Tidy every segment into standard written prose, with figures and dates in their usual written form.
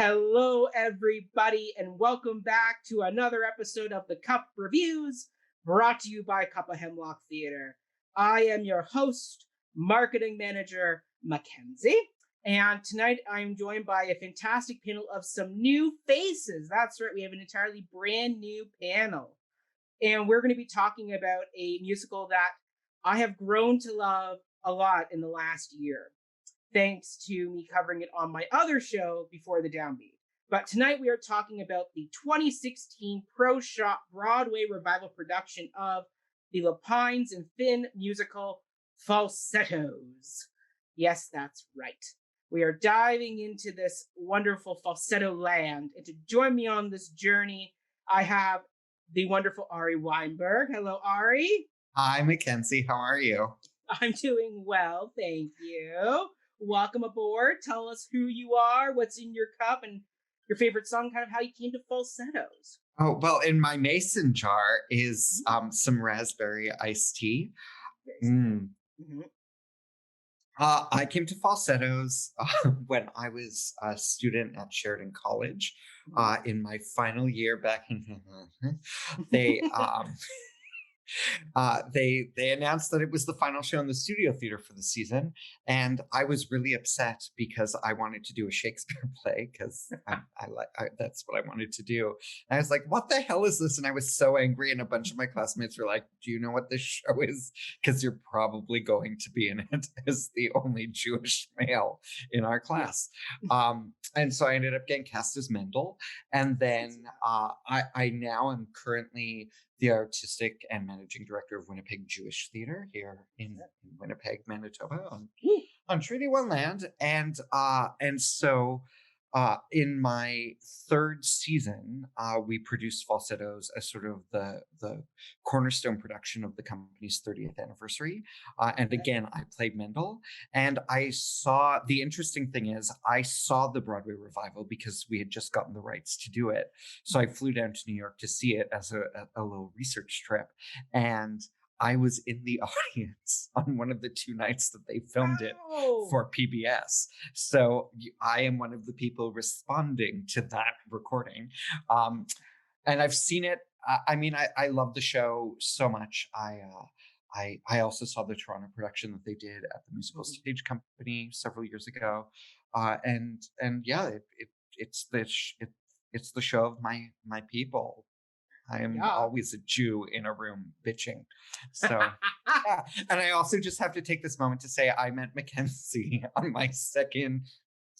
Hello, everybody, and welcome back to another episode of the Cup Reviews, brought to you by Cup of Hemlock Theatre. I am your host, marketing manager, Mackenzie, and tonight I'm joined by a fantastic panel of some new faces. That's right, we have an entirely brand new panel, and we're going to be talking about a musical that I have grown to love a lot in the last year, thanks to me covering it on my other show, Before the Downbeat. But tonight we are talking about the 2016 Pro Shop Broadway revival production of the Lapines and Finn musical, Falsettos. Yes, that's right. We are diving into this wonderful falsetto land. And to join me on this journey, I have the wonderful Ari Weinberg. Hello, Ari. Hi, Mackenzie. How are you? I'm doing well, thank you. Welcome aboard. Tell us who you are, what's in your cup, and your favorite song, kind of how you came to falsettos. Oh, well, in my mason jar is some raspberry iced tea. Mm-hmm. I came to falsettos when I was a student at Sheridan College in my final year back in they announced that it was the final show in the studio theater for the season, and I was really upset because I wanted to do a Shakespeare play because that's what I wanted to do. And I was like, "What the hell is this?" And I was so angry, and a bunch of my classmates were like, "Do you know what this show is? Because you're probably going to be in it as the only Jewish male in our class." And so I ended up getting cast as Mendel, and then I now am currently the artistic and managing director of Winnipeg Jewish Theatre here in Winnipeg, Manitoba, on Treaty One land, and so in my third season, we produced Falsettos as sort of the cornerstone production of the company's 30th anniversary. And again, I played Mendel, and the interesting thing is I saw the Broadway revival because we had just gotten the rights to do it. So I flew down to New York to see it as a little research trip. And I was in the audience on one of the two nights that they filmed it for PBS. So I am one of the people responding to that recording. And I've seen it. I love the show so much. I also saw the Toronto production that they did at the Musical Stage Company several years ago. And yeah, it's the show of my people. I am always a Jew in a room bitching. So, yeah. And I also just have to take this moment to say I met Mackenzie on my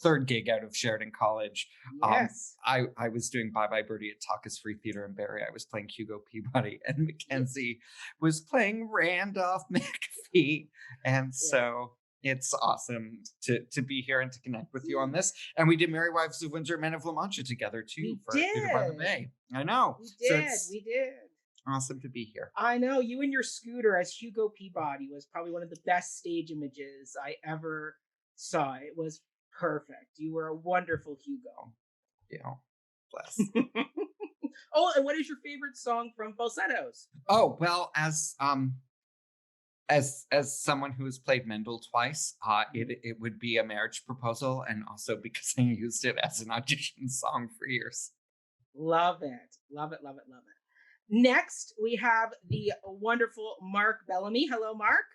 third gig out of Sheridan College. Yes. I was doing Bye Bye Birdie at Talkers Free Theatre in Barrie. I was playing Hugo Peabody, and Mackenzie was playing Randolph McPhee. And so it's awesome to be here and to connect with you on this. And we did Merry Wives of Windsor, Men of La Mancha together too for Theatre by the Bay. I know. We did. Awesome to be here. I know. You and your scooter as Hugo Peabody was probably one of the best stage images I ever saw. It was perfect. You were a wonderful Hugo. Yeah. Bless. Oh, and what is your favorite song from Falsettos? Oh, well, as someone who has played Mendel twice, it would be A Marriage Proposal, and also because I used it as an audition song for years. Love it. Love it, love it, love it. Next, we have the wonderful Mark Bellamy. Hello, Mark.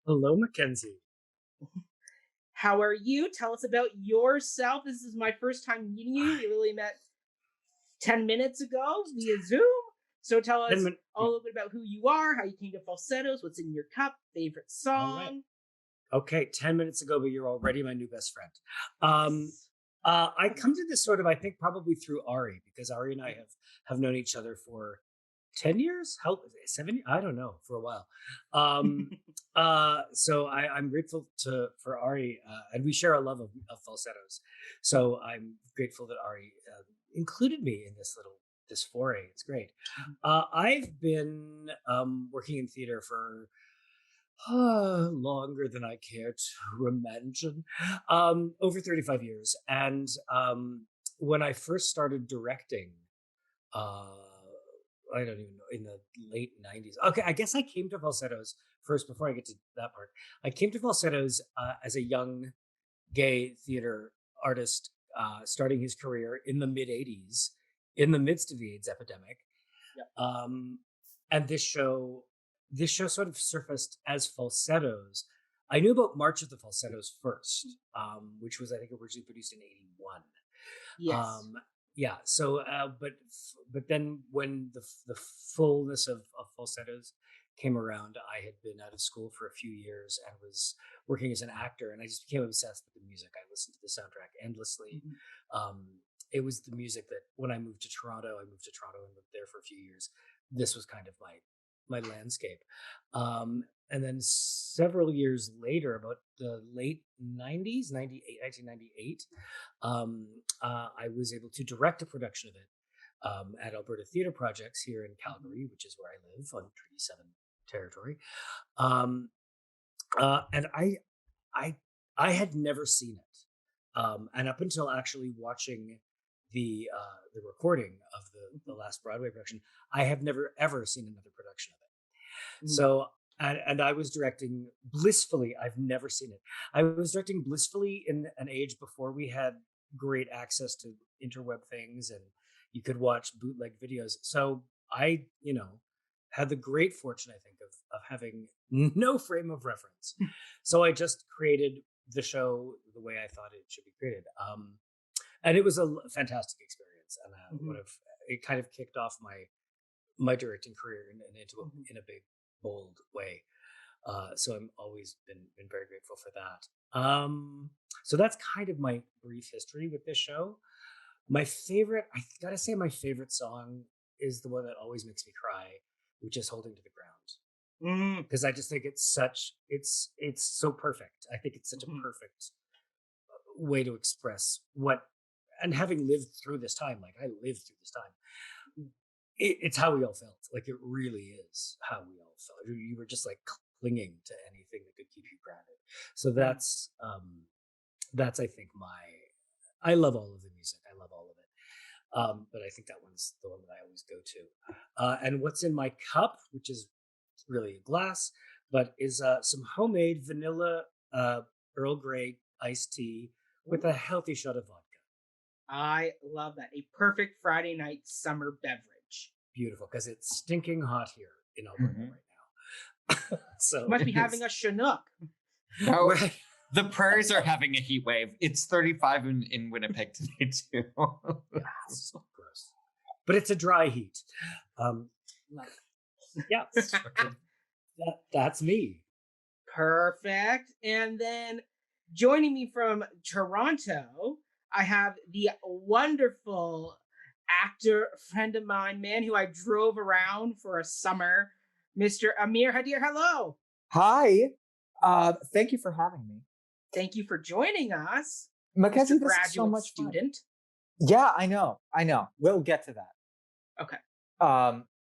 Hello, Mackenzie. How are you? Tell us about yourself. This is my first time meeting you. We really met 10 minutes ago via Zoom. So tell us a little bit about who you are, how you came to Falsettos, what's in your cup, favorite song. Right. Okay, 10 minutes ago, but you're already my new best friend. I come to this sort of, I think, probably through Ari, because Ari and I have known each other for 10 years? 7 years? I don't know, for a while. So I'm grateful for Ari, and we share a love of falsettos. So I'm grateful that Ari included me in this foray. It's great. I've been working in theater for longer than I care to imagine, over 35 years. And when I first started directing, I don't even know, in the late 90s. Okay, I guess I came to Falsettos first before I get to that part. I came to Falsettos as a young gay theater artist starting his career in the mid 80s, in the midst of the AIDS epidemic. Yep. And this show sort of surfaced as Falsettos. I knew about March of the Falsettos first, which was, I think, originally produced in '81. Yes. Yeah. So, but then when the fullness of Falsettos came around, I had been out of school for a few years and was working as an actor, and I just became obsessed with the music. I listened to the soundtrack endlessly. It was the music that when I moved to Toronto and lived there for a few years. This was kind of my landscape. And then several years later, about the late 90s, 1998, I was able to direct a production of it at Alberta Theatre Projects here in Calgary, which is where I live on Treaty 7 territory. And I had never seen it. And up until actually watching the recording of the last Broadway production, I have never ever seen another production of it. So and I was directing blissfully. I've never seen it. I was directing blissfully in an age before we had great access to interweb things and you could watch bootleg videos. So I, had the great fortune, I think, of having no frame of reference. So I just created the show the way I thought it should be created. And it was a fantastic experience, and it kind of kicked off my directing career in a big, bold way. So I'm always been very grateful for that. So that's kind of my brief history with this show. I gotta say, my favorite song is the one that always makes me cry, which is "Holding to the Ground," because I just think it's so perfect. I think it's such a perfect way to express what. And having lived through this time, like I lived through this time, it's how we all felt. Like it really is how we all felt. You were just like clinging to anything that could keep you grounded. So that's I think I love all of the music. I love all of it. But I think that one's the one that I always go to. And what's in my cup, which is really a glass, but is some homemade vanilla Earl Grey iced tea with a healthy shot of vodka. I love that. A perfect Friday night summer beverage. Beautiful, because it's stinking hot here in Alberta right now. So you must be having a Chinook. No, the prairies are having a heat wave. It's 35 in Winnipeg today too. Gross. But it's a dry heat. Yeah, that's me. Perfect. And then joining me from Toronto, I have the wonderful actor friend of mine, man who I drove around for a summer, Mr. Amir Hyder. Hello. Hi. Thank you for having me. Thank you for joining us, Mackenzie, Mr. this graduate is so much student. Fun. Yeah, I know. We'll get to that. Okay.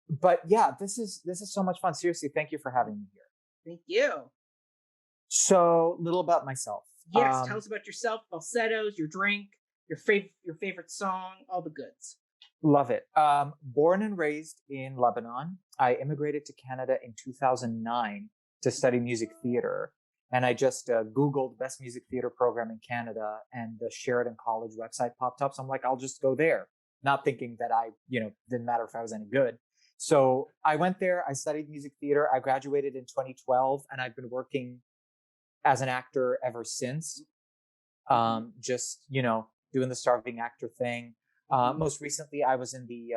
But yeah, this is so much fun. Seriously, thank you for having me here. Thank you. So, little about myself. Yes, tell us about yourself, falsettos, your drink, your favorite song, all the goods. Love it. Born and raised in Lebanon, I immigrated to Canada in 2009 to study music theater. And I just Googled best music theater program in Canada, and the Sheridan College website popped up. So I'm like, I'll just go there, not thinking that didn't matter if I was any good. So I went there, I studied music theater. I graduated in 2012, and I've been working as an actor ever since. Just, doing the starving actor thing. Most recently, I was in the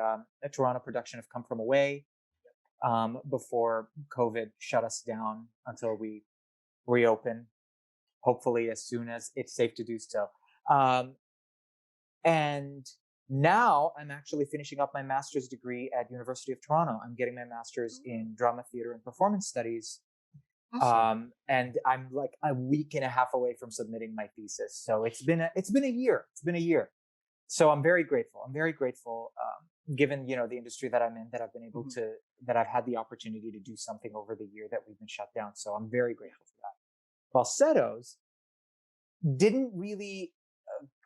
Toronto production of Come From Away before COVID shut us down until we reopen, hopefully as soon as it's safe to do so. And now I'm actually finishing up my master's degree at University of Toronto. I'm getting my master's in drama, theater, and performance studies. Awesome. And I'm like a week and a half away from submitting my thesis. So it's been a year. It's been a year. So I'm very grateful. Given, the industry that I'm in, that I've been able to, that I've had the opportunity to do something over the year that we've been shut down. So I'm very grateful for that. Falsettos didn't really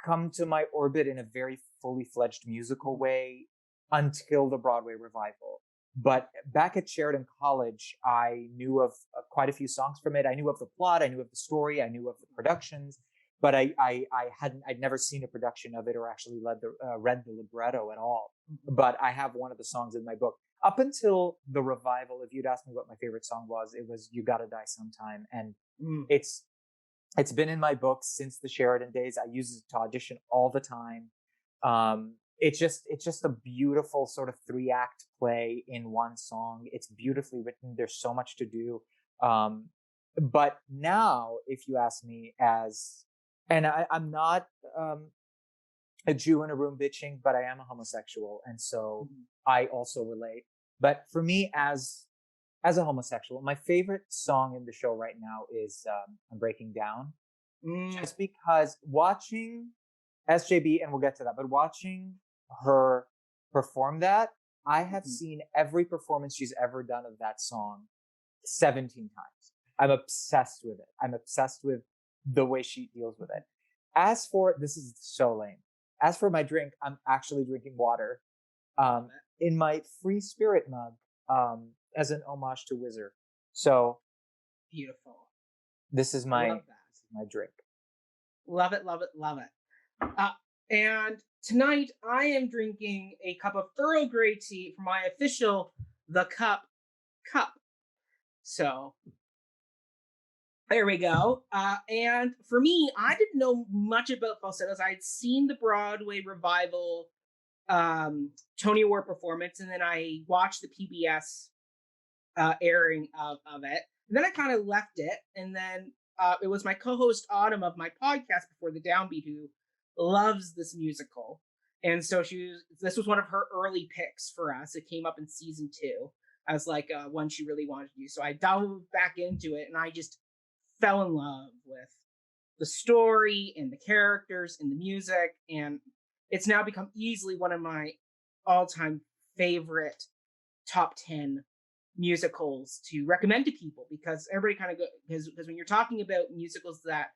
come to my orbit in a very fully fledged musical way until the Broadway revival. But back at Sheridan College, I knew of quite a few songs from it. I knew of the plot. I knew of the story. I knew of the productions. but I'd never seen a production of it or actually read the libretto at all. But I have one of the songs in my book. Up until the revival, if you'd asked me what my favorite song was, it was "You Gotta Die Sometime," and it's been in my book since the Sheridan days. I use it to audition all the time. It's just a beautiful sort of 3-act play in one song. It's beautifully written. There's so much to do. But now, if you ask me, I'm not a Jew in a room bitching, but I am a homosexual, and so I also relate. But for me, as a homosexual, my favorite song in the show right now is "I'm Breaking Down," just because watching SJB, and we'll get to that, but watching her perform that, I have seen every performance she's ever done of that song 17 times. I'm obsessed with it. I'm obsessed with the way she deals with it. As for, this is so lame. As for my drink, I'm actually drinking water in my Free Spirit mug as an homage to Wizard. So beautiful. This is my drink. Love it, love it, love it. And tonight I am drinking a cup of Earl Grey tea for my official The Cup. So there we go. And for me, I didn't know much about falsettos. I'd seen the Broadway revival Tony Award performance, and then I watched the PBS airing of it. And then I kind of left it, and then it was my co-host Autumn of my podcast Before the Downbeat who loves this musical, and so this was one of her early picks for us. It came up in season 2 as like one she really wanted to do. So I dove back into it, and I just fell in love with the story and the characters and the music, and it's now become easily one of my all-time favorite top 10 musicals to recommend to people, because everybody kind of because when you're talking about musicals that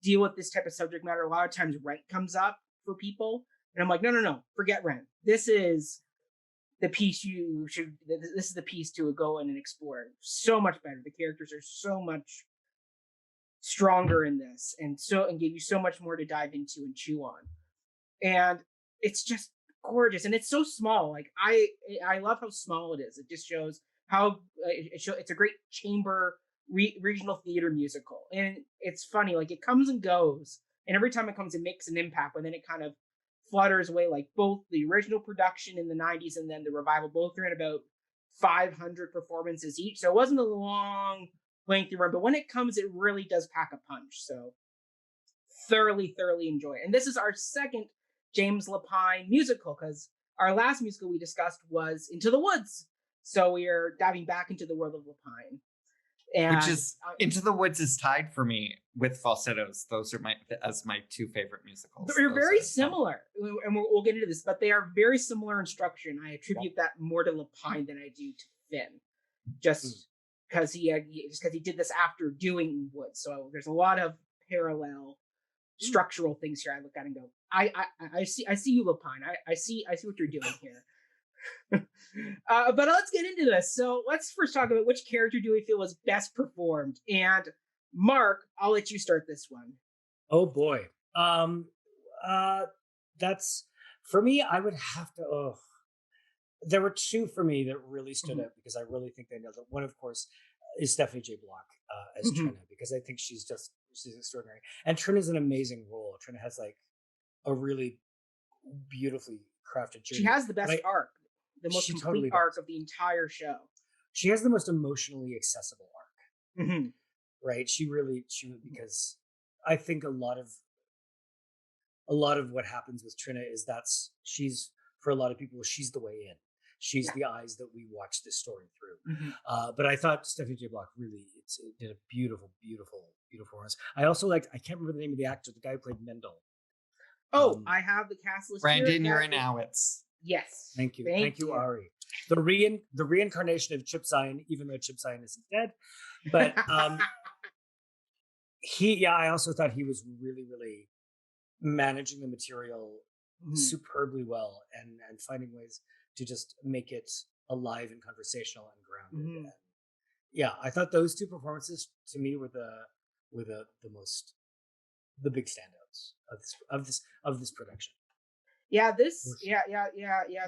deal with this type of subject matter, a lot of times Rent comes up for people, and I'm like, no, forget Rent. This is the piece this is the piece to go in and explore. So much better. The characters are so much stronger in this, and give you so much more to dive into and chew on. And it's just gorgeous, and it's so small. Like I love how small it is. It just shows how it's a great chamber regional theater musical. And it's funny, like it comes and goes, and every time it comes it makes an impact, but then it kind of flutters away. Like both the original production in the 90s and then the revival, both are in about 500 performances each, so it wasn't a long lengthy run, but when it comes it really does pack a punch. So thoroughly enjoy it. And this is our second James Lapine musical, because our last musical we discussed was Into the Woods, so we are diving back into the world of Lapine. And which is Into the Woods is tied for me with Falsettos. Those are my 2 favorite musicals. They're very similar, and we'll get into this, but they are very similar in structure, and I attribute that more to Lapine than I do to Finn, just because he did this after doing Woods. So there's a lot of parallel structural things here. I look at and go, I see you, Lapine. I see what you're doing here. But let's get into this. So let's first talk about which character do we feel was best performed. And Mark, I'll let you start this one. Oh boy. That's for me. I would have to. There were 2 for me that really stood out because I really think they nailed it. One, of course, is Stephanie J. Block as Trina, because I think she's extraordinary. And Trina's an amazing role. Trina has like a really beautifully crafted journey. She has the best arc, the most complete totally arc of the entire show. She has the most emotionally accessible arc, right? She because I think a lot of what happens with Trina is she's, for a lot of people, she's the way in. She's the eyes that we watch this story through. But I thought Stephanie J. Block really did a beautiful performance. I also I can't remember the name of the actor, the guy who played Mendel. I have the cast list. Brandon Uranowitz. Yes. Thank you, Ari. The reincarnation of Chip Zien, even though Chip Zien isn't dead. But I also thought he was really, really managing the material superbly well and finding ways to just make it alive and conversational and grounded. And I thought those 2 performances to me were the most the big standouts of this production. Yeah,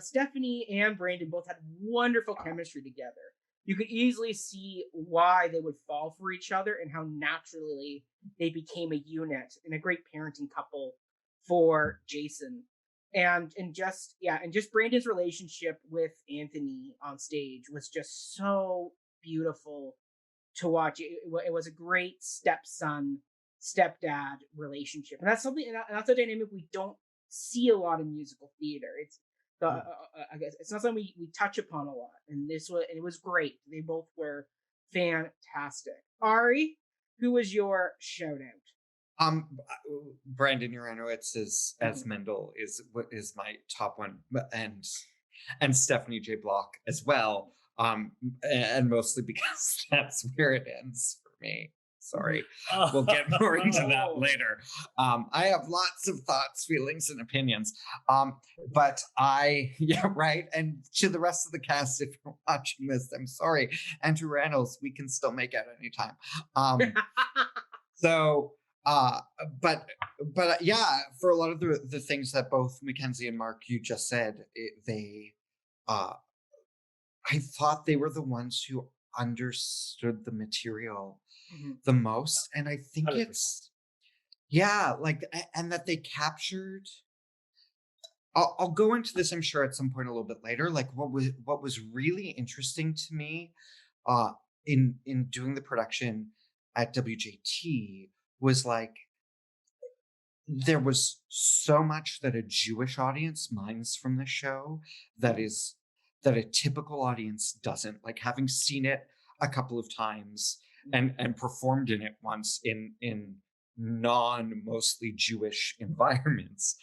Stephanie and Brandon both had wonderful chemistry together. You could easily see why they would fall for each other and how naturally they became a unit and a great parenting couple for Jason. And just Brandon's relationship with Anthony on stage was just so beautiful to watch. It was a great stepson stepdad relationship, and that's something, and that's a dynamic we don't see a lot in musical theater. It's I guess it's not something we touch upon a lot, and it was great. They both were fantastic. Ari, who was your shout out? Brandon Uranowitz as Mendel is my top one, and Stephanie J. Block as well. And mostly because that's where it ends for me. Sorry, we'll get more into that later. I have lots of thoughts, feelings, and opinions. But right. And to the rest of the cast, if you're watching this, I'm sorry. Andrew Reynolds, we can still make out anytime. But yeah, for a lot of the things that both Mackenzie and Mark you just said, I thought they were the ones who understood the material the most, and I think 100%. It's and that they captured. I'll go into this, I'm sure, at some point a little bit later. Like what was really interesting to me, in doing the production at WJT was like there was so much that a Jewish audience mines from the show that a typical audience doesn't. Like having seen it a couple of times and performed in it once in mostly Jewish environments,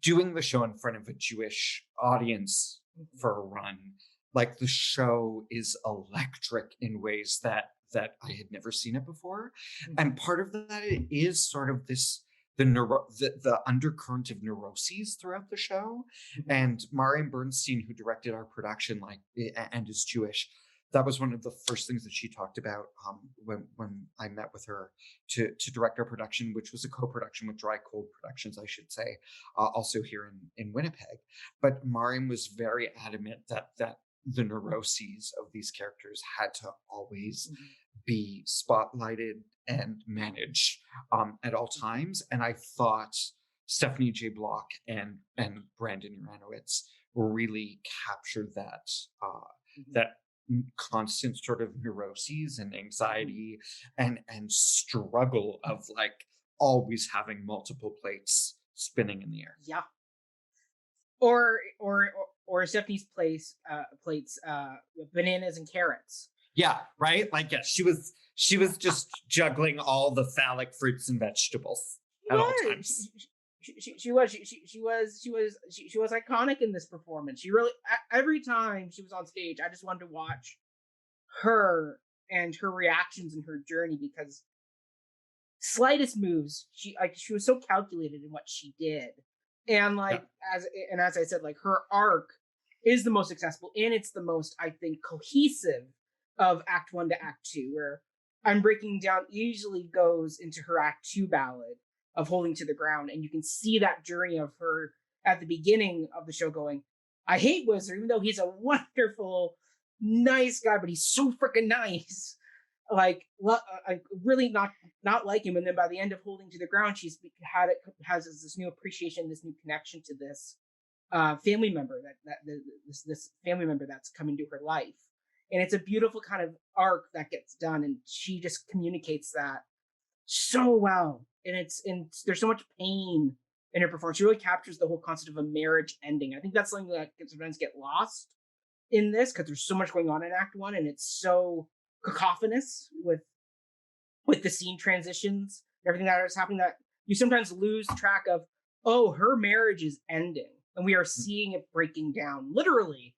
doing the show in front of a Jewish audience for a run, like the show is electric in ways that I had never seen it before. And part of that is sort of the undercurrent of neuroses throughout the show. And Mariam Bernstein, who directed our production, and is Jewish, that was one of the first things that she talked about when I met with her to direct our production, which was a co-production with Dry Cold Productions, I should say, also here in Winnipeg. But Mariam was very adamant that the neuroses of these characters had to always be spotlighted and managed at all times. And I thought Stephanie J. Block and Brandon Uranowitz really captured that constant sort of neuroses and anxiety and struggle of like always having multiple plates spinning in the air. Yeah. Or Stephanie's plates, bananas and carrots. Yeah, right. Like, yeah, she was just juggling all the phallic fruits and vegetables at all times. She was iconic in this performance. She really, every time she was on stage, I just wanted to watch her and her reactions and her journey, because slightest moves, she was so calculated in what she did. And as I said, like her arc is the most accessible, and it's the most, I think, cohesive of Act 1 to Act 2, where I'm Breaking Down easily goes into her Act 2 ballad of Holding to the Ground, and you can see that journey of her at the beginning of the show going, I hate Whistler, even though he's a wonderful, nice guy, but he's so freaking nice. Like, I really not like him. And then by the end of Holding to the Ground, has this new appreciation, this new connection to this family member this family member that's come into her life. And it's a beautiful kind of arc that gets done, and she just communicates that so well. And there's so much pain in her performance. She really captures the whole concept of a marriage ending. I think that's something that can sometimes get lost in this, because there's so much going on in Act 1, and it's so cacophonous with the scene transitions and everything that is happening, that you sometimes lose track of, oh, her marriage is ending, and we are seeing it breaking down literally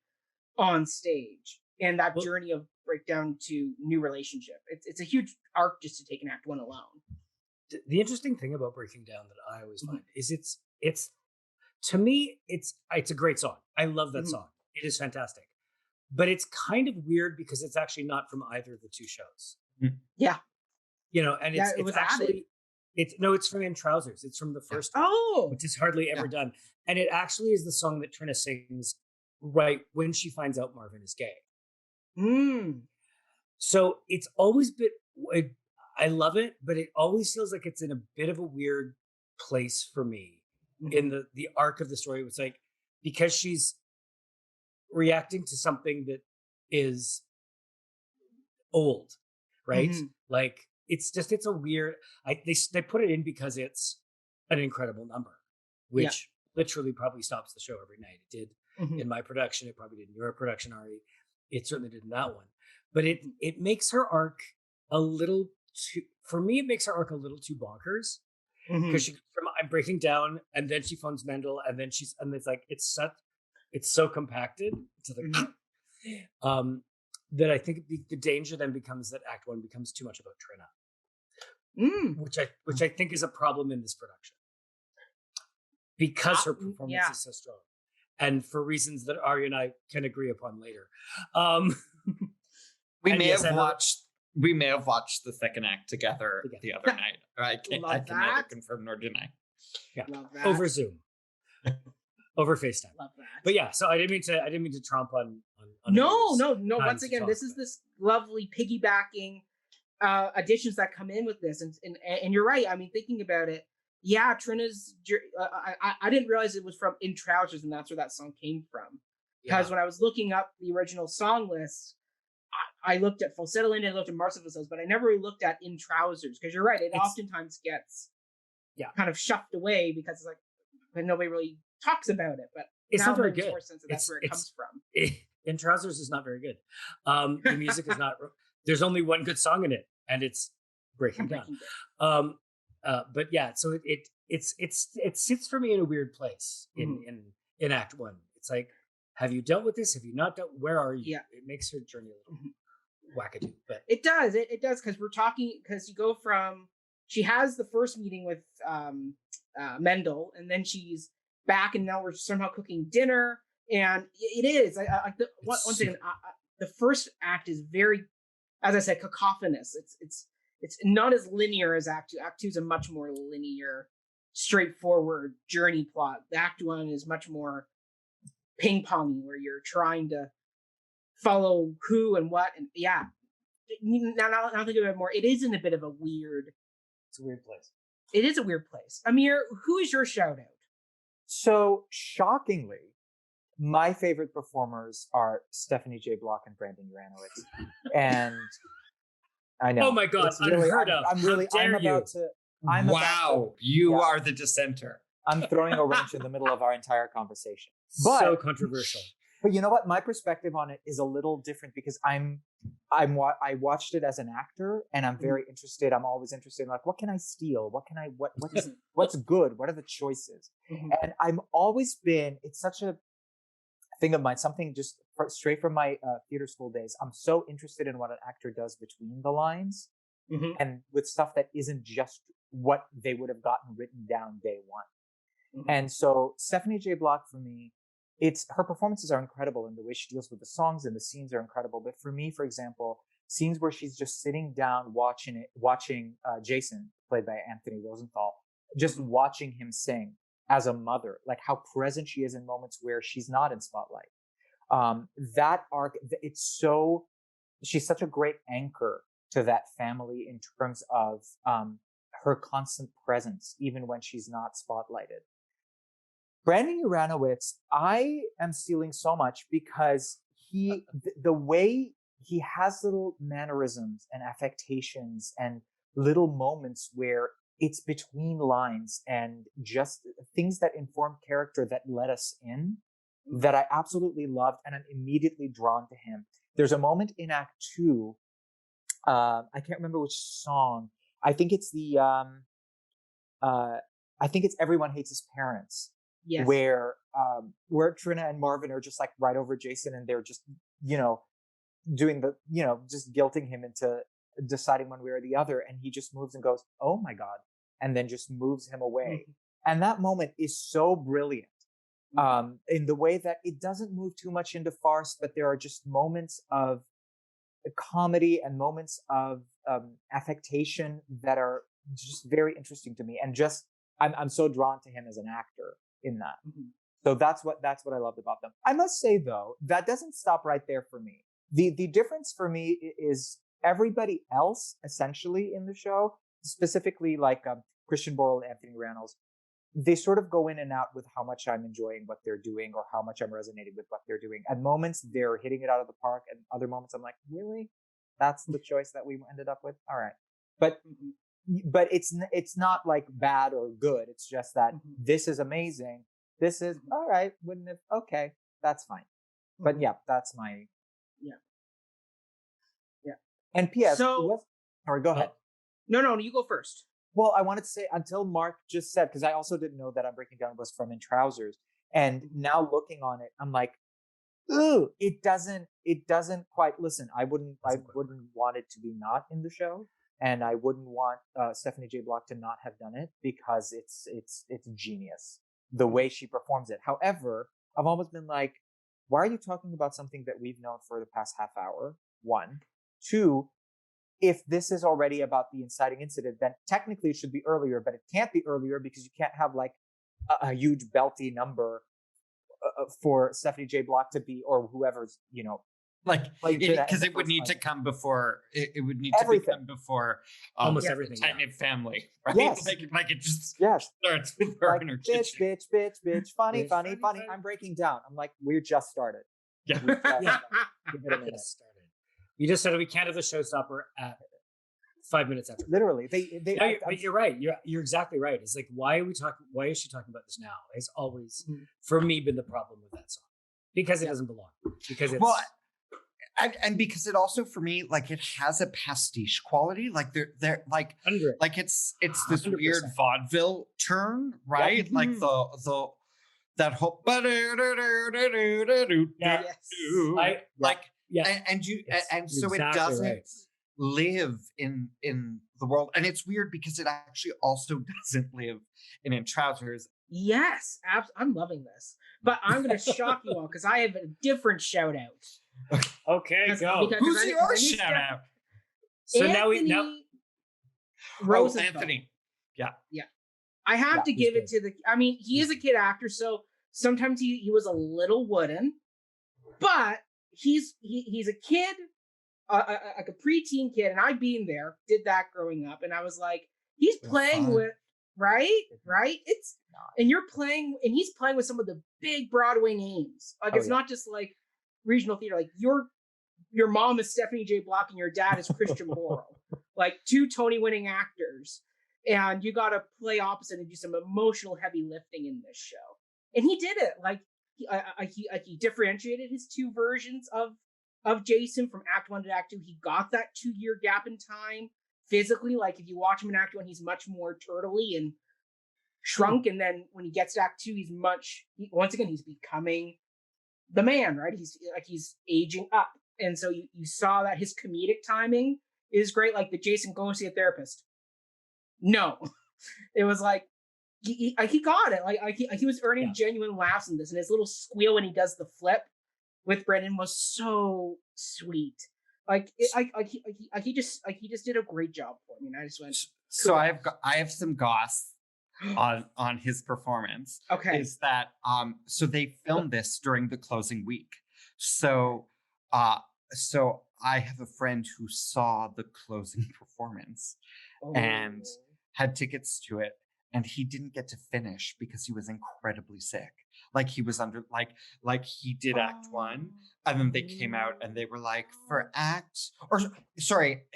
on stage, and that journey of breakdown to new relationship. It's a huge arc just to take an Act 1 alone. The interesting thing about Breaking Down that I always find is it's to me it's a great song. I love that song. It is fantastic. But it's kind of weird because it's actually not from either of the two shows. Yeah. You know, and it's actually It's from In Trousers. It's from the first one, Oh, which is hardly ever done. And it actually is the song that Trina sings right when she finds out Marvin is gay. So it's always been, I love it, but it always feels like it's in a bit of a weird place for me in the arc of the story. It's like, because she's reacting to something that is old, right? Like, it's a weird, they put it in because it's an incredible number, which literally probably stops the show every night. It did in my production. It probably did in your production, Ari. It certainly did in that one. But it makes her arc a little too, for me, it makes her arc a little too bonkers. Because she goes from I'm breaking down, and then she phones Mendel, and then and it's like, it's so compacted to the that I think the danger then becomes that Act One becomes too much about Trina, which I think is a problem in this production, because her performance is so strong, and for reasons that Ari and I can agree upon later. We may have watched the second act together the other night. I can neither confirm nor deny. Yeah, over Zoom, over FaceTime. Love that. But yeah, so I didn't mean to tromp on. No. Once again, this is this lovely piggybacking additions that come in with this, and you're right. I mean, thinking about it, yeah, Trina's. I didn't realize it was from In Trousers, and that's where that song came from. Because when I was looking up the original song list, I looked at Falsetto Land and I looked at Falsettos, but I never really looked at In Trousers, because you're right, it oftentimes gets kind of shuffed away because it's like, but nobody really talks about it. But it's not very good. More sense that that's where it comes from. In Trousers is not very good. The music is not. There's only one good song in it, and it's Breaking Down. But yeah, so it sits for me in a weird place in Act One. It's like, have you dealt with this? Have you not dealt? Where are you? Yeah. It makes her journey a little wackadoo. But it does. It does, because we're talking, because you go from, she has the first meeting with Mendel, and then she's back, and now we're somehow cooking dinner, and it is. One thing. The first act is very, as I said, cacophonous. It's not as linear as Act Two. Act Two is a much more linear, straightforward journey plot. The Act One is much more ping pong, where you're trying to follow who and what, and now think about it more, it is in a bit of a weird, it's a weird place. It is a weird place. Amir, who is your shout out? So shockingly, my favorite performers are Stephanie J. Block and Brandon Uranowitz. And I know, oh my god, unheard of. You are the dissenter. I'm throwing a wrench in the middle of our entire conversation. So controversial. But you know what? My perspective on it is a little different, because I watched it as an actor, and I'm very interested. I'm always interested in, like, what can I steal? What's good? What are the choices? And I'm always been, it's such a thing of mine, something just straight from my theater school days. I'm so interested in what an actor does between the lines, and with stuff that isn't just what they would have gotten written down day one. And so Stephanie J. Block, for me, her performances are incredible, and the way she deals with the songs and the scenes are incredible. But for me, for example, scenes where she's just sitting down watching Jason, played by Anthony Rosenthal, just watching him sing as a mother, like how present she is in moments where she's not in spotlight. That arc, she's such a great anchor to that family in terms of her constant presence, even when she's not spotlighted. Brandon Uranowitz, I am stealing so much because the way he has little mannerisms and affectations and little moments where it's between lines and just things that inform character that let us in, that I absolutely loved, and I'm immediately drawn to him. There's a moment in Act Two, I can't remember which song. I think it's Everyone Hates His Parents. Yes. Where Trina and Marvin are just like right over Jason, and they're just, doing just guilting him into deciding one way or the other. And he just moves and goes, "Oh my God," and then just moves him away. And that moment is so brilliant in the way that it doesn't move too much into farce, but there are just moments of comedy and moments of affectation that are just very interesting to me, and just I'm so drawn to him as an actor in that. Mhm. So that's what I loved about them. I must say though, that doesn't stop right there for me. The difference for me is everybody else essentially in the show, specifically like Christian Borles and Anthony Reynolds, they sort of go in and out with how much I'm enjoying what they're doing or how much I'm resonating with what they're doing. At moments they're hitting it out of the park, and other moments I'm like, really? That's the choice that we ended up with? All right. But it's not like bad or good. It's just that this is amazing. This is all right. Wouldn't it? Okay, that's fine. But yeah, that's my yeah. And P.S. So, sorry, go ahead. No, you go first. Well, I wanted to say until Mark just said, because I also didn't know that I'm Breaking Down was from In Trousers, and now looking on it, I'm like, ooh, it doesn't quite. Listen, I wouldn't want it to be not in the show, and I wouldn't want Stephanie J. Block to not have done it, because it's genius the way she performs it. However, I've almost been like, why are you talking about something that we've known for the past half hour? One, two. If this is already about the inciting incident, then technically it should be earlier, but it can't be earlier because you can't have like a huge belty number for Stephanie J. Block to be, or whoever's, like because it would need to come before it would need to come before almost everything. Tight-knit family, right? Yes. Like it just starts with her like, in her bitch, kitchen. bitch, funny. I'm breaking down. I'm like, we just started. Yeah. Give it a minute. We just started. We can't have the showstopper at 5 minutes after. Literally, but you're right. You're exactly right. It's like, why are we talking? Why is she talking about this now? It's always for me been the problem with that song, because it doesn't belong. Because it's and because it also, for me, like, it has a pastiche quality. Like they're like it's this 100%. Weird vaudeville turn, right? Yeah. Like the that whole so it doesn't live in the world, and it's weird because it actually also doesn't live in Trousers. Yes, I'm loving this, but I'm going to shock you all because I have a different shout out. Okay, go. Who's your shout out? So Anthony Anthony. Yeah. I have to give it to he is a kid actor, so sometimes he was a little wooden, but he's a kid, like a preteen kid, and I've been there, did that growing up, and I was like, he's playing with right. It's and he's playing with some of the big Broadway names. Like it's not just like regional theater. Like your mom is Stephanie J. Block and your dad is Christian Borles, like 2 Tony-winning actors, and you got to play opposite and do some emotional heavy lifting in this show. And he did it. Like he differentiated his 2 versions of Jason from Act 1 to Act 2. He got that 2-year gap in time physically. Like if you watch him in Act 1, he's much more turtly and shrunk, and then when he gets to Act 2, once again he's becoming the man, right? He's aging up, and so you saw that his comedic timing is great. Like the Jason, go see a therapist. No, it was like he got it. Like he was earning genuine laughs in this, and his little squeal when he does the flip with Brendan was so sweet. He just did a great job for me, and I just went. So I have some goss on his performance. Okay, is that so they filmed this during the closing week. So I have a friend who saw the closing performance and had tickets to it, and he didn't get to finish because he was incredibly sick. Like he was under like he did Act 1, and then they came out and they were like, it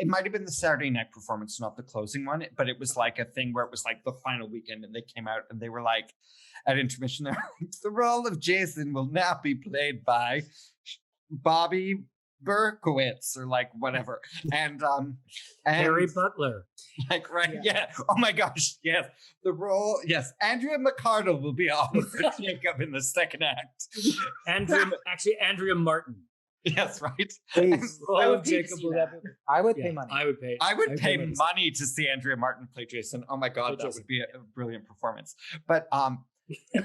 might have been the Saturday night performance, not the closing one, but it was like a thing where it was like the final weekend, and they came out and they were like, at intermission, they're like, the role of Jason will now be played by Bobby Berkowitz or like whatever, and Harry Butler, like oh my gosh, yes, the role, Andrea McCardle will be Oliver Jacob in the second act. Andrea Martin. Yes, right. I would pay money. I would pay money to see Andrea Martin play Jason. Oh my god, that would be a brilliant performance. But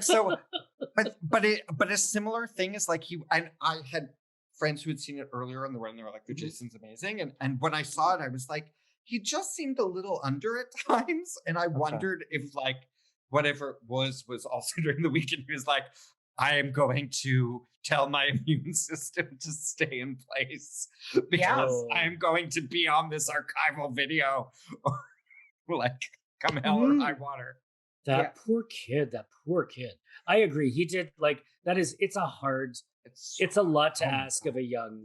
so but a similar thing is like I had friends who had seen it earlier in the run. They were like, the Jason's amazing. And when I saw it, I was like, he just seemed a little under at times. And I wondered if like whatever it was also during the weekend. He was like, I am going to tell my immune system to stay in place because I am going to be on this archival video. Like, come hell or high water. That poor kid. I agree. He did like that. It's a lot to ask of a young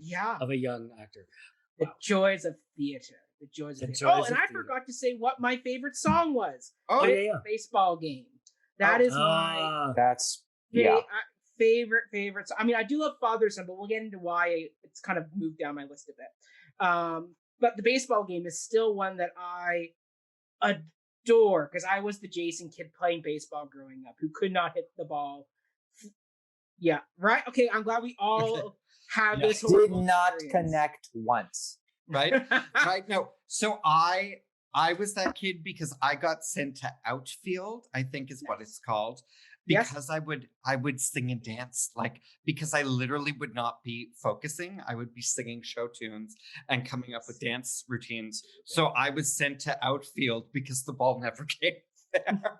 actor. The joys of theater. The joys of theater. And I forgot to say what my favorite song was. Oh, Baseball Game. That is my favorite. I mean, I do love Father Son, but we'll get into why it's kind of moved down my list a bit. But the Baseball Game is still one that I adore because I was the Jason kid playing baseball growing up who could not hit the ball. Yeah, right. Okay, I'm glad we all have this. Did not connect once. Right. No. So I was that kid because I got sent to outfield, I think is what it's called. Because I would sing and dance, like because I literally would not be focusing. I would be singing show tunes and coming up with dance routines. So I was sent to outfield because the ball never came there.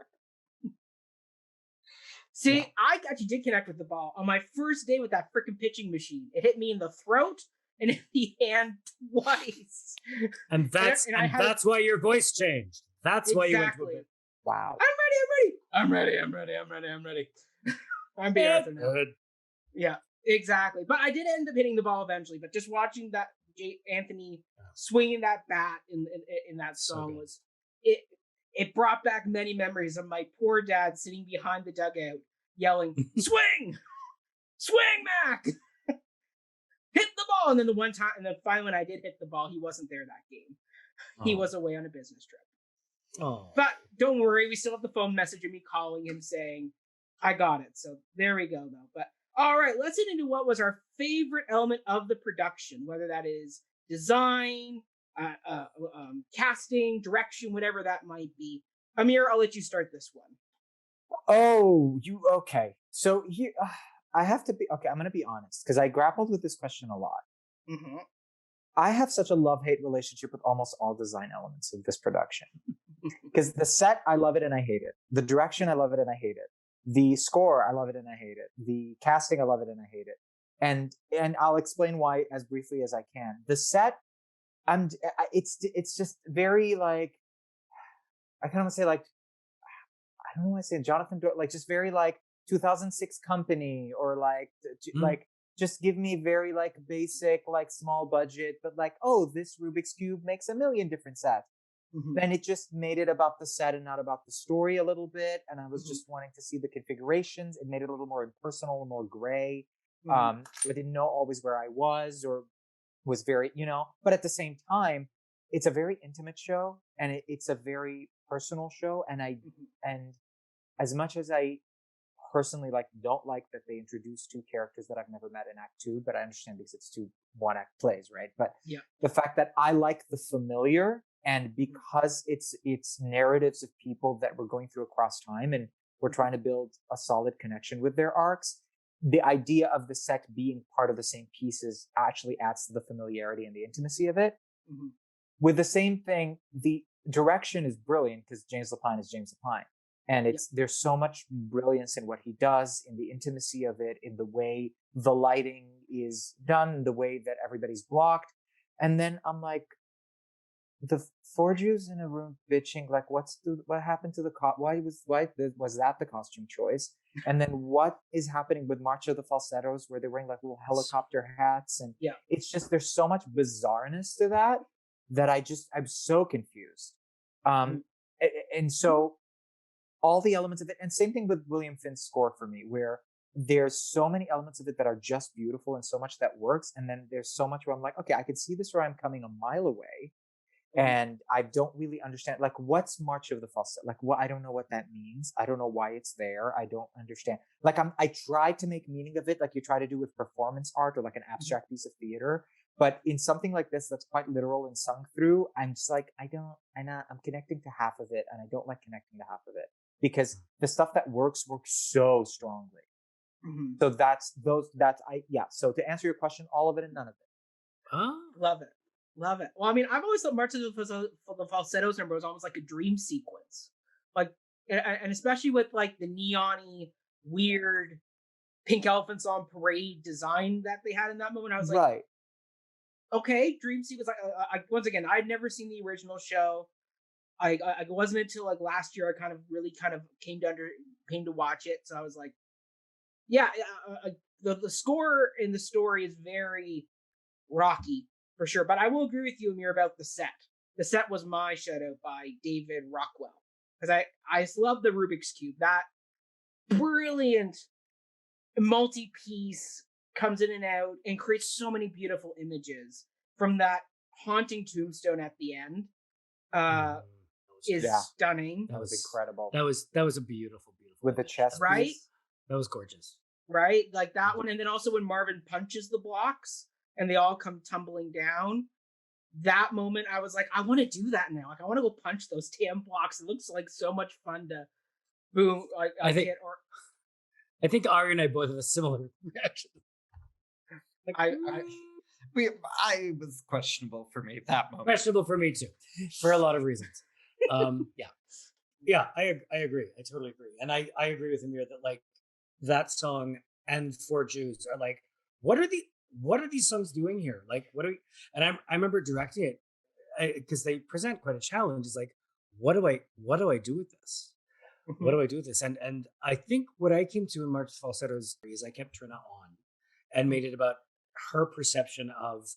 See, I actually did connect with the ball on my first day with that freaking pitching machine. It hit me in the throat and in the hand twice. And that's why your voice changed. That's why you went to a bit. Wow. I'm ready. I'm being Arthur now. Good. Yeah, exactly. But I did end up hitting the ball eventually. But just watching that Anthony swinging that bat in that song was it brought back many memories of my poor dad sitting behind the dugout yelling, "Swing, swing, Mac, hit the ball!" And then finally when I did hit the ball, he wasn't there that game. He was away on a business trip. Oh. But don't worry, we still have the phone message of me calling him saying, I got it. So there we go, though. But all right, let's get into what was our favorite element of the production, whether that is design, casting, direction, whatever that might be. Amir, I'll let you start this one. Oh, okay. So here, I have to be, okay, I'm going to be honest, because I grappled with this question a lot. Mm-hmm. I have such a love-hate relationship with almost all design elements of this production. Because the set, I love it and I hate it. The direction, I love it and I hate it. The score, I love it and I hate it. The casting, I love it and I hate it. And I'll explain why as briefly as I can. The set, it's just very like, I kind of say like, I don't know what I say, Jonathan Doyle, like just very like 2006 Company or like, like just give me very like basic, like small budget, but like, oh, this Rubik's Cube makes a million different sets. Then it just made it about the set and not about the story a little bit. And I was just wanting to see the configurations. It made it a little more impersonal, more gray. I didn't know always where I was or was very, but at the same time, it's a very intimate show and it's a very personal show. And and as much as I personally don't like that they introduced two characters that I've never met in Act 2, but I understand because it's two one-act plays, right? But the fact that I like the familiar, and because it's narratives of people that we're going through across time and we're trying to build a solid connection with their arcs, the idea of the set being part of the same pieces actually adds to the familiarity and the intimacy of it. With the same thing, the direction is brilliant because James Lapine is James Lapine. And there's so much brilliance in what he does, in the intimacy of it, in the way the lighting is done, the way that everybody's blocked. And then I'm like, the 4 Jews in a room bitching, like, what happened to the why was that the costume choice? And then what is happening with March of the Falsettos, where they're wearing like little helicopter hats, and it's just there's so much bizarreness to that I'm so confused. And so all the elements of it, and same thing with William Finn's score for me, where there's so many elements of it that are just beautiful and so much that works, and then there's so much where I'm like, okay, I can see this where I'm coming a mile away. And I don't really understand, like, what's March of the Falsetto? Like, I don't know what that means. I don't know why it's there. I don't understand. Like, I try to make meaning of it, like you try to do with performance art or like an abstract piece of theater. But in something like this, that's quite literal and sung through, I'm just like, I'm connecting to half of it, and I don't like connecting to half of it because the stuff that works so strongly. So So to answer your question, all of it and none of it. Love it. Love it. Well, I mean, I've always thought March of the Falsettos number was almost like a dream sequence. Like, and especially with like the neon-y, weird pink elephants on parade design that they had in that moment. I was like, Right. okay, dream sequence. Once again, I'd never seen the original show. I wasn't until like last year I kind of came to watch it. So I was like, yeah, the score in the story is very rocky for sure. But I will agree with you, Amir, about the set. The set was my shout out by David Rockwell, because I just love the Rubik's Cube. That brilliant multi-piece comes in and out and creates so many beautiful images, from that haunting tombstone at the end. Is stunning. That was incredible. That was a beautiful with the chest right piece. That was gorgeous, right? Like that one. And then also when Marvin punches the blocks and they all come tumbling down, that moment I was like, I want to do that now. Like I want to go punch those damn blocks. It looks like so much fun to boom. I think Ari and I both have a similar reaction. Like, I was questionable for me that moment. Questionable for me too, for a lot of reasons. Yeah, I agree. I totally agree, and I agree with Amir that like that song and Four Jews are like, what are these songs doing here? Like, what are we? And I remember directing it because they present quite a challenge. Is like, what do I do with this? What do I do with this? And I think what I came to in March of Falsettos is I kept Trina on and made it about her perception of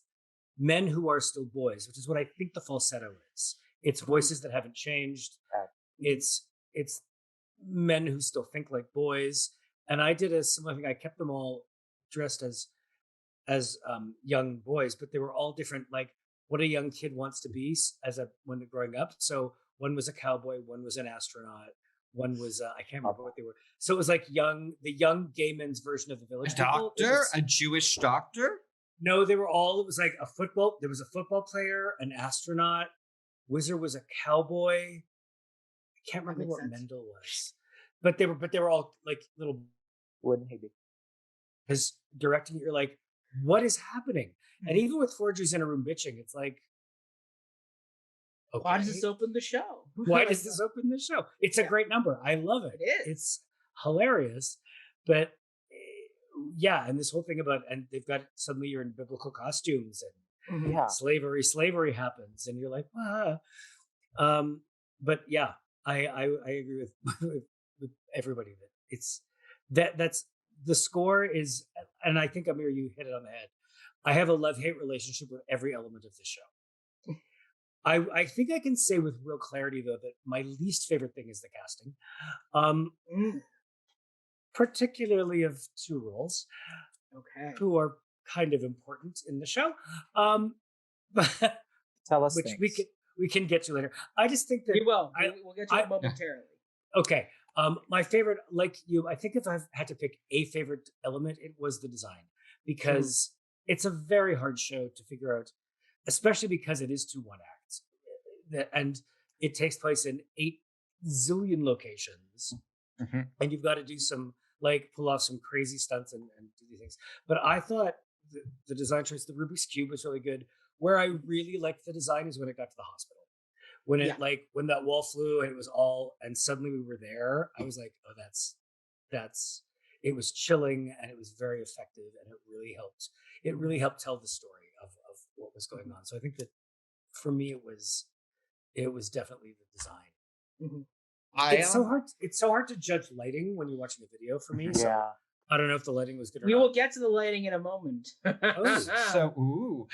men who are still boys, which is what I think the falsetto is. It's voices that haven't changed. It's men who still think like boys. And I did a similar thing. I kept them all dressed as young boys, but they were all different, like what a young kid wants to be when they're growing up. So one was a cowboy, one was an astronaut, one was I can't remember what they were. So it was like the young gay men's version of the Village People. A Jewish doctor? No, they were all. It was like there was a football player, an astronaut, Wizard was a cowboy. I can't remember what Mendel was, but they were all like little. Wouldn't he be? Because directing it, you're like, what is happening? And even with Four Jews in a room bitching, it's like, okay. Why does this open the show? Why does this open the show? It's a great number. I love it. It is. It's hilarious. But yeah, and this whole thing about, and they've got, suddenly you're in biblical costumes and slavery happens. And you're like, wow. But yeah, I agree with everybody that it's, that's the score is, and I think Amir, you hit it on the head. I have a love-hate relationship with every element of the show. I think I can say with real clarity, though, that my least favorite thing is the casting, particularly of two roles, who are kind of important in the show. But tell us, which things. we can get to later. I just think that we will. We'll get to it momentarily. Okay. My favorite, like you, I think if I've had to pick a favorite element, it was the design, because it's a very hard show to figure out, especially because it is 2 1-acts, and it takes place in 8 zillion locations, and you've got to do some, like, pull off some crazy stunts and do these things. But I thought the design choice, the Rubik's Cube, was really good. Where I really liked the design is when it got to the hospital. When it when that wall flew and it was all, and suddenly we were there, I was like, oh, that's it was chilling, and it was very effective, and it really helped tell the story of what was going on. So I think that for me it was definitely the design. It's so hard to judge lighting when you're watching the video for me. So I don't know if the lighting was good or not. We will get to the lighting in a moment. So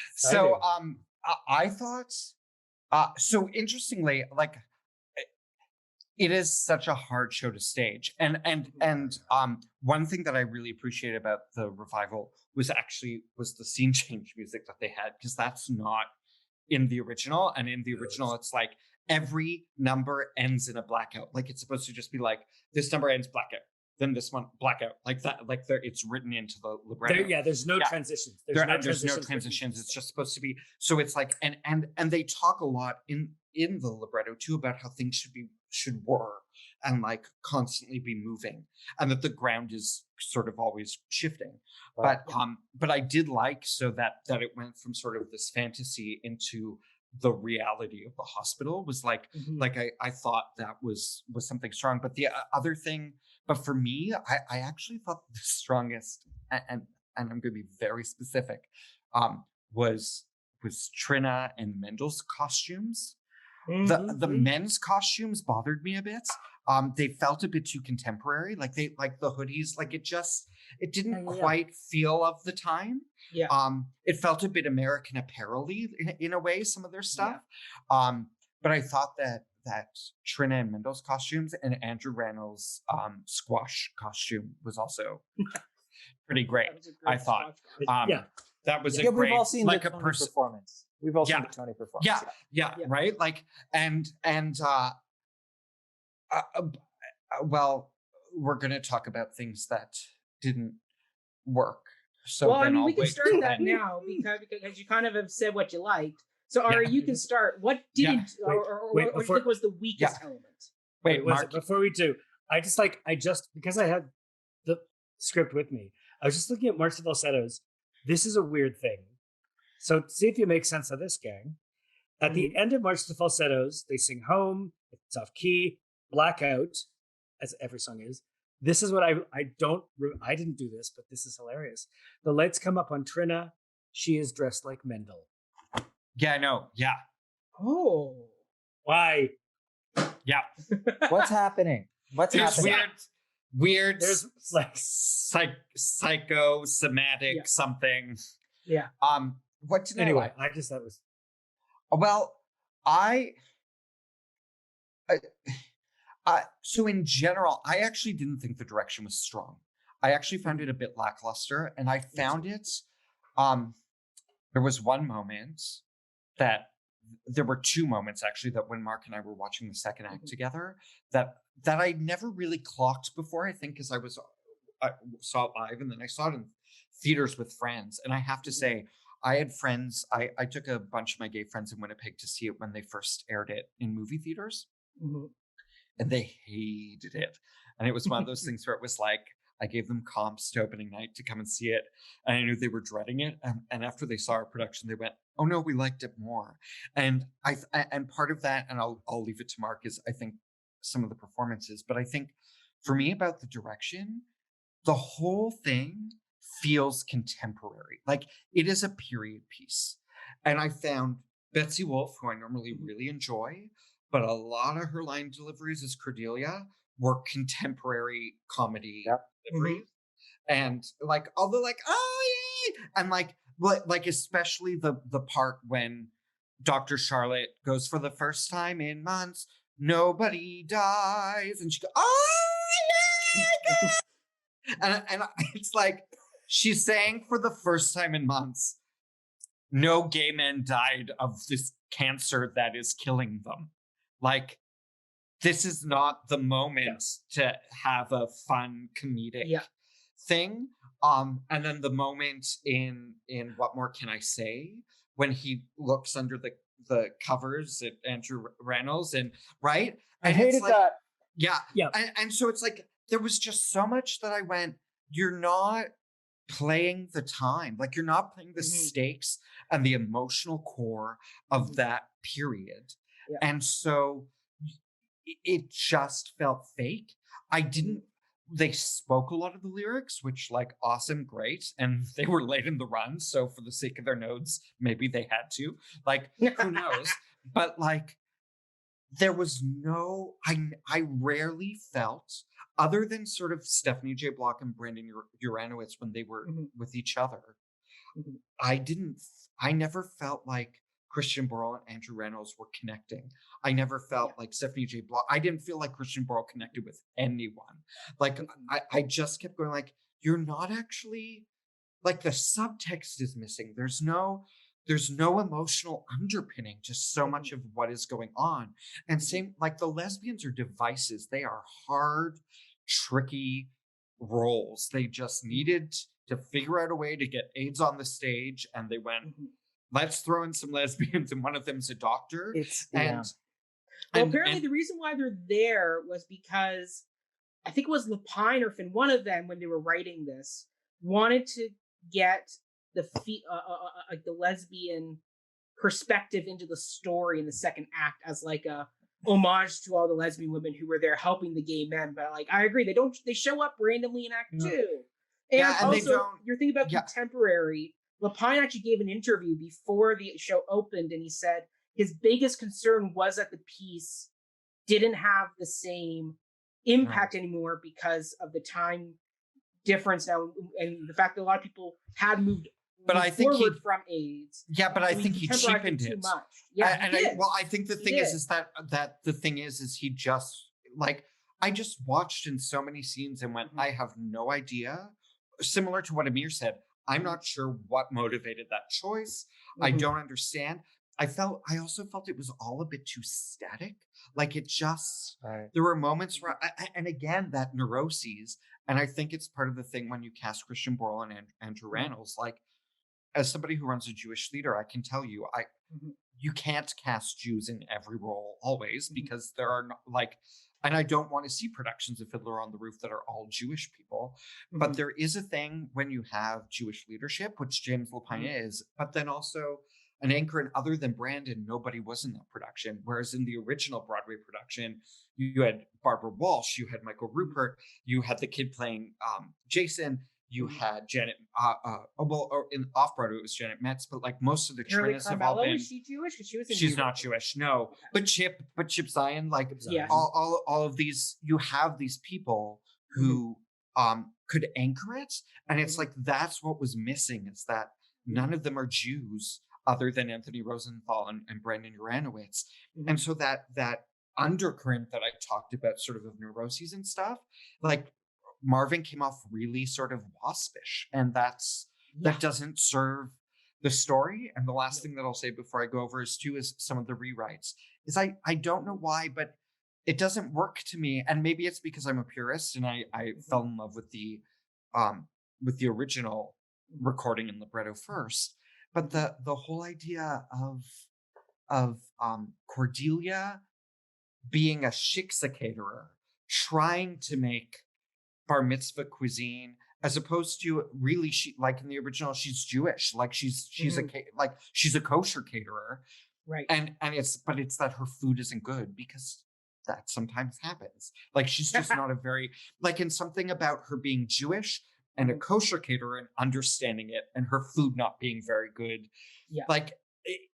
I thought so interestingly, like, it is such a hard show to stage, and one thing that I really appreciated about the revival was the scene change music that they had, because that's not in the original, and in the original it's like every number ends in a blackout. Like, it's supposed to just be like, this number ends blackout, then this one blackout, like that, like it's written into the libretto. There's no transitions. There's no transitions. It's just supposed to be, so it's like, and they talk a lot in the libretto too about how things should be should whir and like constantly be moving, and that the ground is sort of always shifting. But I did like so that it went from sort of this fantasy into the reality of the hospital was like I thought that was something strong. But the other thing, but for me, I actually thought the strongest, and I'm going to be very specific, was Trina and Mendel's costumes. The men's costumes bothered me a bit. They felt a bit too contemporary. Like the hoodies, like it didn't quite feel of the time. Yeah. It felt a bit American Apparel-y in a way, some of their stuff. Yeah. But I thought that Trina and Mendel's costumes and Andrew Rannells' squash costume was also pretty great. I thought. That was a great, we've all seen like the Tony performance. We've all seen the Tony performance. Yeah, right. Like, well, we're going to talk about things that didn't work. So well, I mean, we can start that now because you kind of have said what you liked. So, Ari, you can start. What didn't, or what do you think was the weakest element? Wait, Mark, before we do, because I had the script with me, I was just looking at March of Falsettos. This is a weird thing. So see if you make sense of this, gang. At the end of March to Falsettos, they sing Home, it's off key, Blackout, as every song is. This is what I didn't do this, but this is hilarious. The lights come up on Trina. She is dressed like Mendel. Yeah, I know. Yeah. Oh. Why? Yeah. What's happening? What's happening? Weird. There's like psychosomatic something. Yeah. What did anyway, I just thought it was. Well, so in general, I actually didn't think the direction was strong. I actually found it a bit lackluster, and I found it. There was one moment there were two moments actually that when Mark and I were watching the second act together that I never really clocked before. I think because I saw it live and then I saw it in theaters with friends, and I have to say. I had friends, I took a bunch of my gay friends in Winnipeg to see it when they first aired it in movie theaters. And they hated it. And it was one of those things where it was like, I gave them comps to opening night to come and see it. And I knew they were dreading it. And after they saw our production, they went, oh no, we liked it more. And and part of that, and I'll leave it to Mark, is I think some of the performances. But I think for me about the direction, the whole thing feels contemporary. Like it is a period piece. And I found Betsy Wolfe, who I normally really enjoy, but a lot of her line deliveries as Cordelia were contemporary comedy deliveries. And like, although like, oh yeah, and like especially the part when Dr. Charlotte goes for the first time in months, nobody dies, and she goes, oh yeah, and it's like, she's saying for the first time in months, no gay men died of this cancer that is killing them. Like, this is not the moment to have a fun comedic thing. And then the moment in What More Can I Say, when he looks under the covers at Andrew Rannells and right? And I hated that. Yeah. And so it's like, there was just so much that I went, you're not playing the time, like you're not playing the stakes and the emotional core of that period. And so it just felt fake. They spoke a lot of the lyrics, which like awesome, great. And they were late in the run. So for the sake of their notes, maybe they had to, like, who knows? But like, there was I rarely felt, other than sort of Stephanie J. Block and Brandon Uranowitz when they were with each other, I never felt like Christian Borles and Andrew Rannells were connecting. I never felt like Stephanie J. Block. I didn't feel like Christian Borles connected with anyone. Like, I just kept going like, you're not actually, like the subtext is missing. There's no emotional underpinning to so much of what is going on. And same, like the lesbians are devices. They are hard, tricky roles. They just needed to figure out a way to get AIDS on the stage. And they went, let's throw in some lesbians. And one of them's a doctor. Well, apparently the reason why they're there was because I think it was Lapine or Finn, one of them, when they were writing this, wanted to get the like the lesbian perspective into the story in the second act as like a homage to all the lesbian women who were there helping the gay men. But like, I agree, they show up randomly in Act 2. And Yeah, and also, you're thinking about yeah. contemporary. Lapine actually gave an interview before the show opened, and he said his biggest concern was that the piece didn't have the same impact anymore because of the time difference now, and the fact that a lot of people had moved forward from AIDS. Yeah, but I think he cheapened it too much. Yeah, I think the thing is that the thing is he just like, I just watched in so many scenes and went, I have no idea. Similar to what Amir said, I'm not sure what motivated that choice. I don't understand. I also felt it was all a bit too static. Like it just, there were moments where, and again, that neuroses, and I think it's part of the thing when you cast Christian Borles and Andrew Rannells, like, as somebody who runs a Jewish theater, I can tell you, you can't cast Jews in every role always, because there are not, like, and I don't want to see productions of Fiddler on the Roof that are all Jewish people. But there is a thing when you have Jewish leadership, which James Lapine is, but then also an anchor, and other than Brandon, nobody was in that production. Whereas in the original Broadway production, you had Barbara Walsh, you had Michael Rupert, you had the kid playing Jason, you had Janet, in off-Broadway it was Janet Metz, but like most of the Trinas have all been. Is she Jewish? She's not Jewish, no. But Chip Zion, like all of these, you have these people who could anchor it, and it's like that's what was missing, is that none of them are Jews other than Anthony Rosenthal and Brandon Uranowitz. And so that undercurrent that I talked about, sort of neuroses and stuff, like Marvin came off really sort of waspish, and that doesn't serve the story. And the last thing that I'll say before I go over is some of the rewrites is I don't know why, but it doesn't work to me. And maybe it's because I'm a purist and I fell in love with the original recording in libretto first. But the whole idea of Cordelia being a shiksa caterer, trying to make bar mitzvah cuisine, as opposed to really, she, like in the original, she's Jewish, like she's a kosher caterer, right? And it's that her food isn't good, because that sometimes happens. Like she's just not a very, like, in something about her being Jewish and a kosher caterer and understanding it, and her food not being very good, like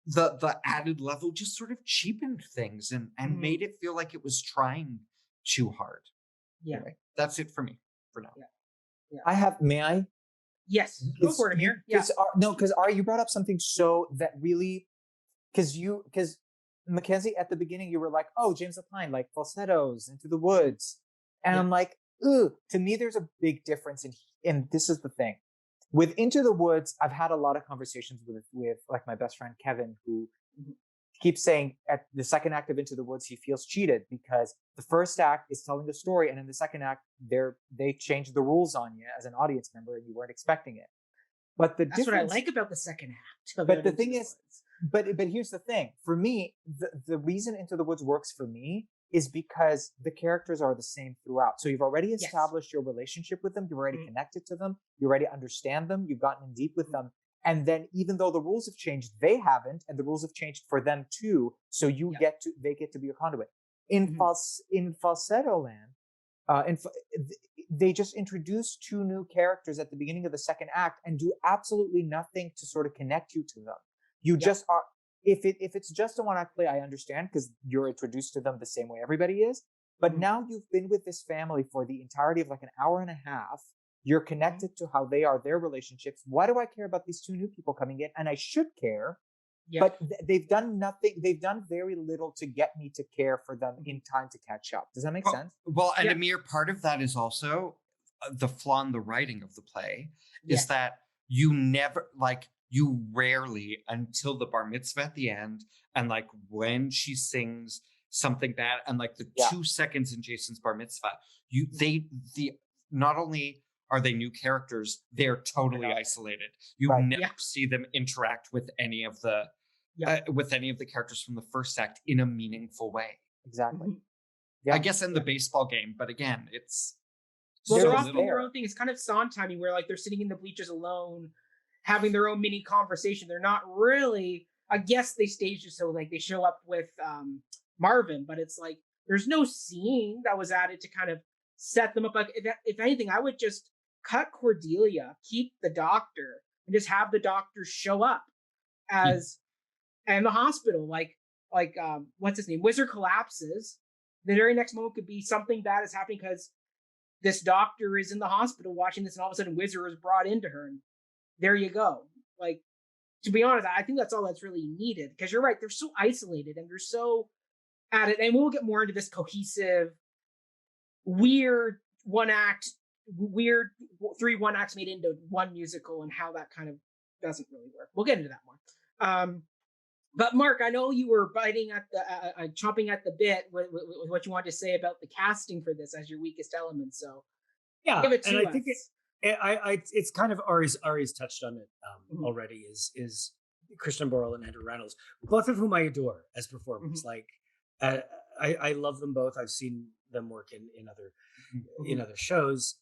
the added level just sort of cheapened things and made it feel like it was trying too hard. Anyway, that's it for me for now. May I? Yes, go for it, Amir. Because Ari, you brought up something so that really, because Mackenzie, at the beginning you were like, oh, James Lapine, like Falsettos, Into the Woods, and I'm like, ooh. To me, there's a big difference and this is the thing. With Into the Woods, I've had a lot of conversations with like my best friend Kevin, who keeps saying at the second act of Into the Woods, he feels cheated because the first act is telling a story, and in the second act, they changed the rules on you as an audience member, and you weren't expecting it. But that's what I like about the second act. But the thing is, but here's the thing. For me, the reason Into the Woods works for me is because the characters are the same throughout. So you've already established your relationship with them. You've already connected to them. You already understand them. You've gotten in deep with them. And then even though the rules have changed, they haven't, and the rules have changed for them too. So they get to be a conduit. In Falsetto Land, they just introduce two new characters at the beginning of the second act and do absolutely nothing to sort of connect you to them. You just are. If it's just a one-act play, I understand, because you're introduced to them the same way everybody is. But now you've been with this family for the entirety of like an hour and a half. You're connected to how they are, their relationships. Why do I care about these two new people coming in? And I should care, but they've done nothing. They've done very little to get me to care for them in time to catch up. Does that make sense? Well, and Amir, part of that is also the flaw in the writing of the play is that you rarely, until the bar mitzvah at the end, and like when she sings something bad, and like the 2 seconds in Jason's bar mitzvah, not only are they new characters, they're totally isolated. You never see them interact with any of the characters from the first act in a meaningful way. exactly. Mhm. Yeah. I guess in the baseball game, but again, it's Well, so they're off little. doing their own thing. It's kind of Sondheiming, where like they're sitting in the bleachers alone, having their own mini conversation. They're not really. I guess they staged it so like they show up with Marvin, but it's like there's no scene that was added to kind of set them up. Like if anything, I would just cut Cordelia, keep the doctor, and just have the doctor show up as and the hospital. Like what's his name? Wizard collapses. The very next moment could be something bad is happening because this doctor is in the hospital watching this, and all of a sudden Wizard is brought into her, and there you go. Like, to be honest, I think that's all that's really needed, because you're right, they're so isolated and they're so at it, and we'll get more into this cohesive, weird weird 3 1-acts made into one musical, and how that kind of doesn't really work. We'll get into that more. But Mark, I know you were biting at the chomping at the bit with what you wanted to say about the casting for this as your weakest element. So Yeah, give it to and us. I think it's kind of Ari's touched on it already. Is Christian Borles and Andrew Reynolds, both of whom I adore as performers. Like I love them both. I've seen them work in other shows,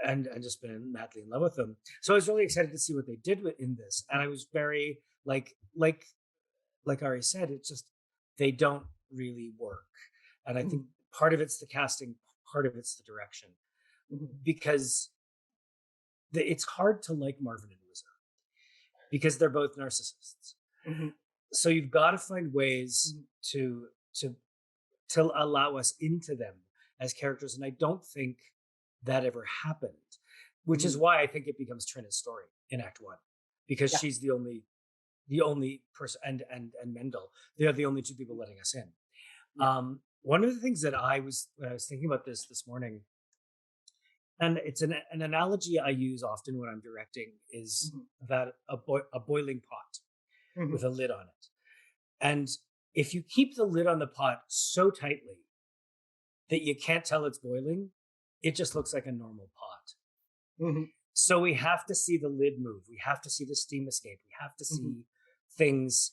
and just been madly in love with them. So I was really excited to see what they did in this, and I was very like Ari said, it's just they don't really work, and I think part of it's the casting, part of it's the direction, because it's hard to like Marvin and Wizard because they're both narcissists. So you've got to find ways to allow us into them as characters, and I don't think that ever happened, which is why I think it becomes Trina's story in Act 1, because she's the only person, and Mendel, they're the only 2 people letting us in. One of the things that when I was thinking about this morning, and it's an analogy I use often when I'm directing, is that a boiling pot with a lid on it. And if you keep the lid on the pot so tightly that you can't tell it's boiling, it just looks like a normal pot. So we have to see the lid move. We have to see the steam escape. We have to see things.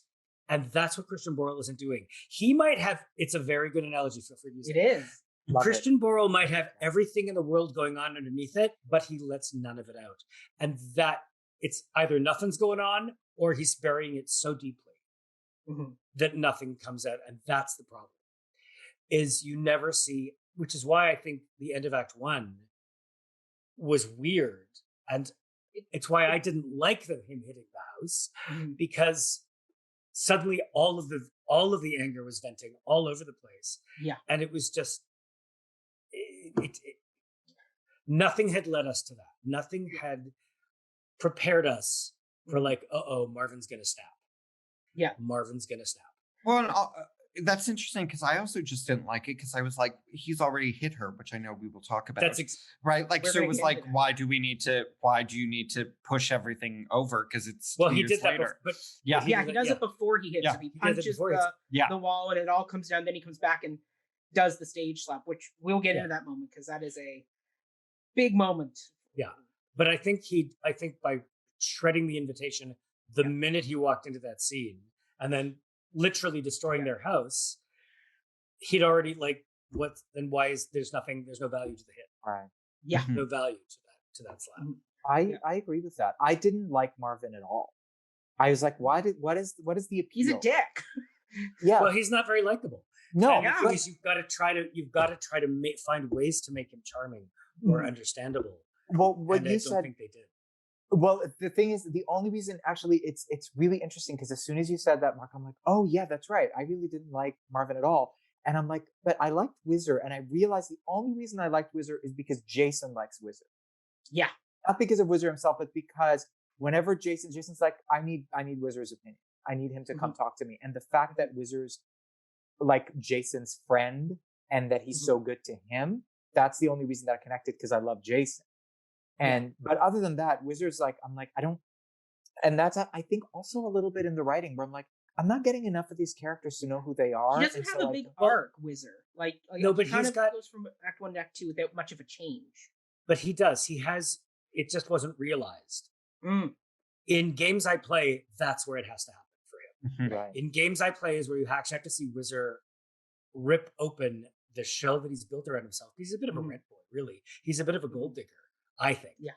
And that's what Christian Borles isn't doing. He might have, it's a very good analogy for music. It is. Christian Borles might have everything in the world going on underneath it, but he lets none of it out. And that it's either nothing's going on or he's burying it so deeply that nothing comes out. And that's the problem, is you never see, which is why I think the end of Act 1 was weird. And it's why I didn't like him hitting the house, because suddenly all of the anger was venting all over the place. Yeah. And it was just, nothing had led us to that. Nothing had prepared us for like, Marvin's going to snap. Yeah. Marvin's going to snap. Well, that's interesting, because I also just didn't like it, because I was like, he's already hit her, which I know we will talk about. Right? Like, so it was like, why do you need to push everything over? Because it's he did later. But he does it before he hits it. He punches the wall, and it all comes down. Then he comes back and does the stage slap, which we'll get into that moment, because that is a big moment. Yeah. But I think by shredding the invitation the minute he walked into that scene, and then literally destroying their house, he'd already why is there's no value to the hit. Right. Yeah. No value to that slap. I agree with that. I didn't like Marvin at all. I was like, what is the appeal? He's a dick. Yeah. Well, he's not very likable. No. Because you've got to try to find ways to make him charming or understandable. Well, what you said, I don't think they did. Well, the thing is, the only reason, actually, it's really interesting, because as soon as you said that, Mark, I'm like, oh yeah, that's right. I really didn't like Marvin at all. And I'm like, but I liked Wizard, and I realized the only reason I liked Wizard is because Jason likes Wizard. Yeah. Not because of Wizard himself, but because whenever Jason's like, I need Wizard's opinion. I need him to come talk to me. And the fact that Wizard's like Jason's friend and that he's so good to him, that's the only reason that I connected, because I love Jason. But other than that, Wizard's like, I'm like, I don't, and that's, I think, also a little bit in the writing where I'm like, I'm not getting enough of these characters to know who they are. He doesn't have a big arc, Wizard. No, but he goes from Act 1 to Act 2 without much of a change. But he does. He has, it just wasn't realized. In games I play, that's where it has to happen for him. Right. In games I play is where you actually have to see Wizard rip open the shell that he's built around himself. He's a bit of a Mhm. rent boy, really. He's a bit of a gold digger, I think. Yeah.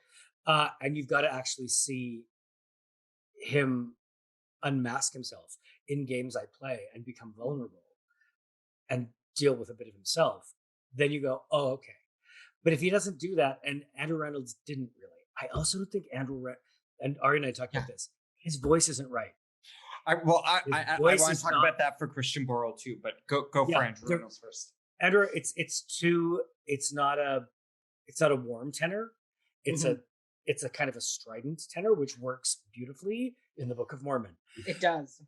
And you've got to actually see him unmask himself in games I play and become vulnerable and deal with a bit of himself. Then you go, oh, okay. But if he doesn't do that, and Andrew Reynolds didn't really, I also don't think and Ari and I talked about this. His voice isn't right. I want voice to is talk not- about that for Christian Borles too, but go Yeah, for Andrew Reynolds first. Andrew, it's not a warm tenor. It's a kind of a strident tenor, which works beautifully in the Book of Mormon. It does.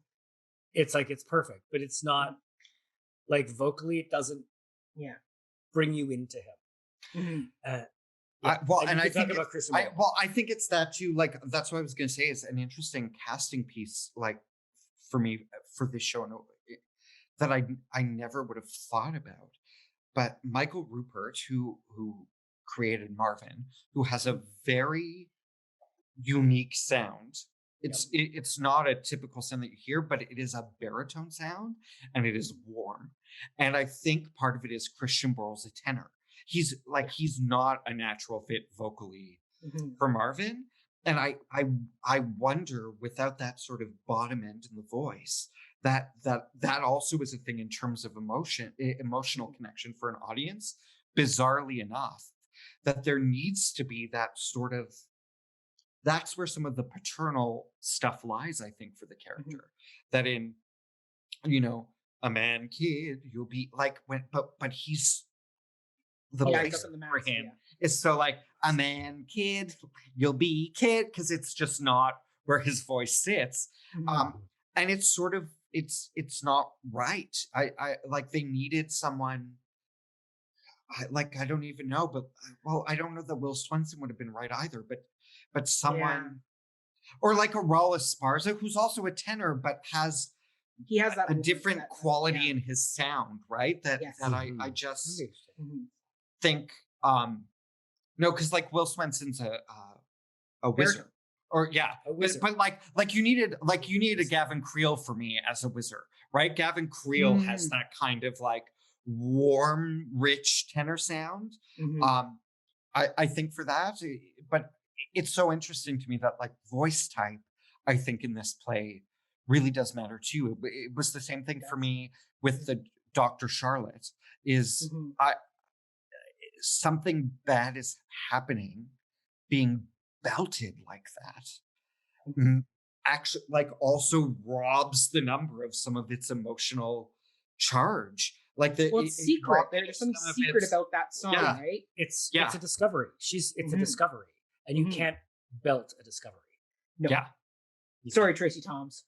It's like it's perfect, but it's not like vocally. It doesn't bring you into him. Mhm. I think about Christian Borles. I think it's that too. Like that's what I was going to say. Is an interesting casting piece, like for me for this show, that I never would have thought about. But Michael Rupert, who created Marvin, who has a very unique sound. It's not a typical sound that you hear, but it is a baritone sound, and it is warm. And I think part of it is Christian Borles, a tenor. He's not a natural fit vocally for Marvin. And I wonder, without that sort of bottom end in the voice, that also is a thing in terms of emotional connection for an audience. Bizarrely enough, that there needs to be that sort of, that's where some of the paternal stuff lies, I think, for the character. That in, a man kid, you'll be like, but he's the place for him is so like, a man kid, you'll be kid, because it's just not where his voice sits. And it's sort of, it's not right. I like, they needed someone, I don't even know, but I don't know that Will Swenson would have been right either, but someone, or like a Raul Esparza, who's also a tenor, but he has that a different quality in his sound, right? That I just think, no, because like Will Swenson's a wizard, or a wizard. But like you needed a Gavin Creel for me as a wizard, right? Gavin Creel has that kind of like warm, rich tenor sound. I think for that, but it's so interesting to me that like voice type, I think in this play really does matter too. It was the same thing for me with the Dr. Charlotte. Is something bad is happening, being belted like that actually like also robs the number of some of its emotional charge. Like it's secret. There's something secret about that song, right? It's a discovery. It's a discovery, and you can't belt a discovery. No. Yeah. Sorry, Tracy Toms.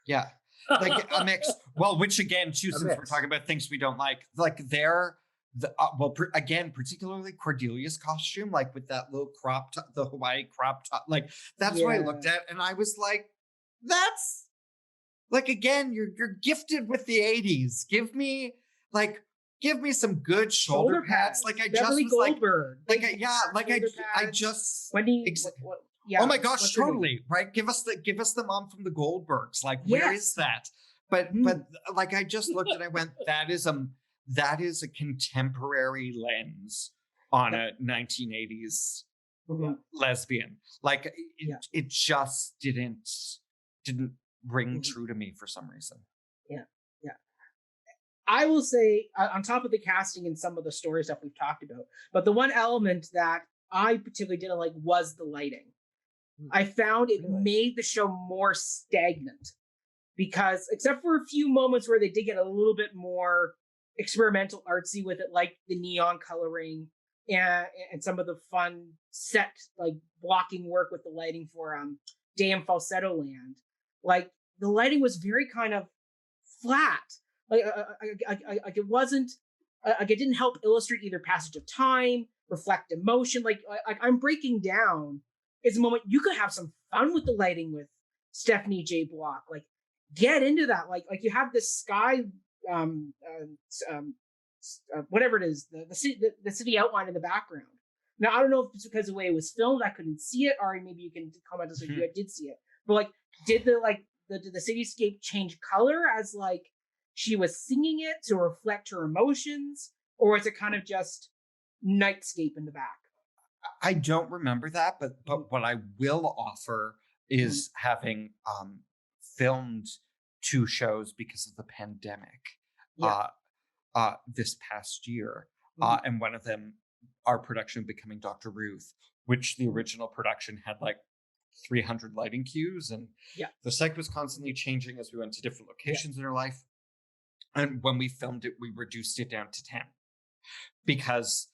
Yeah. Like a mix. Well, which again, too, since we're talking about things we don't like they're again, particularly Cordelia's costume, like with that little crop top, the Hawaii crop top, like that's what I looked at, and I was like, that's like, again, you're gifted with the 80s. Give me some good shoulder pads. Like I Beverly just was Goldberg. I just Wendy. oh my gosh, totally right. Give us the mom from the Goldbergs. Like where is that? But like I just looked and I went, that is a contemporary lens on a 1980s lesbian. Like it just didn't ring true to me for some reason. I will say, on top of the casting and some of the story stuff we've talked about, but the one element that I particularly didn't like was the lighting. I found it made the show more stagnant, because except for a few moments where they did get a little bit more experimental artsy with it, like the neon coloring and some of the fun set like blocking work with the lighting for Day in Falsetto Land. Like the lighting was very kind of flat. Like it wasn't like it didn't help illustrate either passage of time, reflect emotion. Like I'm breaking down. It's a moment you could have some fun with the lighting with Stephanie J. Block. Like get into that. Like you have this sky, whatever it is, the city outline in the background. Now I don't know if it's because of the way it was filmed, I couldn't see it. Ari, maybe you can comment as if you did see it. But like, did the cityscape change color as like she was singing it to reflect her emotions, or was it kind of just nightscape in the back? I don't remember that, but what I will offer is having filmed 2 shows because of the pandemic this past year. And one of them, our production Becoming Dr. Ruth, which the original production had like 300 lighting cues, and the site was constantly changing as we went to different locations in our life. And when we filmed it, we reduced it down to 10 because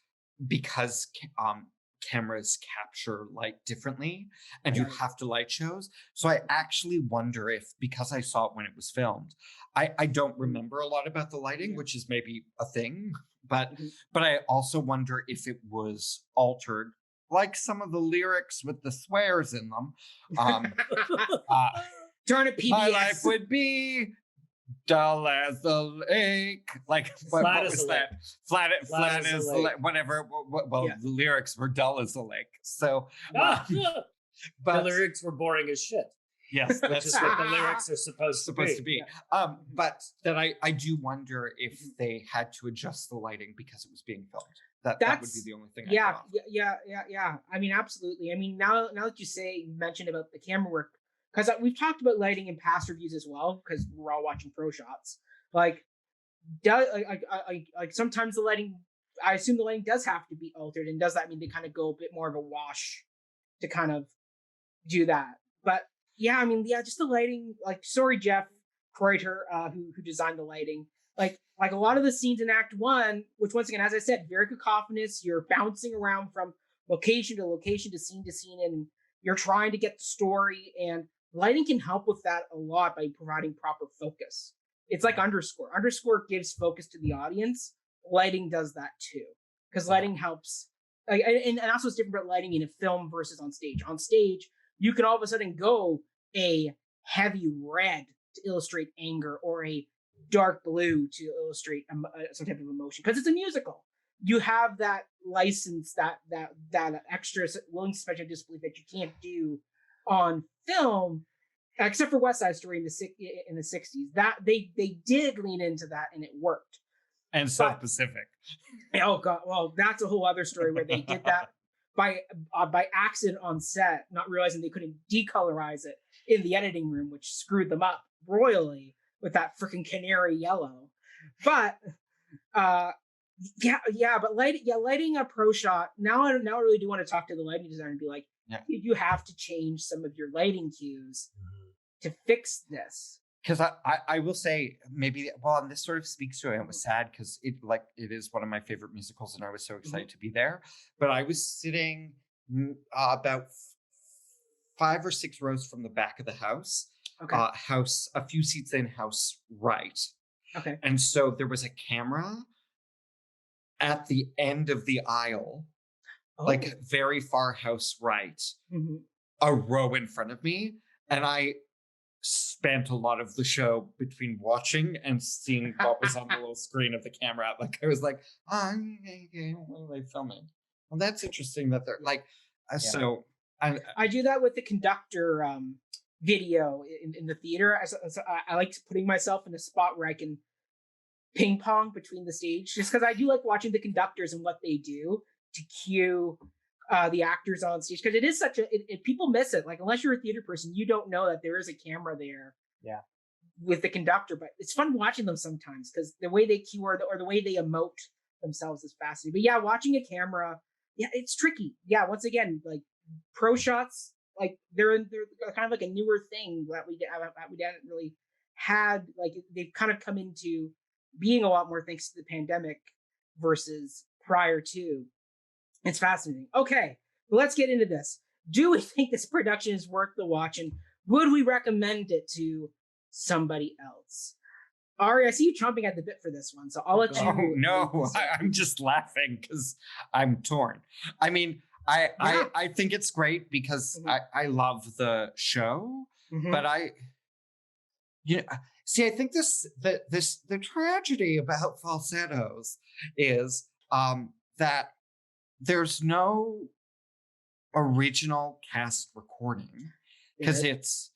cameras capture light differently, and you have to light shows. So I actually wonder if, because I saw it when it was filmed, I don't remember a lot about the lighting, which is maybe a thing, but I also wonder if it was altered, like some of the lyrics with the swears in them. Turn it PBS. My life would be dull as the lake. Like, what was that? Flat as the lake. Whatever. Well, the lyrics were dull as the lake. So, but the lyrics were boring as shit. Yes, that's just what the lyrics are supposed to be. Yeah. But then I do wonder if they had to adjust the lighting because it was being filmed. That would be the only thing. Yeah. I mean, absolutely. I mean, now that you mentioned about the camera work, because we've talked about lighting in past reviews as well, because we're all watching pro shots. Like, sometimes the lighting, I assume the lighting does have to be altered, and does that mean they kind of go a bit more of a wash to kind of do that? But yeah, I mean, just the lighting. Like, sorry, Jeff Kreuter, who designed the lighting. Like a lot of the scenes in Act 1, which once again, as I said, very cacophonous. You're bouncing around from location to location to scene, and you're trying to get the story, and lighting can help with that a lot by providing proper focus. It's like underscore. Underscore gives focus to the audience. Lighting does that too, because lighting helps. And that's what's different about lighting in a film versus on stage. On stage, you can all of a sudden go a heavy red to illustrate anger, or a dark blue to illustrate some type of emotion, because it's a musical. You have that license, that extra willing suspension of disbelief that you can't do on film, except for West Side Story in the 60s. That they did lean into that, and it worked. And South Pacific. Oh god, well, that's a whole other story where they did that by accident on set, not realizing they couldn't decolorize it in the editing room, which screwed them up royally with that freaking canary yellow. But but lighting a pro shot. Now I really do want to talk to the lighting designer and be like, you have to change some of your lighting cues to fix this. Because I will say, maybe, and this sort of speaks to it. It was sad because it is one of my favorite musicals, and I was so excited to be there. But I was sitting about 5 or 6 rows from the back of the house. Okay. A few seats in, house right. Okay. And so there was a camera at the end of the aisle, like very far house right, a row in front of me, and I spent a lot of the show between watching and seeing what was on the little screen of the camera. Like, I was like, what are they filming? Well, that's interesting that they're like, so. I do that with the conductor video in the theater. I like putting myself in a spot where I can ping pong between the stage, just because I do like watching the conductors and what they do to cue the actors on stage, because it is such people miss it. Like, unless you're a theater person, you don't know that there is a camera there with the conductor. But it's fun watching them sometimes, because the way they cue or the way they emote themselves is fascinating. But watching a camera, it's tricky. Once again, like, pro shots, like they're kind of like a newer thing that we hadn't really had. Like, they've kind of come into being a lot more thanks to the pandemic versus prior to. It's fascinating. Okay, well, let's get into this. Do we think this production is worth the watch, and would we recommend it to somebody else? Ari, I see you chomping at the bit for this one, so I'll let you. Oh no, I'm just laughing because I'm torn. I mean, I think it's great because I love the show, but I think the tragedy about Falsettos is that there's no original cast recording, because it's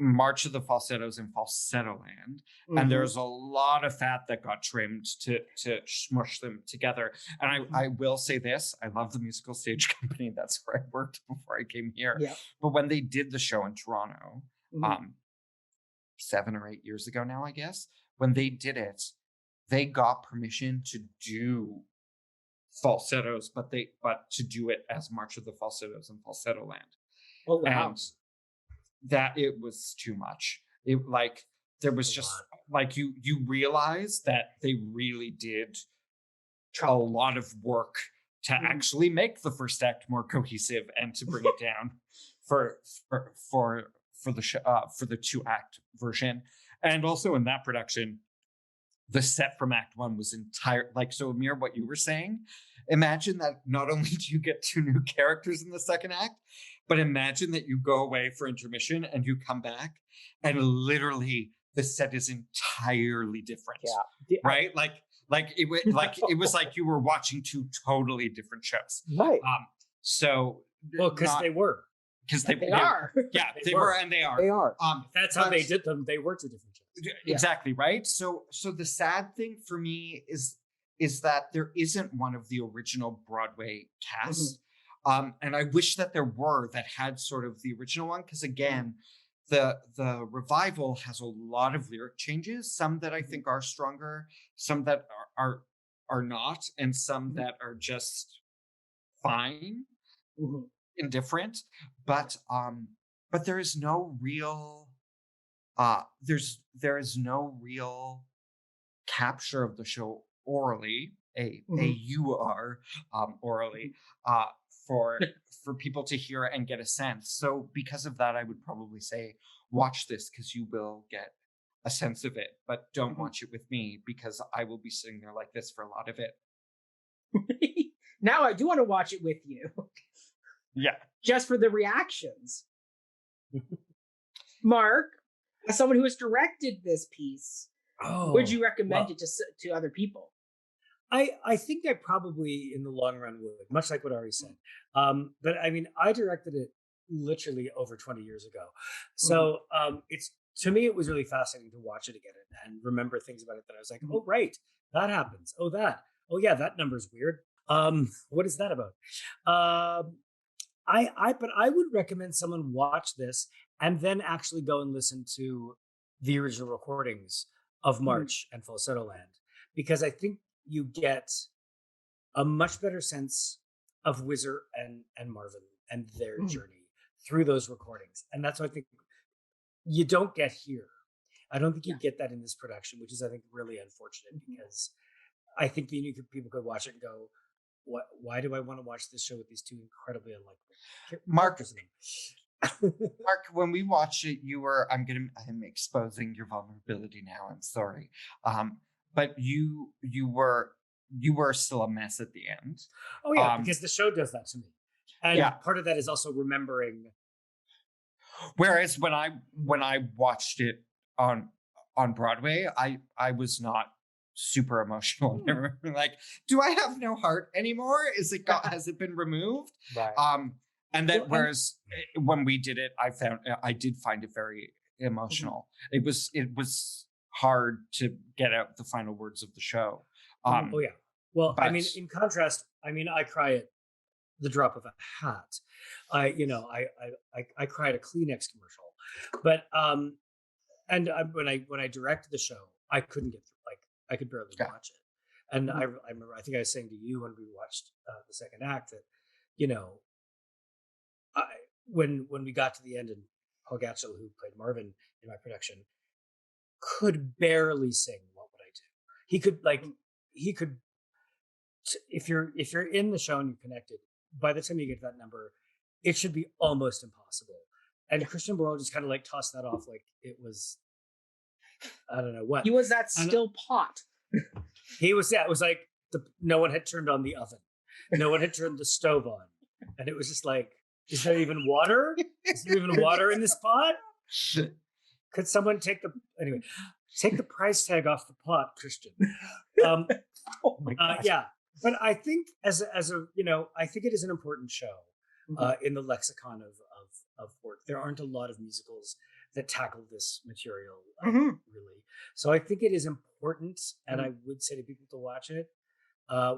March of the Falsettos in Falsetto Land, and there's a lot of fat that got trimmed to smush them together. And I will say this: I love the musical stage company. That's where I worked before I came here. Yeah. But when they did the show in Toronto, 7 or 8 years ago now, I guess, when they did it, they got permission to do falsettos, but to do it as March of the Falsettos in Falsetto Land. Oh wow. And that it was too much. It like there was just like you realize that they really did a lot of work to actually make the first act more cohesive and to bring it down for the show, for the 2-act version. And also in that production, the set from Act 1 was so Amir, what you were saying, imagine that not only do you get 2 new characters in the second act, but imagine that you go away for intermission and you come back and literally the set is entirely different. Yeah. Right? It was like you were watching 2 totally different shows. Right. Because they were. Because they are. Yeah, they were and they are. They are. That's how they did them. They were 2 different shows. Exactly, right? So the sad thing for me is that there isn't one of the original Broadway cast. And I wish that there were that had sort of the original one, because again, the revival has a lot of lyric changes, some that I think are stronger, some that are not, and some that are just fine, indifferent. But there is no real there is no real capture of the show orally, orally, for people to hear and get a sense. So because of that, I would probably say watch this because you will get a sense of it, but don't watch it with me because I will be sitting there like this for a lot of it. Now I do want to watch it with you. Yeah. Just for the reactions. Mark, as someone who has directed this piece, would you recommend it to other people? I think I probably, in the long run, would, much like what Ari said. But I mean, I directed it literally over 20 years ago. So to me, it was really fascinating to watch it again and remember things about it that I was like, oh, right, that happens. Oh, yeah, that number's weird. What is that about? But I would recommend someone watch this and then actually go and listen to the original recordings of March and Falsetto Land, because I think you get a much better sense of Whizzer and Marvin and their journey through those recordings. And that's what I think you don't get here. I don't think you get that in this production, which is, I think, really unfortunate, because I think people could watch it and go, why do I want to watch this show with these 2 incredibly unlikely characters? Mark, when we watched it, I'm exposing your vulnerability now. I'm sorry. But you were still a mess at the end. Oh yeah, because the show does that to me. And part of that is also remembering. Whereas when I watched it on Broadway, I was not super emotional. I remember like, do I have no heart anymore? Has it been removed? Right. And then whereas when we did it, I did find it very emotional. It was hard to get out the final words of the show. Oh yeah. Well, I mean, in contrast, I cry at the drop of a hat. I cry at a Kleenex commercial. But when I directed the show, I couldn't get through. Like, I could barely watch it. And I remember, I think I was saying to you when we watched the second act that, when we got to the end, and Paul Gatchell, who played Marvin in my production, could barely sing "What Would I Do." He could. If you're in the show and you're connected, by the time you get to that number, it should be almost impossible. And Christian Borles just kind of like tossed that off like it was, I don't know what. He was that still pot. He was, it was like no one had turned on the oven, no one had turned the stove on, and it was just like, is there even water? Is there even water in this pot? Could someone take the price tag off the pot, Christian? Oh my gosh. Yeah, but I think I think it is an important show in the lexicon of work. There aren't a lot of musicals that tackle this material Mhm. really. So I think it is important, and I would say to people to watch it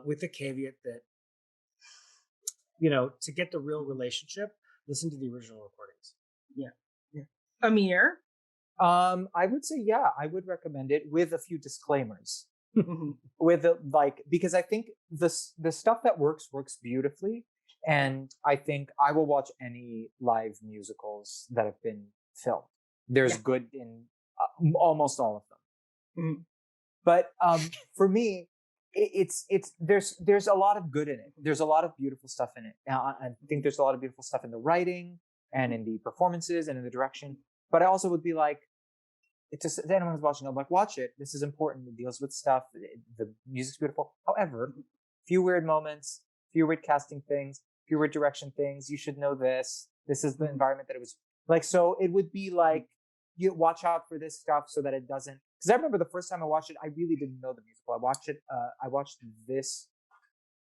with the caveat that, to get the real relationship, listen to the original recordings. Yeah. Amir. I would say, yeah, I would recommend it with a few disclaimers. Because I think the stuff that works beautifully, and I think I will watch any live musicals that have been filmed. There's good in almost all of them. But for me, it's there's a lot of good in it. There's a lot of beautiful stuff in it. I think there's a lot of beautiful stuff in the writing and in the performances and in the direction. But I also would be like, it's just, if anyone who's watching, I'm like, watch it. This is important. It deals with stuff. The music's beautiful. However, few weird moments, few weird casting things, few weird direction things. You should know this. This is the environment that it was like. So it would be like, you watch out for this stuff so that it doesn't. Because I remember the first time I watched it, I really didn't know the musical. I watched this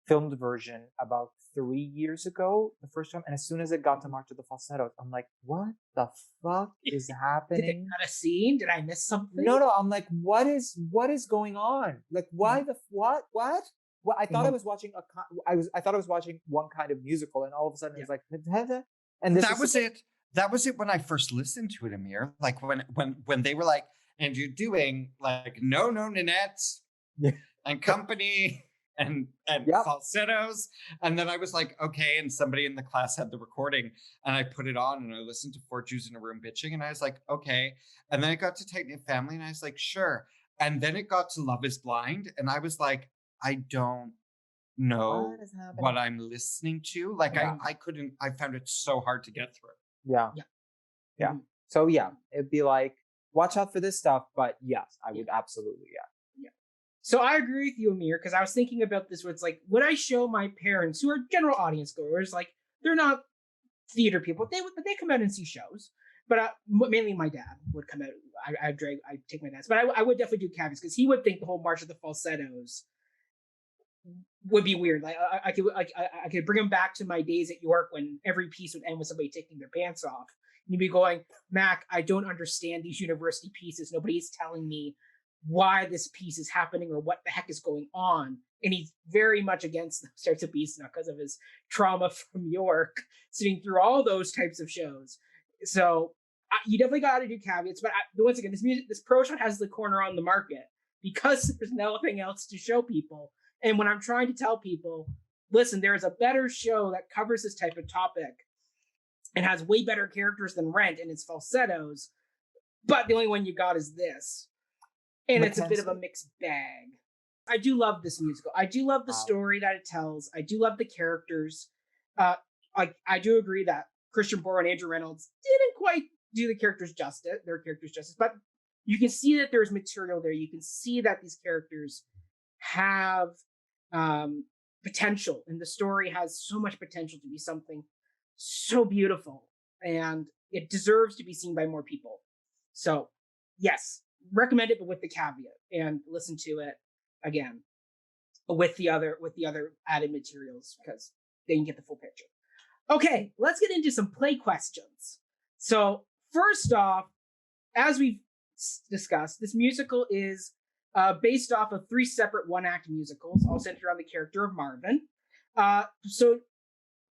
filmed version about 3 years ago, the first time. And as soon as it got to March of the Falsettos, I'm like, what the fuck is happening? Did they cut a scene? Did I miss something? No. I'm like, what is going on? Like, why the what? Well, I thought I was watching I thought I was watching one kind of musical, and all of a sudden it's like, and this that was it. That was it when I first listened to it, Amir. Like when they were like, and you're doing like no Nanette and company and falsettos, and then I was like, okay, and somebody in the class had the recording, and I put it on and I listened to Four Jews in a Room Bitching, and I was like, okay, and then it got to Tight Knit Family, and I was like, sure, and then it got to Love Is Blind, and I was like, I don't know what I'm listening to. Like I couldn't. I found it so hard to get through. Yeah. So yeah, it'd be like, watch out for this stuff, but yes, I would absolutely, yeah. So I agree with you, Amir, because I was thinking about this where it's like, would I show my parents, who are general audience goers, like they're not theater people, they come out and see shows, but mainly my dad would come out. I take my dad's, but I would definitely do caveats because he would think the whole March of the Falsettos would be weird. Like I could bring him back to my days at York when every piece would end with somebody taking their pants off. And you'd be going, Mac, I don't understand these university pieces. Nobody's telling me why this piece is happening or what the heck is going on. And he's very much against those types of pieces now because of his trauma from York, sitting through all those types of shows. So you definitely got to do caveats. But once again, this pro shot has the corner on the market because there's nothing else to show people. And when I'm trying to tell people, listen, there is a better show that covers this type of topic and has way better characters than Rent, and it's falsettos, but the only one you got is this. And it's a bit of a mixed bag. I do love this musical. I do love the story that it tells. I do love the characters. I do agree that Christian Borles and Andrew Reynolds didn't quite do their characters justice, but you can see that there's material there. You can see that these characters have potential, and the story has so much potential to be something so beautiful, and it deserves to be seen by more people. So yes, recommend it, but with the caveat, and listen to it again with the other added materials because then you get the full picture. Okay, let's get into some play questions. So first off, as we've discussed, this musical is based off of 3 separate one-act musicals, all centered around the character of Marvin. So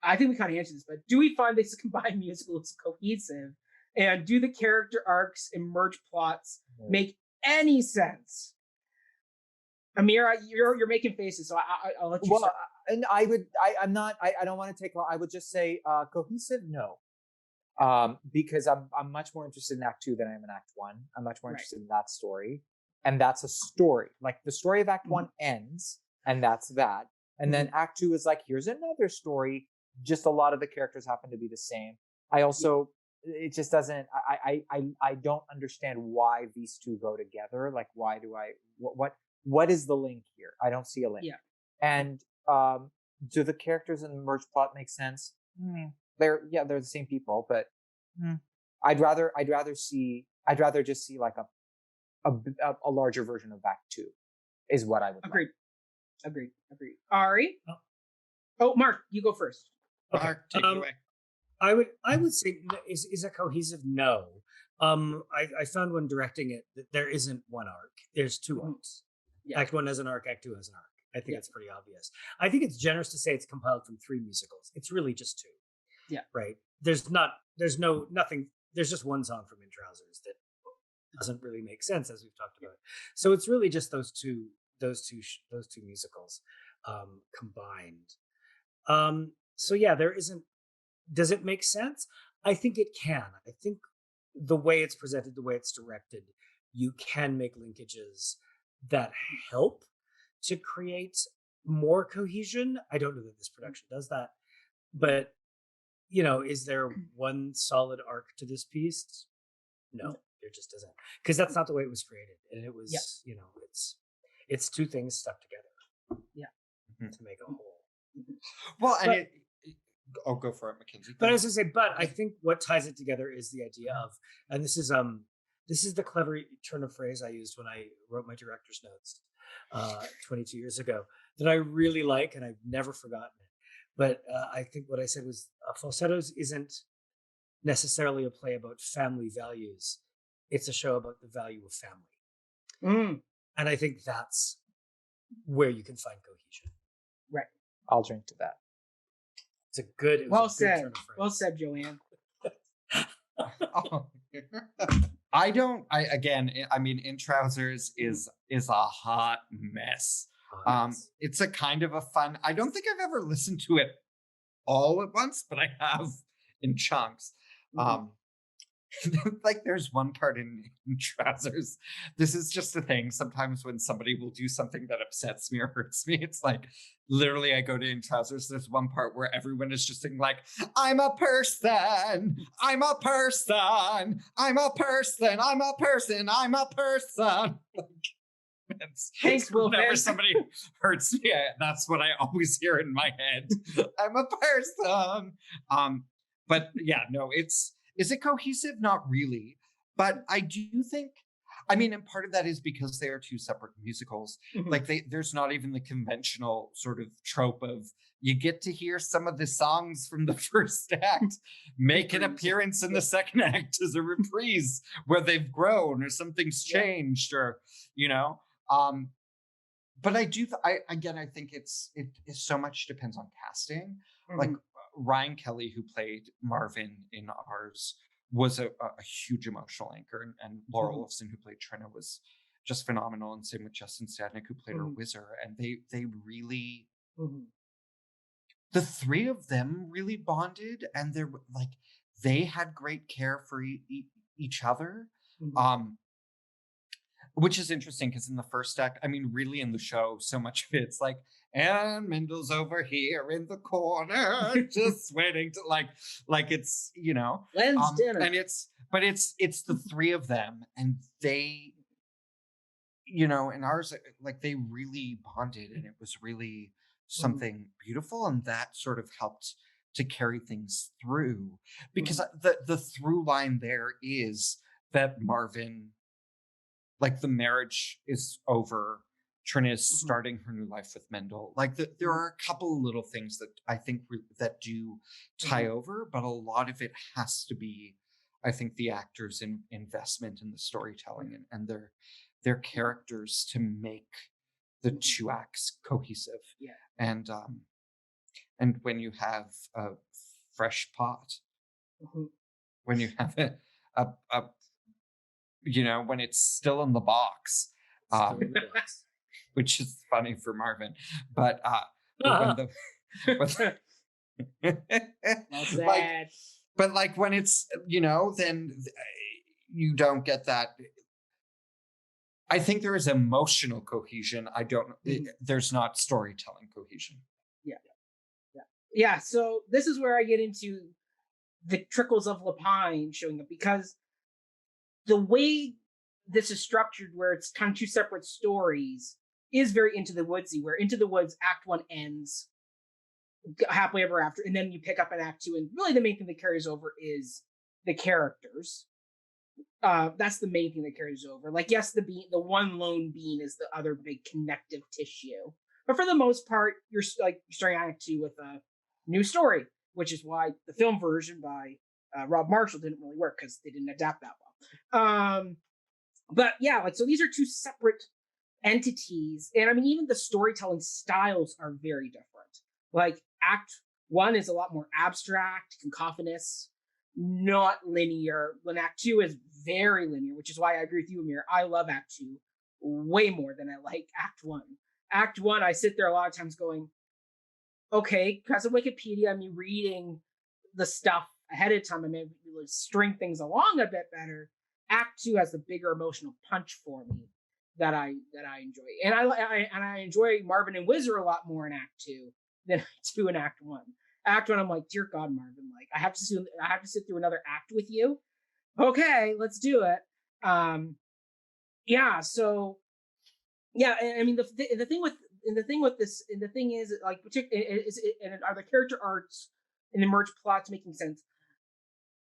I think we kind of answered this, but do we find this combined musical is cohesive? And do the character arcs and merge plots make any sense? Amir, you're making faces, so I'll let you start. And I don't want to take long. I would just say cohesive, no. Because I'm much more interested in Act 2 than I am in Act 1. I'm much more interested in that story. And that's a story. Like the story of Act 1 ends, and that's that. And then Act 2 is like, here's another story. Just a lot of the characters happen to be the same. I also, it just doesn't, I don't understand why these two go together. Like, why do what is the link here? I don't see a link. Yeah. And do the characters in the merge plot make sense? They're the same people, but I'd rather just see like a larger version of Act 2 is what I would Agreed. Ari? Oh, Mark, you go first. Okay. Mark, take it away. I would say is a cohesive no. I found when directing it that there isn't one arc. There's two arcs. Yeah. Act 1 has an arc, Act 2 has an arc. I think it's pretty obvious. I think it's generous to say it's compiled from 3 musicals. It's really just 2. Yeah. Right. There's just one song from In Trousers that doesn't really make sense, as we've talked about. So it's really just those two musicals combined. So yeah, there isn't. Does it make sense? I think it can. I think the way it's presented, the way it's directed, you can make linkages that help to create more cohesion. I don't know that this production does that, but is there one solid arc to this piece? No, there just isn't, because that's not the way it was created, and it was, it's two things stuck together, to make a whole. Well, and I'll go for it, Mackenzie. But I was gonna say, but I think what ties it together is the idea of, and this is the clever turn of phrase I used when I wrote my director's notes 22 years ago, that I really like, and I've never forgotten it. But I think what I said was, Falsettos isn't necessarily a play about family values. It's a show about the value of family. And I think that's where you can find cohesion. Right. I'll drink to that. It's a good. Well said. Well said, Joanne. I mean, In Trousers is a hot mess. It's a kind of a fun. I don't think I've ever listened to it all at once, but I have in chunks. Like there's one part in Trousers. This is just a thing. Sometimes when somebody will do something that upsets me or hurts me, it's like literally I go to In Trousers. There's one part where everyone is just saying like, I'm a person, I'm a person, I'm a person, I'm a person, I'm a person. Thanks, Will. Whenever somebody hurts me, that's what I always hear in my head. I'm a person. But yeah, no, is it cohesive? Not really. But I do think, I mean, and part of that is because they are two separate musicals. Like there's not even the conventional sort of trope of you get to hear some of the songs from the first act make an appearance in the second act as a reprise where they've grown or something's changed or, but I think it so much depends on casting. Like Ryan Kelly, who played Marvin in ours, was a huge emotional anchor, and Laura Olafson, who played Trina, was just phenomenal. And same with Justin Stadnick, who played our Whizzer. And they really, the three of them really bonded, and they had great care for each other. Which is interesting because in the first act, I mean, really in the show, so much of it's like, and Mendel's over here in the corner, just waiting to like it's, Len's dinner. And it's the three of them, and they, in ours, like they really bonded, and it was really something beautiful, and that sort of helped to carry things through, because the through line there is that Marvin, like the marriage is over, Trina is starting her new life with Mendel. Like there are a couple of little things that I think that do tie over, but a lot of it has to be, I think, the actors' investment in the storytelling and their characters to make the two acts cohesive. Yeah. And when you have a fresh pot, when you have a when it's still in the box, which is funny for Marvin, but when it's, then you don't get that. I think there is emotional cohesion. I don't, there's not storytelling cohesion. Yeah. So this is where I get into the trickles of Lapine showing up, because the way this is structured, where it's kind of two separate stories, is very Into the Woodsy, where Into the Woods Act 1 ends happily ever after, and then you pick up in Act 2, and really the main thing that carries over is the characters. That's the main thing that carries over. Like, yes, the one lone bean is the other big connective tissue, but for the most part, you're starting Act 2 with a new story, which is why the film version by Rob Marshall didn't really work, because they didn't adapt that well. But yeah, like, so these are two separate entities. And I mean, even the storytelling styles are very different. Like, Act One is a lot more abstract, cacophonous, not linear. When Act Two is very linear, which is why I agree with you, Amir. I love Act Two way more than I like Act One. Act One, I sit there a lot of times going, okay, because of Wikipedia, I'm reading the stuff ahead of time. I may string things along a bit better. Act Two has the bigger emotional punch for me that I enjoy, and I enjoy Marvin and Whizzer a lot more in Act Two than I do in Act One. Act One, I'm like, dear God, Marvin, like I have to sit through another act with you. Okay, let's do it. Yeah. So yeah, I mean the thing is like and are the character arcs and the merge plots making sense?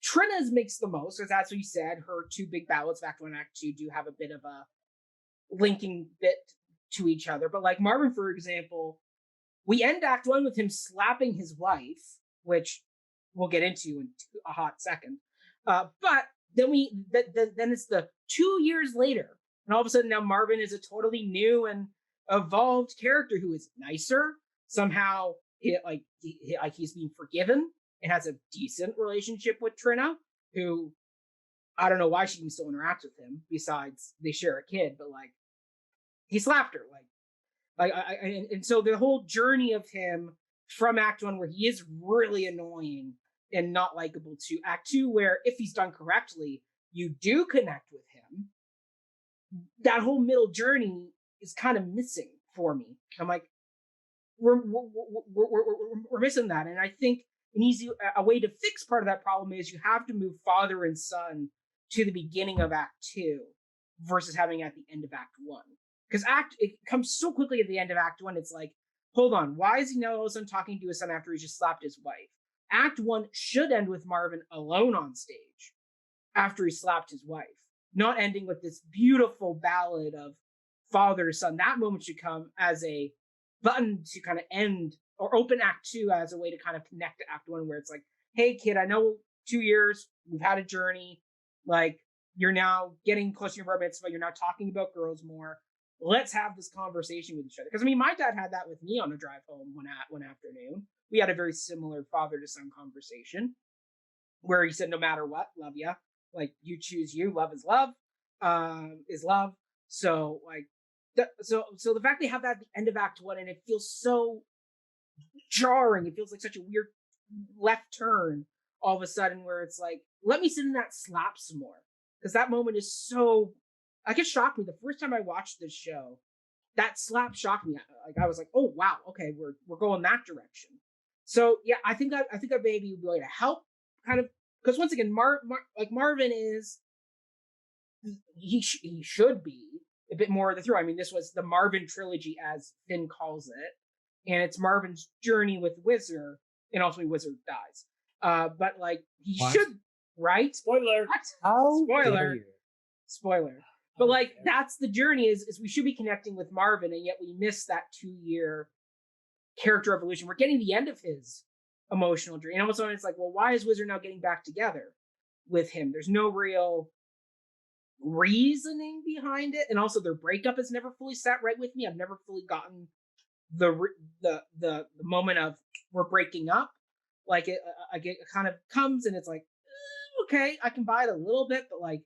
Trina's makes the most, because that's what you said. Her two big ballads of Act One and Act Two do have a bit of a linking bit to each other. But like Marvin, for example, we end Act One with him slapping his wife, which we'll get into in a hot second. But then then it's the 2 years later, and all of a sudden now Marvin is a totally new and evolved character who is nicer. Somehow, he's being forgiven and has a decent relationship with Trina, who I don't know why she can still interact with him. Besides, they share a kid, but like he slapped her, and so the whole journey of him from Act One, where he is really annoying and not likable, to Act Two, where if he's done correctly, you do connect with him. That whole middle journey is kind of missing for me. I'm like, we're missing that, and I think a way to fix part of that problem is you have to move father and son to the beginning of Act Two versus having it at the end of Act One. Because it comes so quickly at the end of Act One, it's like, hold on, why is he now all of a sudden talking to his son after he just slapped his wife? Act One should end with Marvin alone on stage after he slapped his wife, not ending with this beautiful ballad of father to son. That moment should come as a button to kind of end or open Act Two as a way to kind of connect to Act One, where it's like, hey kid, I know 2 years, we've had a journey, like you're now getting closer to your bar mitzvah, you're now talking about girls more. Let's have this conversation with each other. Because I mean, my dad had that with me on a drive home one afternoon. We had a very similar father to son conversation where he said, no matter what, love ya. Like, you choose you, love is love, is love. So like, so the fact they have that at the end of Act One, and it feels so jarring. It feels like such a weird left turn all of a sudden, where it's like, let me sit in that slap some more. Because that moment is so, like, it shocked me. The first time I watched this show, that slap shocked me. Like, I was like, oh wow, okay, we're going that direction. So yeah, I think that maybe would be able to help, kind of, because once again, Marvin is, he should be a bit more of the through. I mean, this was the Marvin trilogy, as Finn calls it, and it's Marvin's journey with Whizzer, and ultimately Whizzer dies. But like, he should, right? Spoiler. How? Spoiler. But like, that's the journey, is we should be connecting with Marvin, and yet we miss that 2-year character evolution. We're getting the end of his emotional journey. And almost it's like, well, why is Whizzer now getting back together with him? There's no real reasoning behind it. And also their breakup has never fully sat right with me. I've never fully gotten the moment of we're breaking up. Like, it kind of comes and it's like, okay, I can buy it a little bit, but like,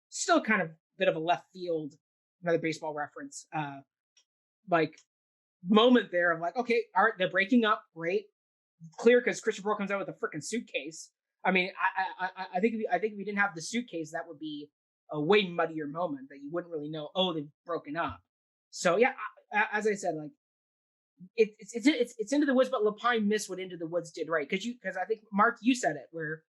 still kind of bit of a left field, another baseball reference, like moment there of like, okay, all right, they're breaking up, great, clear, because Christian Borles comes out with a freaking suitcase. I mean, I think if we didn't have the suitcase, that would be a way muddier moment that you wouldn't really know, oh, they've broken up. So yeah, as I said, like, it's Into the Woods, but Lapine missed what Into the Woods did right, because I think, Mark, you said it, where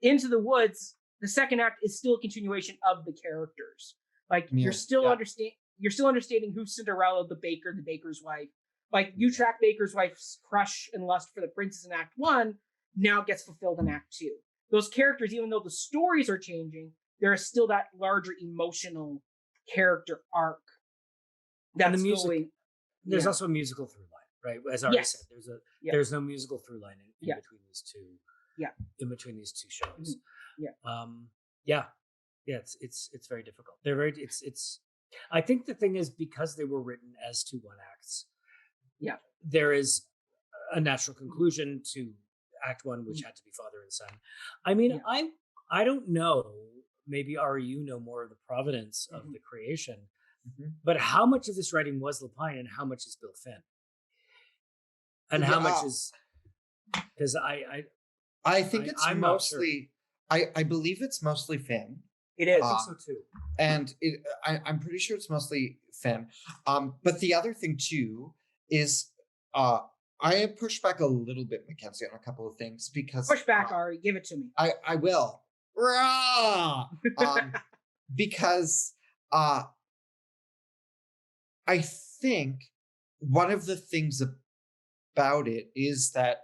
Into the Woods, the second act is still a continuation of the characters. Like, you're still understanding who's Cinderella, the baker's wife. Like, you track Baker's wife's crush and lust for the princess in Act One, now gets fulfilled in Act Two. Those characters, even though the stories are changing, there is still that larger emotional character arc. And the music, there's also a musical through line, right? As I already said, there's no musical through line in between these two. Yeah. In between these two shows. Mm-hmm. Yeah. Yeah, it's very difficult. They're very it's. I think the thing is, because they were written as 2-1 acts. Yeah. There is a natural conclusion to Act 1, which had to be father and son. I mean, I don't know. Maybe Ari, you know more of the provenance of the creation, but how much of this writing was Lapine and how much is Bill Finn? And how much is, because I think it's I'm mostly, I believe it's mostly Finn. It is. I think so too. And I'm pretty sure it's mostly Finn. But the other thing too is, I have pushed back a little bit, Mackenzie, on a couple of things because Push back, Ari. Give it to me. I will. Because I think one of the things about it is that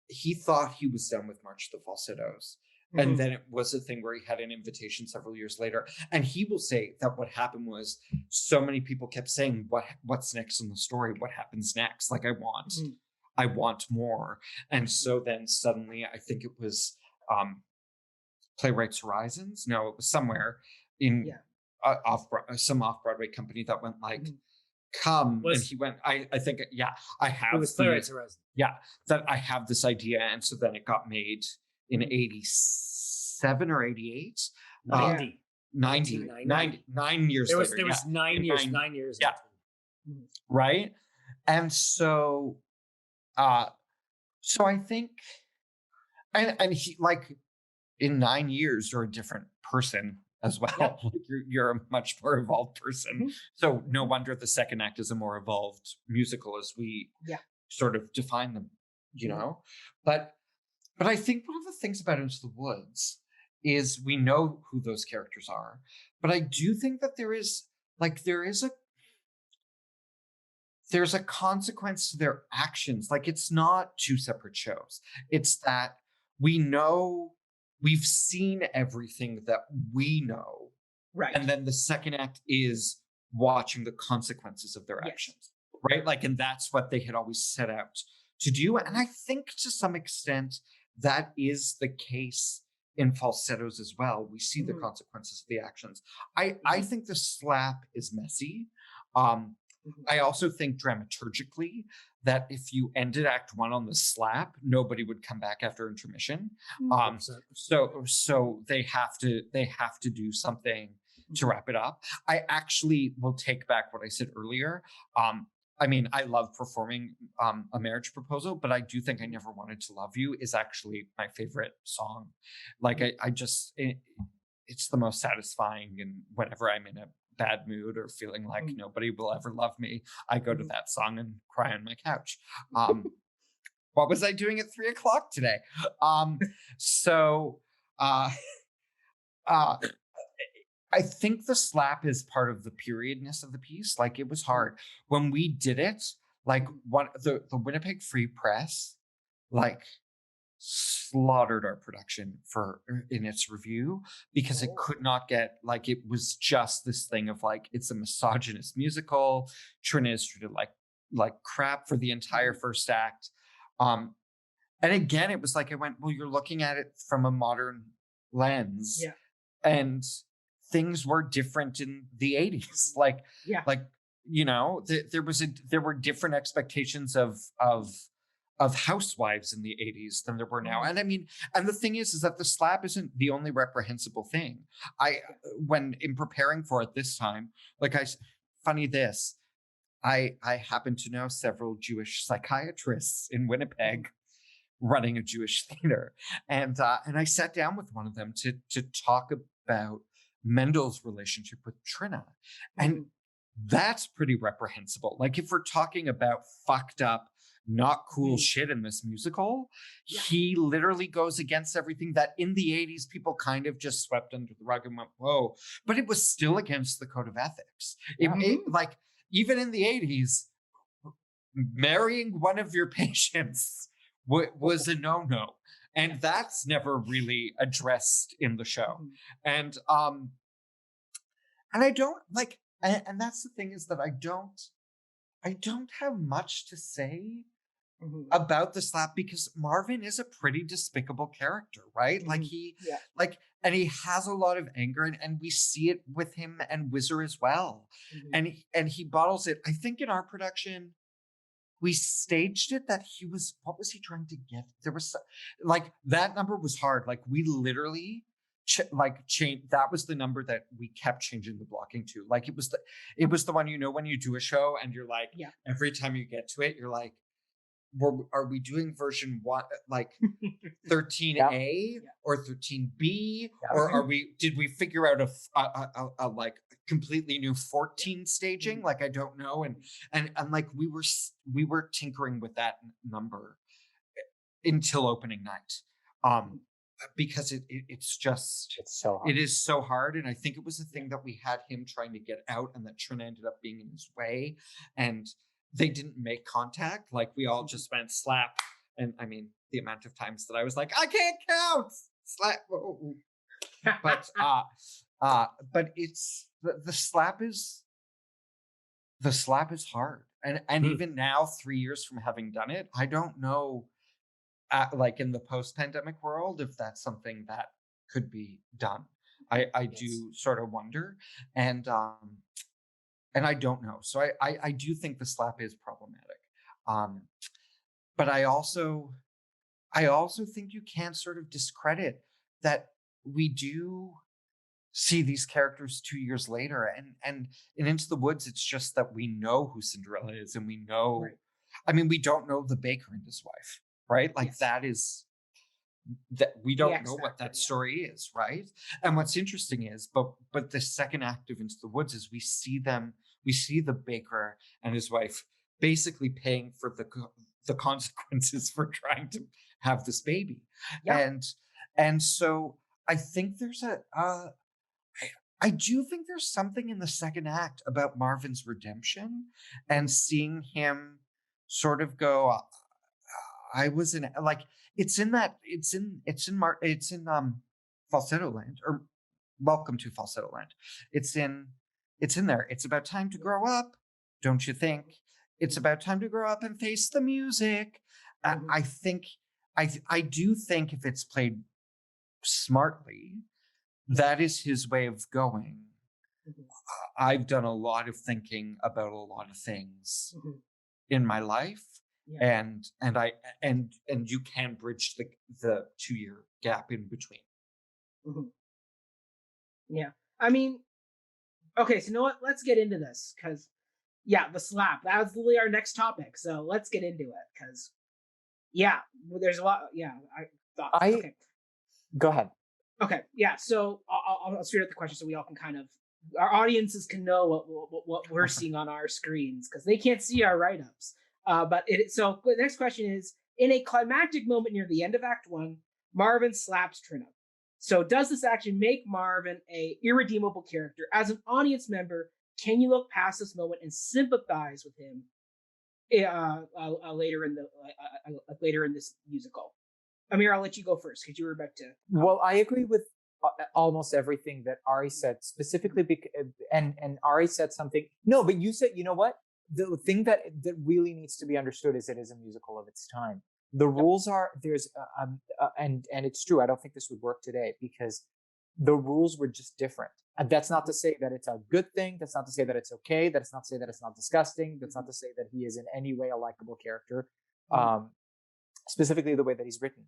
he thought he was done with March of the Falsettos. And then it was a thing where he had an invitation several years later. And he will say that what happened was so many people kept saying, what's next in the story? What happens next? Like, I want more. And so then suddenly, I think it was Playwrights Horizons. No, it was somewhere in some off-Broadway company that went like, come. And he went, I think, I have. It was Playwrights Horizons. Yeah, that I have this idea. And so then it got made in 87 or 88. 90. 9 years later. There was 9 years. 9 years. Yeah. Right. And so, so I think, and he, like, in 9 years, you're a different person as well. Yep. Like you're a much more evolved person. So no wonder the second act is a more evolved musical as we sort of define them, you know? But I think one of the things about Into the Woods is we know who those characters are, but I do think that there's a consequence to their actions. Like, it's not two separate shows. It's that we know, we've seen everything that we know. Right. And then the second act is watching the consequences of their actions. Right? Like, and that's what they had always set out to do. And I think to some extent, that is the case in Falsettos as well. We see the consequences of the actions. I think the slap is messy. I also think dramaturgically that if you ended Act 1 on the slap, nobody would come back after intermission. So they have to do something to wrap it up. I actually will take back what I said earlier. I mean, I love performing A Marriage Proposal, but I do think I Never Wanted to Love You is actually my favorite song. Like, it's the most satisfying, and whenever I'm in a bad mood or feeling like nobody will ever love me, I go to that song and cry on my couch. What was I doing at 3:00 today? I think the slap is part of the periodness of the piece. Like, it was hard when we did it. Like, the Winnipeg Free Press, like, slaughtered our production in its review because it could not get, like, it was just this thing of like, it's a misogynist musical. Trina is treated like crap for the entire first act. And again, it was like, I went, well, you're looking at it from a modern lens, and things were different in the 80s. Like, you know, there were different expectations of housewives in the 80s than there were now. And I mean, and the thing is that the slap isn't the only reprehensible thing. When in preparing for it this time, like, I happen to know several Jewish psychiatrists in Winnipeg running a Jewish theater. And I sat down with one of them to talk about Mendel's relationship with Trina. And that's pretty reprehensible. Like, if we're talking about fucked up, not cool shit in this musical, he literally goes against everything that in the 80s people kind of just swept under the rug and went, whoa, but it was still against the code of ethics. Like, even in the 80s, marrying one of your patients was a no-no. And that's never really addressed in the show. And I don't like, and that's the thing, is that I don't have much to say about the slap, because Marvin is a pretty despicable character, right? Like and he has a lot of anger, and we see it with him and Whizzer as well. And he bottles it. I think in our production, we staged it that what was he trying to get? There was like, that number was hard. Like, we literally changed. That was the number that we kept changing the blocking to. Like, it was the one, when you do a show and you're like, every time you get to it, you're like, are we doing version 1, like 13A or 13B, or did we figure out a like completely new 14 staging? Like, I don't know. And like, we were tinkering with that number until opening night. Because it's so hard. It is so hard. And I think it was a thing that we had him trying to get out, and that Trina ended up being in his way, and they didn't make contact. Like, we all just went slap. And I mean, the amount of times that I was like, I can't count, slap. But it's the slap is hard. And even now, 3 years from having done it, I don't know, like in the post-pandemic world, if that's something that could be done. I do sort of wonder. And I don't know. So I do think the slap is problematic. But I also think you can't sort of discredit that we do see these characters 2 years later. And in Into the Woods, it's just that we know who Cinderella is, and we know, I mean, we don't know the baker and his wife, right? Like, that is, that we don't know what that story is, right? And what's interesting is, but the second act of Into the Woods is we see the baker and his wife basically paying for the consequences for trying to have this baby. And so I think there's I do think there's something in the second act about Marvin's redemption, and seeing him sort of go, I was in, like, it's in Falsetto Land, or Welcome to Falsetto Land. It's in there. It's about time to grow up, don't you think? It's about time to grow up and face the music. I do think if it's played smartly, that is his way of going. I've done a lot of thinking about a lot of things in my life. And you can bridge the 2-year gap in between. Yeah. I mean, okay, so you know what? Let's get into this, because the slap. That was literally our next topic. So let's get into it, because there's a lot. Okay. Go ahead. Okay, so I'll straight out the question so we all can kind of, our audiences can know what we're seeing on our screens, because they can't see our write-ups. So the next question is, in a climactic moment near the end of Act 1, Marvin slaps Trina. So does this actually make Marvin a irredeemable character? As an audience member, can you look past this moment and sympathize with him later in this musical? Amir, I'll let you go first, because you were about to. Well, I agree with almost everything that Ari said, specifically and Ari said something. No, but you said, you know what? The thing that really needs to be understood is it is a musical of its time. The rules are, and it's true, I don't think this would work today, because the rules were just different. And that's not to say that it's a good thing. That's not to say that it's okay. That's not to say that it's not disgusting. That's not to say that he is in any way a likable character, specifically the way that he's written.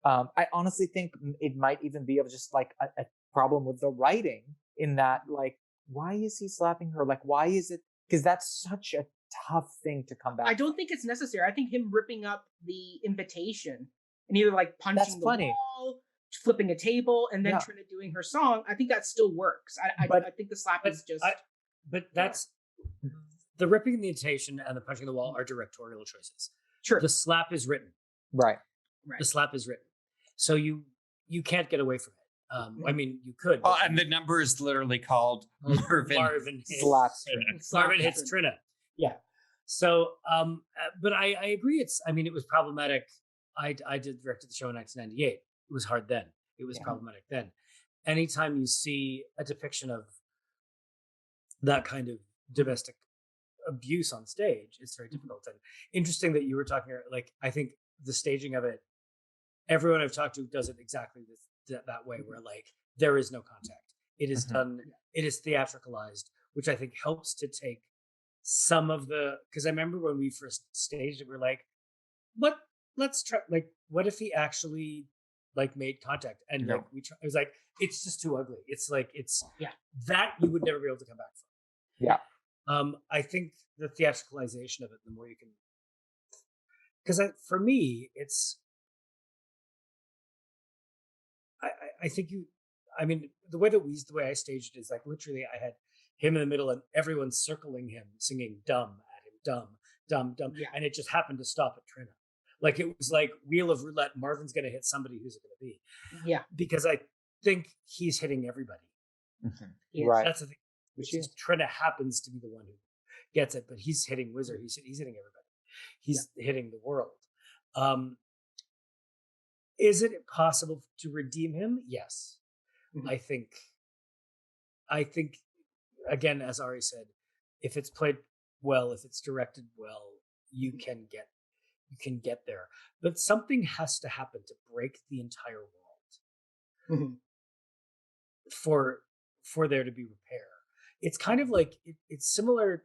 I honestly think it might even be of just like a problem with the writing, in that, like, why is he slapping her? Like, why is it? Because that's such a tough thing to come back. I don't think it's necessary. I think him ripping up the invitation and either like punching the wall, flipping a table, and then Trina doing her song, I think that still works. I think the slap is just. But that's the ripping the invitation and the punching the wall are directorial choices. Sure. The slap is written. Right. The slap is written, so you can't get away from it. I mean, you could. Oh, and the number is literally called Marvin slaps Trina. Marvin hits Trina. Yeah. So, but I agree. It was problematic. I directed the show in 1998. It was hard then. It was problematic then. Anytime you see a depiction of that kind of domestic abuse on stage, it's very difficult. And interesting that you were talking, like, I think the staging of it, everyone I've talked to does it exactly that way, where like there is no contact. It is done, it is theatricalized, which I think helps to take some of because I remember when we first staged it, we're like, let's try, like, what if he actually like made contact? And like it was like, it's just too ugly. It's like, that you would never be able to come back from. Yeah. I think the theatricalization of it, the more you can, because for me, it's, I think the way I staged it is like, literally I had him in the middle and everyone circling him, singing dumb at him, dumb, dumb, dumb. Yeah. And it just happened to stop at Trina. Like, it was like Wheel of Roulette. Marvin's going to hit somebody. Who's it going to be? Yeah. Because I think he's hitting everybody. Mm-hmm. Right. That's the thing. Which is Trina happens to be the one who gets it, but he's hitting Wizard. He's hitting everybody. He's hitting the world. Is it possible to redeem him? Yes. Mm-hmm. I think, again, as Ari said, if it's played well, if it's directed well, you can get there. But something has to happen to break the entire world for there to be repair. It's kind of like it's similar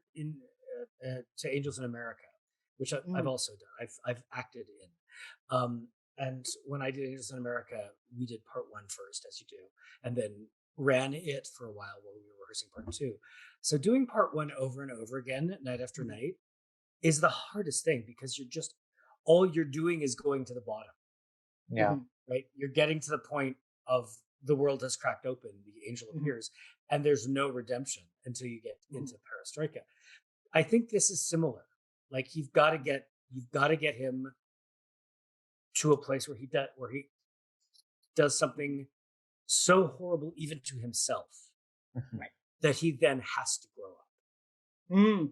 to Angels in America, which I've also done. I've acted in. And when I did Angels in America, we did part 1 first, as you do, and then ran it for a while we were rehearsing part 2. So doing part 1 over and over again, night after night, is the hardest thing, because all you're doing is going to the bottom. Yeah. Right? You're getting to the point of the world has cracked open, the angel appears, and there's no redemption until you get into Perestroika. I think this is similar. Like, you've got to get him to a place where he does something so horrible even to himself, that he then has to grow up.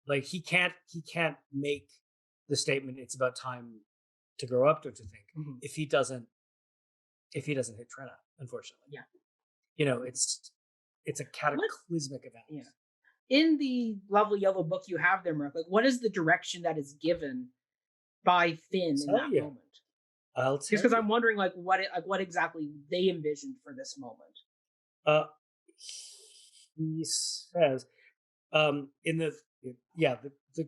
Like, he can't make the statement, it's about time to grow up, don't you think? If he doesn't hit Trina, unfortunately. Yeah. You know, it's a cataclysmic event. Yeah. In the Lovely Yellow Book you have there, Mark, like, what is the direction that is given by Finn in that moment? I'll tell because I'm wondering what exactly they envisioned for this moment. He says the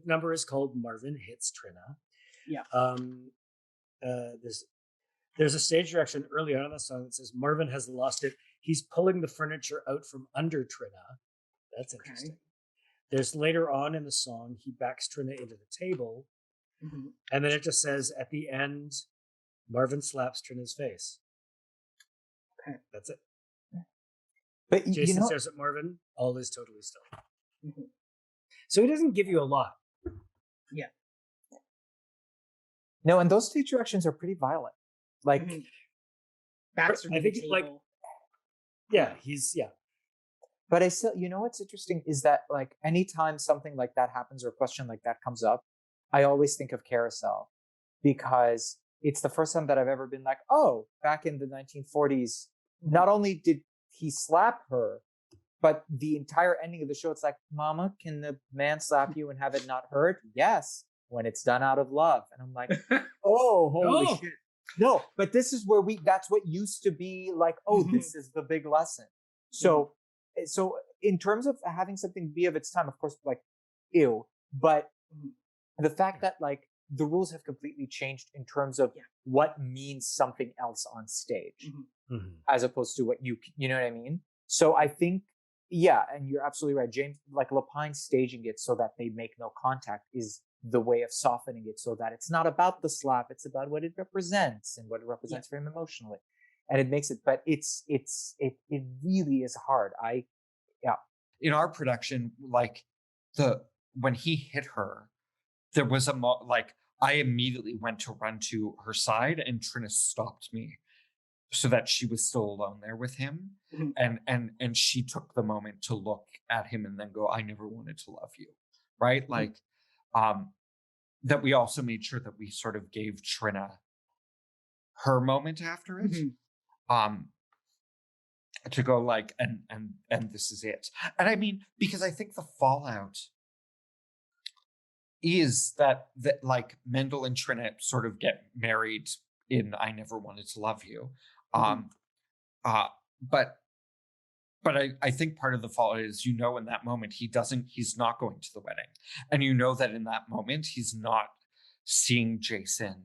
number is called Marvin Hits Trina. Yeah. There's a stage direction early on in the song that says Marvin has lost it. He's pulling the furniture out from under Trina. That's interesting. Okay. There's later on in the song, he backs Trina into the table. And then it just says at the end, Marvin slaps Trina's face. Okay. That's it. But Jason stares at Marvin. All is totally still. So he doesn't give you a lot. Yeah. No, and those stage directions are pretty violent. Like, Baxter, I think, like, But I still, what's interesting is that, like, anytime something like that happens or a question like that comes up, I always think of Carousel, because it's the first time that I've ever been like, oh, back in the 1940s, not only did he slap her, but the entire ending of the show, it's like, Mama, can the man slap you and have it not hurt? Yes, when it's done out of love. And I'm like, oh, holy shit. No, but this is where that's what used to be like, oh, this is the big lesson. So in terms of having something be of its time, of course, like, ew. But the fact that, like, the rules have completely changed in terms of what means something else on stage, as opposed to what you know what I mean? So I think, and you're absolutely right. James, like, Lapine staging it so that they make no contact is the way of softening it, so that it's not about the slap, it's about what it represents and what it represents for him emotionally. And it makes it, but it really is hard. In our production, like, when he hit her, there was I immediately went to run to her side, and Trina stopped me so that she was still alone there with him. And she took the moment to look at him and then go, I never wanted to love you. Right. Like, that we also made sure that we sort of gave Trina her moment after it. To go like, and this is it. And I mean, because I think the fallout is that like Mendel and Trina sort of get married in I Never Wanted to Love You. But I think part of the fault is, in that moment, he's not going to the wedding. And that in that moment, he's not seeing Jason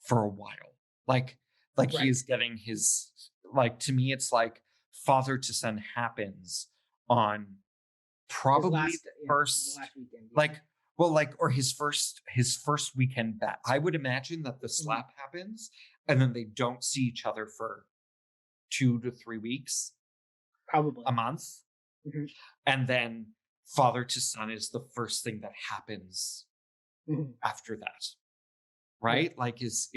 for a while. Like Right. He's getting his, like, to me, it's like father to son happens on probably the first, last weekend, or his first weekend back. I would imagine that the slap happens and then they don't see each other for 2 to 3 weeks. Probably a month. And then father to son is the first thing that happens after that, right? Yeah. Like is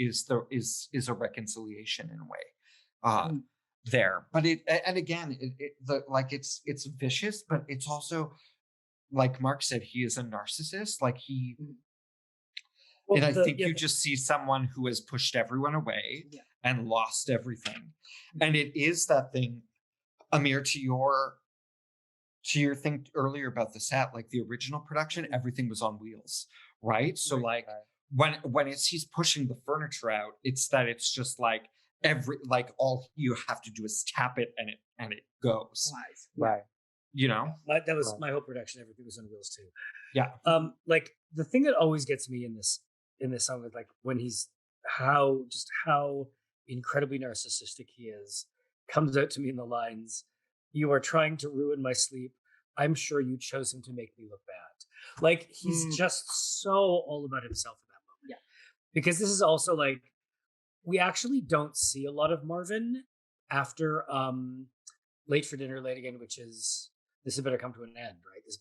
a reconciliation in a way there. But it's vicious, but it's also, like Mark said, he is a narcissist. Like he and I think you just see someone who has pushed everyone away and lost everything. And it is that thing, Amir, to your thing earlier about the set, like the original production, everything was on wheels, right? So when he's pushing the furniture out, it's just like all you have to do is tap it and it goes. Right. That was my whole production. Everything was on wheels too. Yeah. Like the thing that always gets me in this song is like when he's how incredibly narcissistic he is, comes out to me in the lines, "You are trying to ruin my sleep. I'm sure you chose him to make me look bad." Like he's just so all about himself in that moment. Yeah. Because this is also like, we actually don't see a lot of Marvin after Late for Dinner, Late Again, which is This Had Better Come to an End, right? This.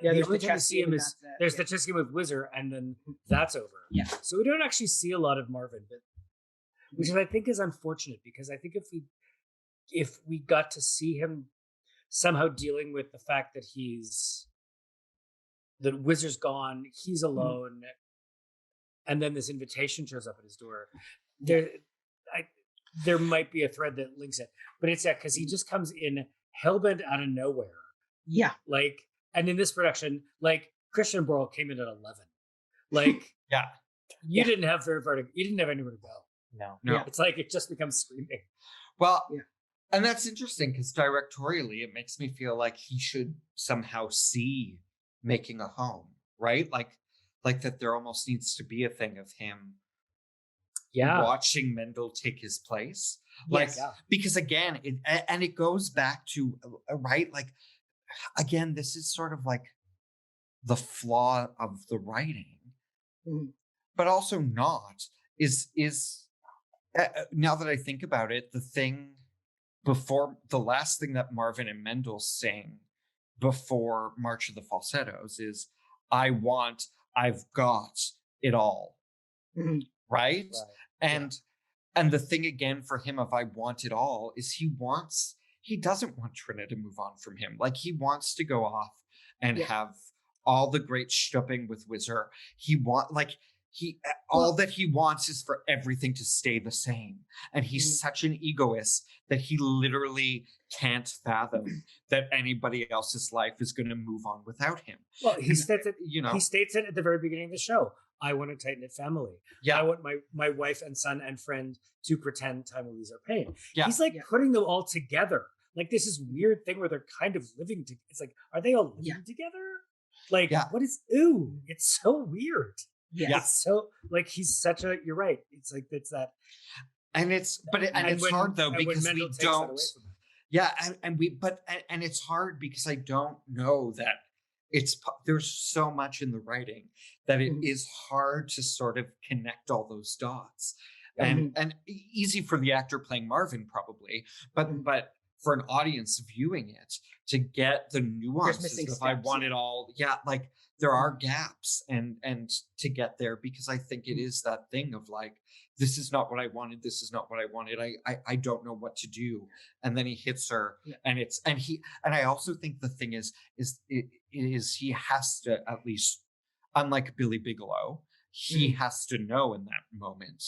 Yeah, the there's only the time we chess see him game, is that's it, there's the chess game with Whizzer, and then that's over. Yeah. So we don't actually see a lot of Marvin, but which I think is unfortunate, because I think if we got to see him somehow dealing with the fact that that Whizzer's gone, he's alone, and then this invitation shows up at his door, there might be a thread that links it. But it's that because he just comes in hellbent out of nowhere. Yeah. Like, and in this production, like Christian Borles came in at 11. Like, you didn't have you didn't have anywhere to go. No. No. It's like it just becomes screaming. Well, and that's interesting because directorially, it makes me feel like he should somehow see making a home, right? Like that there almost needs to be a thing of him watching Mendel take his place. Because again, it goes back to, right? Like, again, this is sort of like the flaw of the writing, but also not is now that I think about it, the last thing that Marvin and Mendel sing before March of the Falsettos is, I've got it all. Right? And the thing again for him of I want it all is he doesn't want Trina to move on from him. Like he wants to go off and have all the great stupping with Whizzer. All that he wants is for everything to stay the same. And he's such an egoist that he literally can't fathom that anybody else's life is going to move on without him. Well, he states it at the very beginning of the show. I want a tight-knit family. Yeah. I want my wife and son and friend to pretend time will ease our pain. Yeah. He's like putting them all together. Like this is weird thing where they're kind of living together. It's like, are they all living together? Like, what is, it's so weird. Yeah. It's so, like, he's such a, you're right. It's like, it's that. And it's hard though, because we don't. Yeah. And it's hard because I don't know that there's so much in the writing that it is hard to sort of connect all those dots. And easy for the actor playing Marvin probably, but for an audience viewing it to get the nuances of I want it all. Yeah, like there are gaps and to get there, because I think it is that thing of like, this is not what I wanted. This is not what I wanted. I don't know what to do. And then he hits her and I also think the thing is he has to, at least unlike Billy Bigelow, he has to know in that moment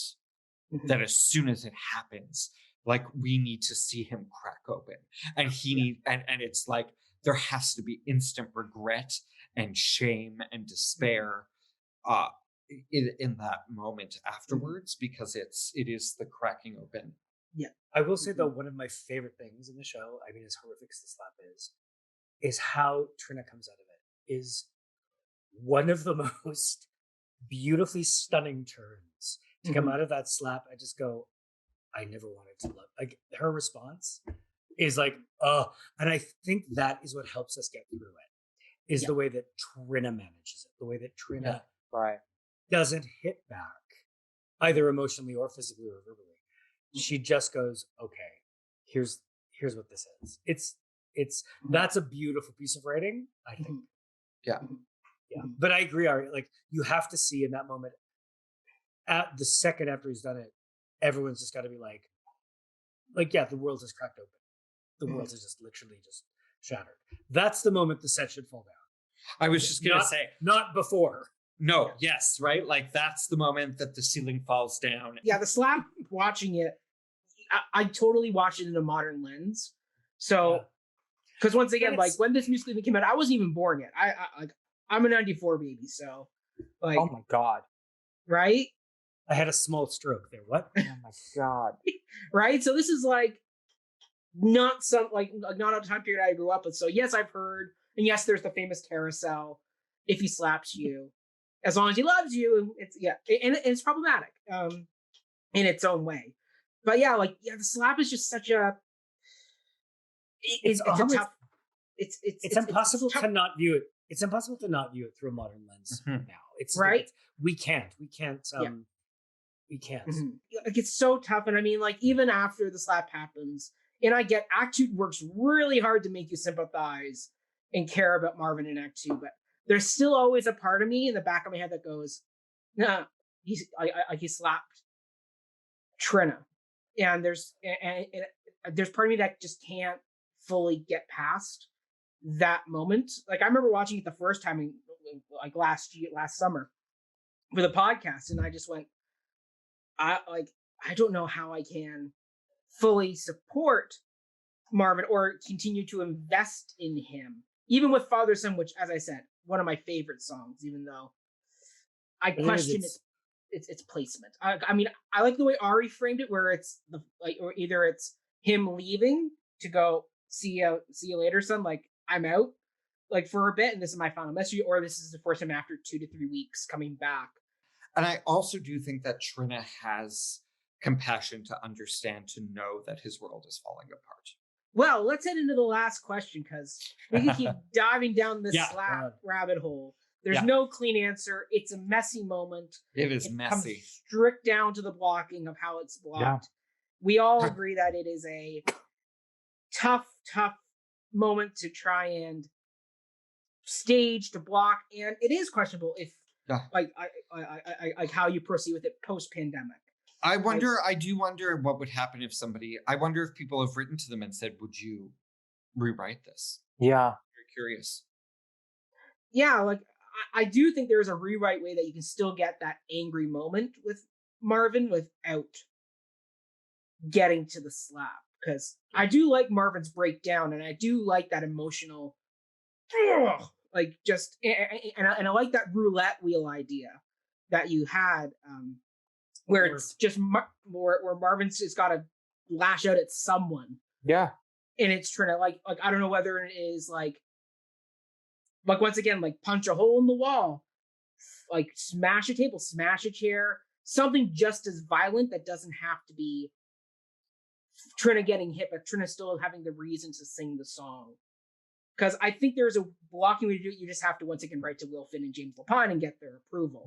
that as soon as it happens, like we need to see him crack open, and and it's like there has to be instant regret and shame and despair in that moment afterwards, because it is the cracking open. Yeah. I will say, though, one of my favorite things in the show, I mean, as horrific as the slap is how Trina comes out of it, is one of the most beautifully stunning turns to come out of that slap. I just go, I never wanted to love. Like, her response is like, oh, and I think that is what helps us get through it, is the way that Trina manages it, the way that Trina doesn't hit back, either emotionally or physically or verbally. She just goes, okay, here's what this is. It's that's a beautiful piece of writing, I think. Yeah. Yeah. But I agree, Ari. Like, you have to see in that moment, at the second after he's done it, everyone's just got to be like, yeah, the world has cracked open. The world is just literally just shattered. That's the moment the set should fall down. I was just gonna say, not before. No, yes, right? Like, that's the moment that the ceiling falls down. Yeah, the slap, watching it, I totally watched it in a modern lens. So, because once again, like, when this musical even came out, I wasn't even born yet. I'm a 94 baby, so, like, oh my God. Right? I had a small stroke there. What? Oh my God. Right? So this is like not a time period I grew up with. So yes, I've heard, and yes, there's the famous carousel. If he slaps you, as long as he loves you, it's and it's problematic in its own way. But the slap is just such a it's a tough. It's impossible to not view it. It's impossible to not view it through a modern lens now. It's right. We can't. We can't. Like, it's so tough, and I mean, like, even after the slap happens, and I get Act 2 works really hard to make you sympathize and care about Marvin in Act 2, but there's still always a part of me in the back of my head that goes, nah, he slapped Trina, and there's part of me that just can't fully get past that moment. Like, I remember watching it the first time, like last summer, for the podcast, and I just went, I don't know how I can fully support Marvin or continue to invest in him, even with Father Son, which, as I said, one of my favorite songs, even though I question its placement. I mean, I like the way Ari framed it, where it's or either it's him leaving to go, see you later, son, like, I'm out, like, for a bit, and this is my final message, or this is the first time after 2 to 3 weeks coming back. And I also do think that Trina has compassion to understand, to know that his world is falling apart. Well, let's head into the last question, because we can keep diving down this slap rabbit hole. There's no clean answer. It's a messy moment. It is messy. Comes strict down to the blocking of how it's blocked. Yeah. We all agree that it is a tough moment to try and stage, to block, and it is questionable if like how you proceed with it post-pandemic. I do wonder what would happen if I wonder if people have written to them and said, would you rewrite this? Yeah. Very curious. Yeah, like, I do think there's a rewrite way that you can still get that angry moment with Marvin without getting to the slap. Because I do like Marvin's breakdown, and I do like that emotional, like, just, and I like that roulette wheel idea that you had, where it's just where Marvin's just got to lash out at someone. Yeah. And it's trying to, like I don't know whether it is like once again, like, punch a hole in the wall, like, smash a table, smash a chair, something just as violent that doesn't have to be Trina getting hit, but Trina still having the reason to sing the song. Because I think there's a blocking way to do it. You just have to, once again, write to Will Finn and James Lapine and get their approval.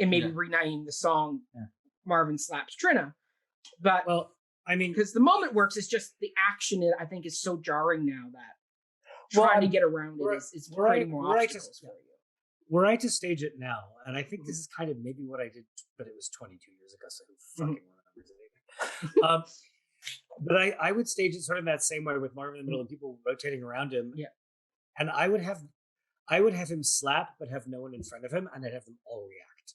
And maybe renaming the song Marvin Slaps Trina. But, well, I mean, because the moment works, it's just the action, I think, is so jarring now that trying to get around it is creating more obstacles for you. Were I to stage it now, and I think this is kind of maybe what I did, but it was 22 years ago, so who fucking remembers anything? But I would stage it sort of that same way, with Marvin in the middle and people rotating around him. Yeah. And I would have him slap, but have no one in front of him, and I'd have them all react.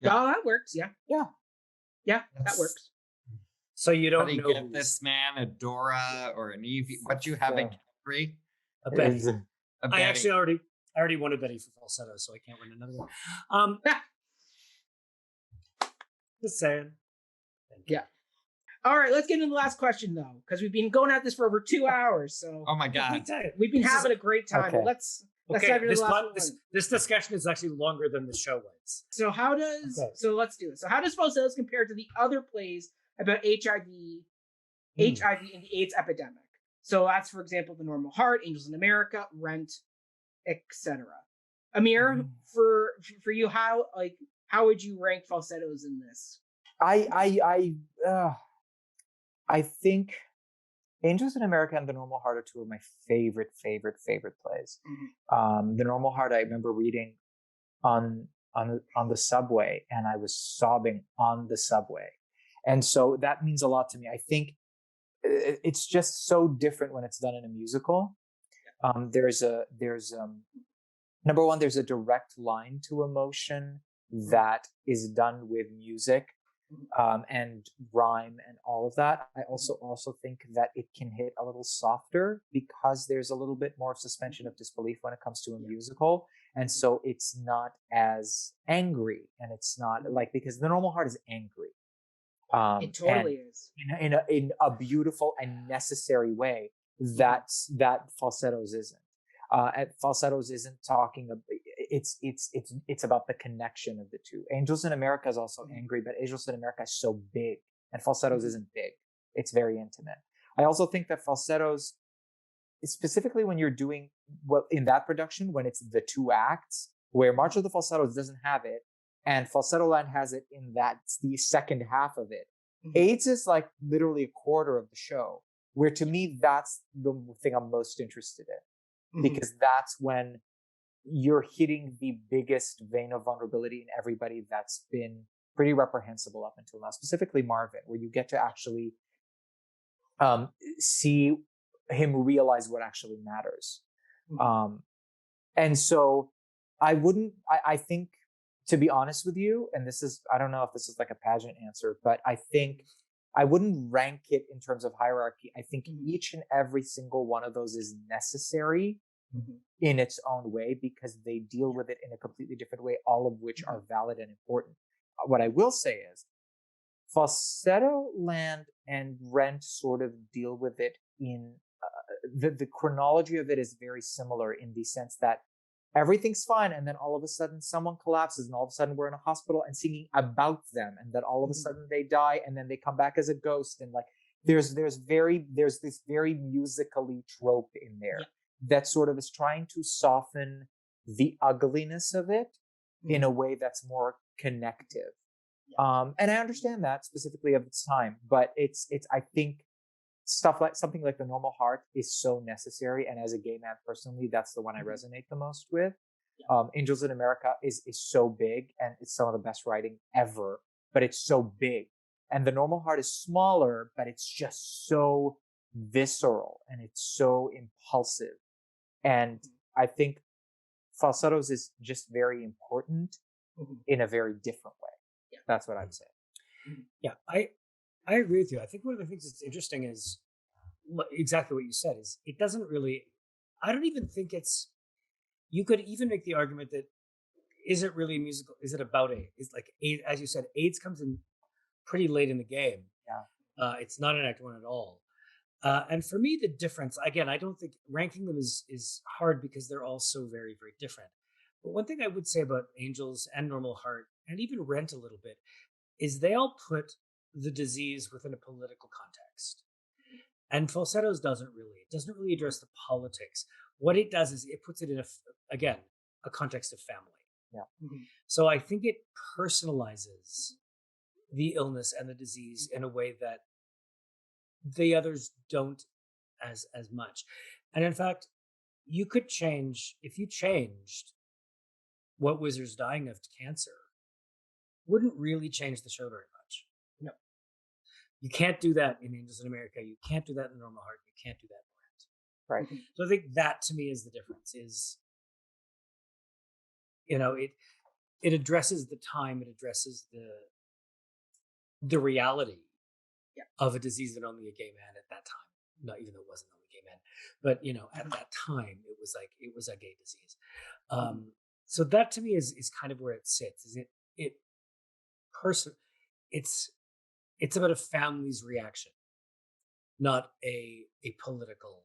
Yeah. Oh, that works. Yeah. Yeah. Yeah, that works. So you don't know give this man a Dora or an Evie. What you have in Calgary? A Betty. I actually I already won a Betty for Falsettos, so I can't win another one. Just saying. Yeah. All right, let's get into the last question though, because we've been going at this for over 2 hours. So Oh my God. we've been having a great time. Okay. Let's Okay, dive into the last one. this discussion is actually longer than the show was. So how does Okay. so let's do it. So how does Falsettos compare to the other plays about HIV and the AIDS epidemic? So that's, for example, The Normal Heart, Angels in America, Rent, etc. Amir, for you, how would you rank Falsettos in this? I think Angels in America and The Normal Heart are two of my favorite plays. The Normal Heart, I remember reading on the subway, and I was sobbing on the subway, and so that means a lot to me. I think it's just so different when it's done in a musical. There's number one, there's a direct line to emotion that is done with music. And rhyme and all of that. I also think that it can hit a little softer because there's a little bit more suspension of disbelief when it comes to a musical. And so it's not as angry, and it's not like, because The Normal Heart is angry. It totally is. In a beautiful and necessary way that Falsettos isn't. Falsettos isn't talking about, it's about the connection of the two. Angels in America is also angry, but Angels in America is so big, and Falsettos isn't big. It's very intimate. I also think that Falsettos, specifically when you're doing in that production, when it's the two acts, where March of the Falsettos doesn't have it, and Falsetto Land has it in the second half of it. AIDS is like literally a quarter of the show, where to me, that's the thing I'm most interested in. Because that's when you're hitting the biggest vein of vulnerability in everybody that's been pretty reprehensible up until now, specifically Marvin, where you get to actually see him realize what actually matters. And so I think, to be honest with you, and I don't know if this is like a pageant answer, but I think I wouldn't rank it in terms of hierarchy. I think each and every single one of those is necessary in its own way, because they deal with it in a completely different way, all of which are valid and important. What I will say is Falsetto Land and Rent sort of deal with it in the chronology of it is very similar, in the sense that everything's fine, and then all of a sudden someone collapses, and all of a sudden we're in a hospital and singing about them, and then all of a sudden they die, and then they come back as a ghost, and like there's this very musically trope in there that sort of is trying to soften the ugliness of it in a way that's more connective. And I understand that specifically of its time, but it's I think something like The Normal Heart is so necessary, and as a gay man personally, that's the one I resonate the most with. Angels in America is so big, and it's some of the best writing ever, but it's so big. And The Normal Heart is smaller, but it's just so visceral, and it's so impulsive. And I think Falsettos is just very important in a very different way. That's what I'm saying. Yeah, I agree with you. I think one of the things that's interesting is exactly what you said, is it doesn't really, I don't even think you could even make the argument that, is it really a musical? Is it about AIDS? It's like, as you said, AIDS comes in pretty late in the game. It's not an act one at all. And for me, the difference, again, I don't think ranking them is hard, because they're all so very, very different. But one thing I would say about Angels and Normal Heart, and even Rent a little bit, is they all put the disease within a political context. And Falsettos doesn't really address the politics. What it does is it puts it in a context of family. So I think it personalizes the illness and the disease in a way that the others don't as much. And in fact, you could change, if you changed what Wizard's dying of to cancer, wouldn't really change the show very much. No. You can't do that in Angels in America. You can't do that in The Normal Heart. You can't do that in Rent. Right. So I think that, to me, is the difference, is, it addresses the time, it addresses the reality of a disease that only a gay man at that time, not even though it wasn't only gay men, but at that time it was a gay disease. So that to me is kind of where it sits. Is it person? It's about a family's reaction, not a political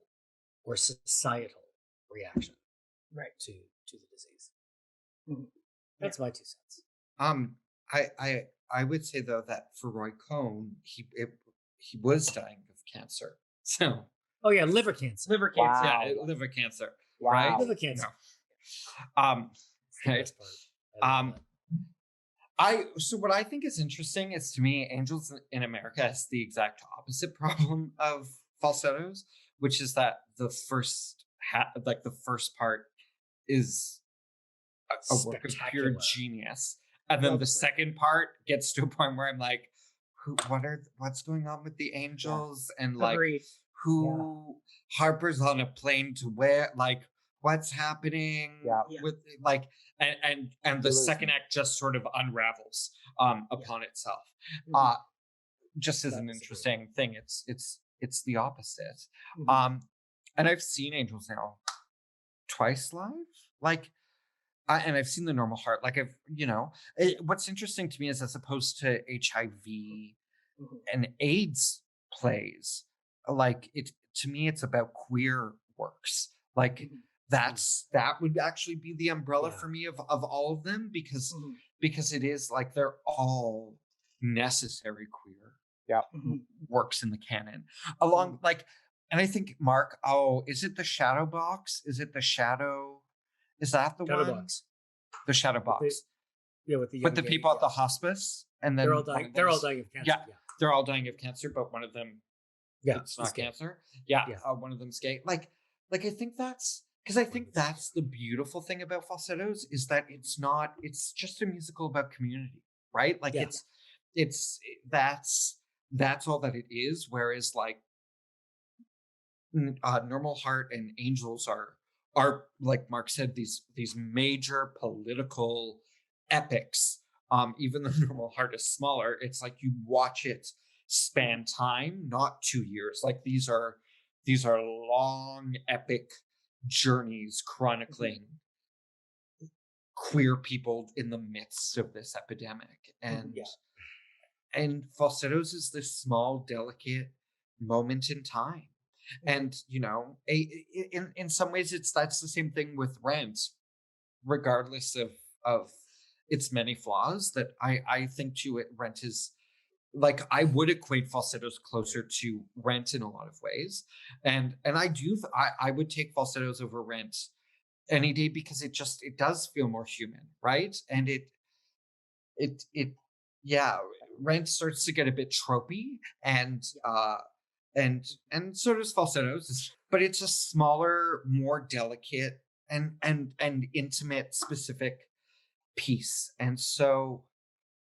or societal reaction, Right. to the disease. Mhm. That's my 2 cents. I would say though that for Roy Cohn, he was dying of cancer. So Oh yeah, liver cancer. Liver cancer. Wow. yeah, liver cancer, Wow. right? Liver cancer. No. It's the Right. best part. I love that. So what I think is interesting is, to me, Angels in America has the exact opposite problem of Falsettos, which is that the first the first part is a work of pure Spectacular. genius, and then Well the put. second part gets to a point where I'm like, what's going on with the angels, and like Agreed. who Harper's on a plane to where, like what's happening Yeah. with like and the You lose second me. act just sort of unravels upon itself. Mhm. Just as That an was a great interesting thing, it's the opposite. Mhm. And I've seen Angels now twice live, like and I've seen the Normal Heart, like what's interesting to me is, as opposed to HIV Mhm. and AIDS plays, like it to me it's about queer works, like Mhm. that would actually be the umbrella Yeah. for me of all of them, Mhm. because it is like they're all necessary queer Mhm. works in the canon, along like. And I think, Mark, is it the Shadow Box? Is it the Shadow? Is that the Shadow one? box. The Shadow With Box. with the young With the gay, people at yeah. the hospice, and then They're all one dying. of They're all them's- dying of cancer. Yeah, they're all dying of cancer, but one of them, Yeah, it's it's not gay. cancer. Yeah, Yeah. one of them's gay. Like I think that's because I think that's the beautiful thing about Falsettos, is that it's just a musical about community, right? Like Yeah. it's that's all that it is. Whereas like Normal Heart and Angels are like Mark said, these major political epics. Even though Normal Heart is smaller, it's like you watch it span time, not 2 years. Like these are long epic journeys chronicling queer people in the midst of this epidemic. And Yeah. and Falsettos is this small, delicate moment in time. And in some ways that's the same thing with Rent, regardless of its many flaws. That I think too, Rent is like, I would equate Falsettos closer to Rent in a lot of ways, and I would take Falsettos over Rent any day, because it does feel more human, right? And it yeah, Rent starts to get a bit tropey, and and so does Falsettos, but it's a smaller, more delicate and intimate, specific piece. And so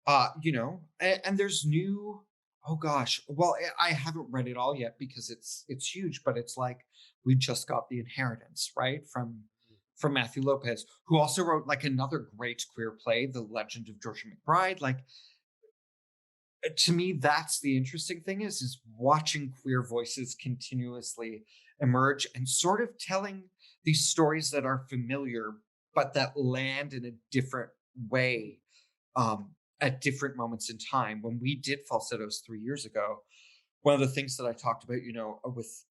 and there's new, oh gosh, well, I haven't read it all yet because it's huge, but it's like we just got The Inheritance, right, from Matthew Lopez, who also wrote like another great queer play, The Legend of Georgia McBride. Like, to me, that's the interesting thing, is watching queer voices continuously emerge and sort of telling these stories that are familiar, but that land in a different way, at different moments in time. When we did Falsettos 3 years ago, one of the things that I talked about,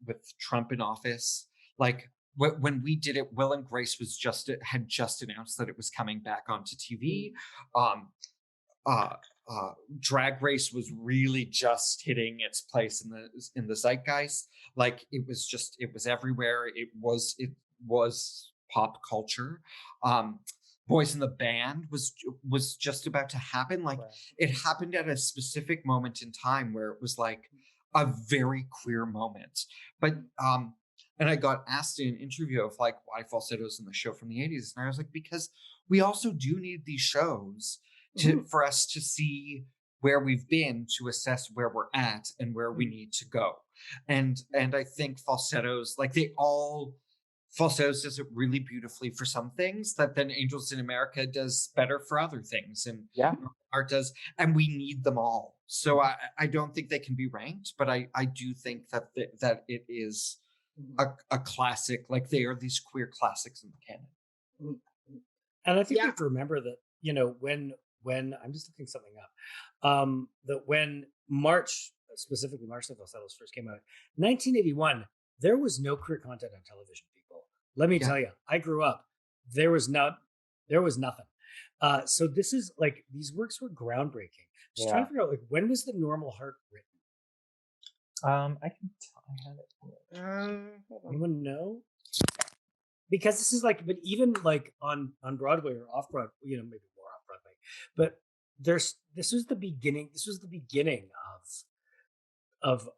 with Trump in office, like when we did it, Will and Grace had just announced that it was coming back onto TV. Drag Race was really just hitting its place in the zeitgeist. Like it was everywhere. It was pop culture. Boys in the Band was just about to happen. Like, it happened at a specific moment in time where it was like a very queer moment. But and I got asked in an interview of like, why Falsettos in the show from the 80s, and I was like, because we also do need these shows for us to see where we've been, to assess where we're at and where we need to go. And I think Falsettos, like Falsettos does it really beautifully for some things that then Angels in America does better for other things, and art does, and we need them all. So I don't think they can be ranked, but I do think that it is a classic. Like, they are these queer classics in the canon. And I think Yeah. you have to remember that, when I'm just looking something up, that when specifically March the Falsettos first came out, 1981, there was no queer content on television, people. Let me tell you, I grew up, there was nothing. So this is like, these works were groundbreaking. Just trying to figure out, like, when was The Normal Heart written? I have it. Hold on. Anyone know? Because this is like, but even like on Broadway or off Broadway, maybe more off Broadway, but this was the beginning. This was the beginning of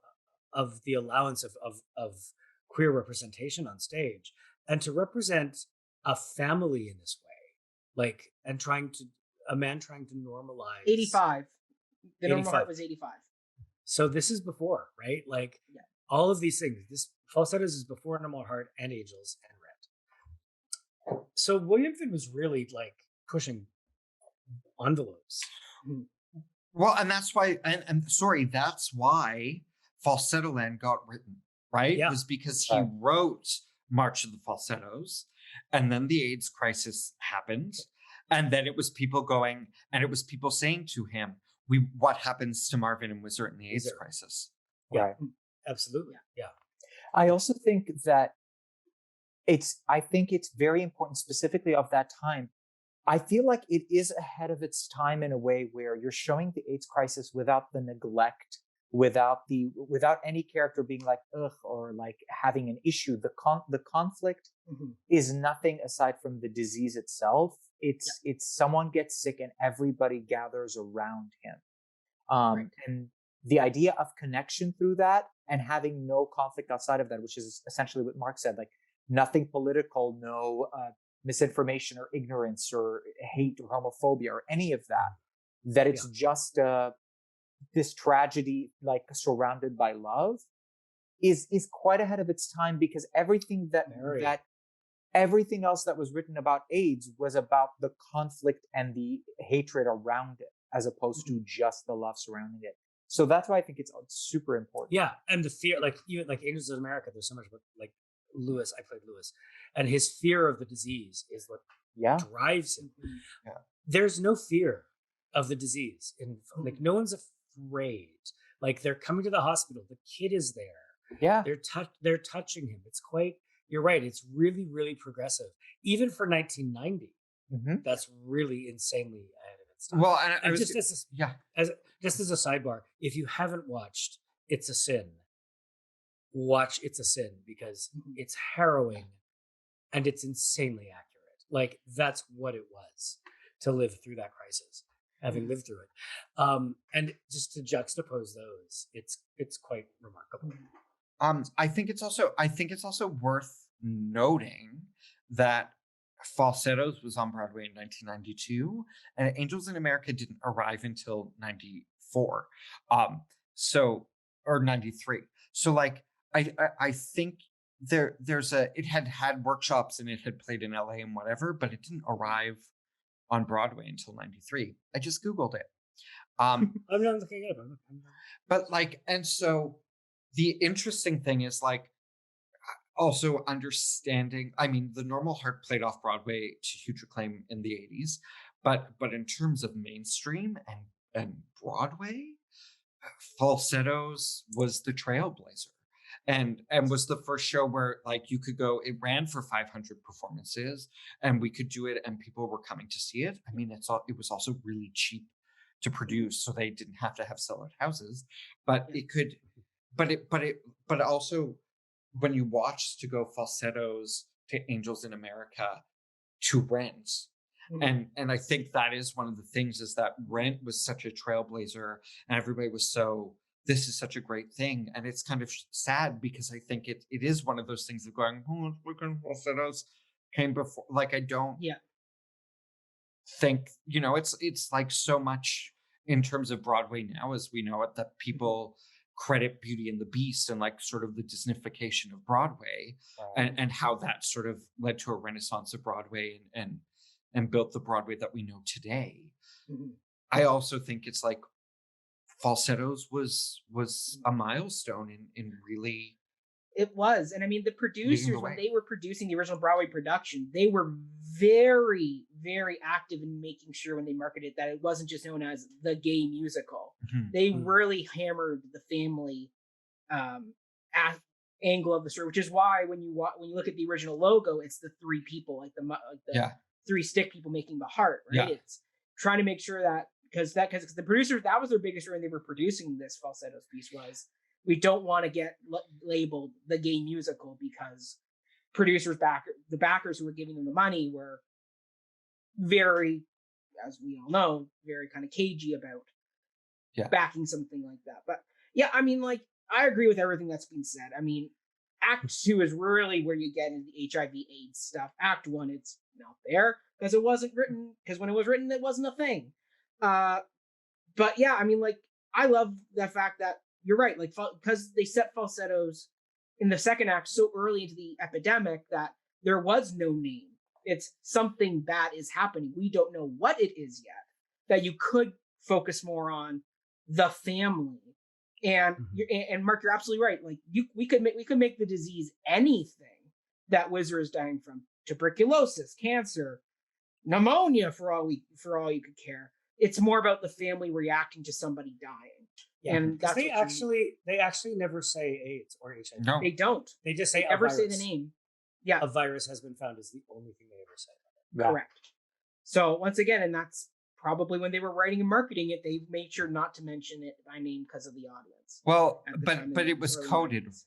the allowance of queer representation on stage, and to represent a family in this way, like, and a man trying to normalize 85. The Normal 85. Heart was 85. So this is before, right? Like, all of these things. This Falsettos is before Normal Heart and Angels and Rent. So William Finn was really like pushing envelopes. Well, and that's why, and sorry, that's why Falsetto Land got written, right? Yeah. It was because he wrote March of the Falsettos, and then the AIDS crisis happened, and then it was people saying to him, what happens to Marvin and Wizard in the AIDS crisis? Right. Absolutely. Yeah. I also think that I think it's very important, specifically of that time. I feel like it is ahead of its time in a way where you're showing the AIDS crisis without the neglect, without any character being like, ugh, or like having an issue. The conflict is nothing aside from the disease itself. It's someone gets sick and everybody gathers around him. And the idea of connection through that and having no conflict outside of that, which is essentially what Mark said, like nothing political, no misinformation or ignorance or hate or homophobia or any of that it's just this tragedy like surrounded by love is quite ahead of its time, because everything everything else that was written about AIDS was about the conflict and the hatred around it, as opposed to just the love surrounding it. So that's why I think it's super important. Yeah, and the fear, like even like Angels in America, there's so much about like Lewis. I played Lewis, and his fear of the disease is what drives him. Yeah. There's no fear of the disease, like no one's afraid. Like they're coming to the hospital, the kid is there. Yeah, they're touching him. It's quite. You're right. It's really, really progressive, even for 1990. That's really insanely ahead of its time. Well, just as a sidebar, if you haven't watched It's a Sin, watch It's a Sin, because it's harrowing and it's insanely accurate. Like that's what it was to live through that crisis, having lived through it. And just to juxtapose those, it's quite remarkable. I think it's also worth noting that Falsettos was on Broadway in 1992, and Angels in America didn't arrive until 94. Or 93. So like I think it had workshops and it had played in LA and whatever, but it didn't arrive on Broadway until 93. I just Googled it. I'm not looking at it. But like, and so the interesting thing is like also understanding, I mean, The Normal Heart played off Broadway to huge acclaim in the 80s, but in terms of mainstream and Broadway, Falsettos was the trailblazer and was the first show where like you could go, it ran for 500 performances and we could do it and people were coming to see it. I mean, it was also really cheap to produce, so they didn't have to have sellout houses, but it could, but also when you watch to go Falsettos to Angels in America to Rent, and I think that is one of the things, is that Rent was such a trailblazer and everybody was so, this is such a great thing. And it's kind of sad because I think it is one of those things of going, oh, look at Falsettos came before. Like, I don't think, it's like so much in terms of Broadway now as we know it, that people credit Beauty and the Beast and like sort of the Disneyfication of Broadway, and how that sort of led to a renaissance of Broadway and built the Broadway that we know today. I also think it's like Falsettos was a milestone in really It was. And I mean, the Leading producers, the when way. they were producing the original Broadway production, they were very, very active in making sure when they marketed that it wasn't just known as the gay musical. Mhm. They really hammered the family angle of the story, which is why when you look at the original logo, it's the three people, like the Yeah. three stick people making the heart, right? Yeah. It's trying to make sure that because the producers, that was their biggest worry when they were producing this Falsettos piece was, we don't want to get labeled the gay musical because the backers who were giving them the money were very, as we all know, very kind of cagey about backing something like that. But yeah, I mean, like, I agree with everything that's been said. I mean, Act 2 is really where you get into the HIV/AIDS stuff. Act 1, it's not there because it wasn't written, because when it was written, it wasn't a thing. But yeah, I mean, like, I love the fact that you're right, like, because they set Falsettos in the second act so early into the epidemic that there was no name. It's something bad is happening. We don't know what it is yet. That you could focus more on the family. And and Mark, you're absolutely right. Like, we could make the disease anything that Whizzer is dying from: tuberculosis, cancer, pneumonia, for all you could care. It's more about the family reacting to somebody dying. Yeah, and that's they actually never say AIDS or HIV. No. They don't. They just say never a say virus. the name. Yeah, A virus has been found is the only thing they ever say. Yeah. correct. So once again, and that's probably when they were writing and marketing it, they made sure not to mention it by name because of the audience. Well, at the but time in but the it was early coded. 90s.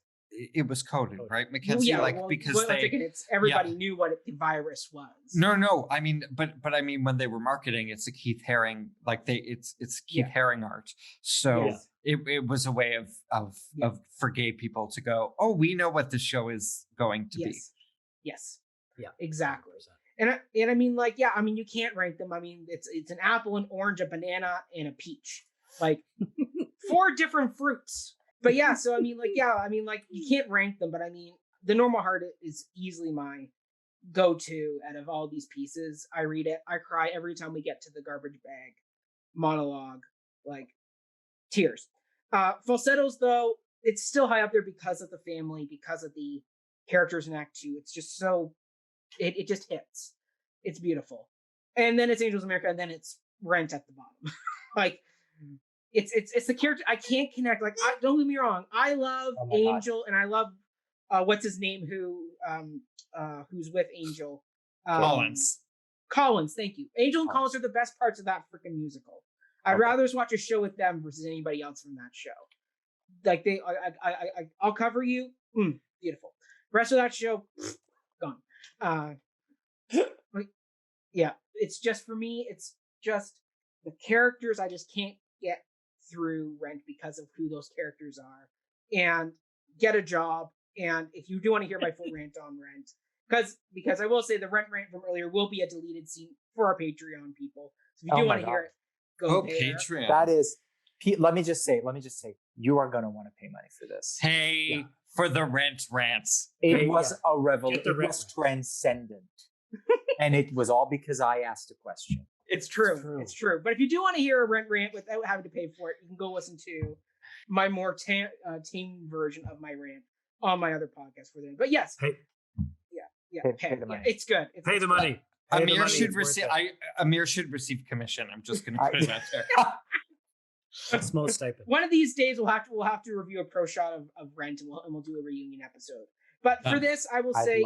It was coded, Coded. right, Mackenzie? Because once they again, everybody knew what the virus was. No. I mean, but I mean, when they were marketing, it's a Keith Haring, like it's Keith Haring art. So Yes. it was a way of for gay people to go, oh, we know what the show is going to be. Yes. Yeah. Exactly. 100%. And I mean, like, yeah, I mean, you can't rank them. I mean, it's an apple, an orange, a banana, and a peach. Like 4 different fruits. But yeah, so I mean, like, you can't rank them, but I mean, The Normal Heart is easily my go-to out of all these pieces. I read it, I cry every time we get to the garbage bag monologue, like, tears. Falsettos, though, it's still high up there because of the family, because of the characters in Act 2. It's just so, it just hits. It's beautiful. And then it's Angels of America, and then it's Rent at the bottom. Like, it's the character I can't connect. Like, don't get me wrong, I love Angel, and I love what's his name, who's with Angel, Collins. Collins, thank you. Angel and Collins are the best parts of that freaking musical. I'd rather just watch a show with them versus anybody else from that show. Like, I'll cover you. Beautiful. Rest of that show, gone. Yeah, it's just, for me, it's just the characters I just can't get through Rent because of who those characters are. And get a job. And if you do want to hear my full rant on Rent, because I will say the Rent rant from earlier will be a deleted scene for our Patreon people. So if you do want to hear it, go there. Patreon. That is, let me just say, you are going to want to pay money for this. Pay for the Rent rants. It was a revolution. Get the It rent was rant. transcendent. And it was all because I asked a question. It's true. It's true. But if you do want to hear a Rent rant without having to pay for it, you can go listen to my more tame version of my rant on my other podcast for them. But yes. Pay Pay the money. It's good. Pay the money. Pay the Amir money, should it's worth receive. it. Amir should receive commission. I'm just going to put it out there. A small stipend. One of these days we'll have to review a pro shot of Rent, and we'll do a reunion episode. But for this, I will say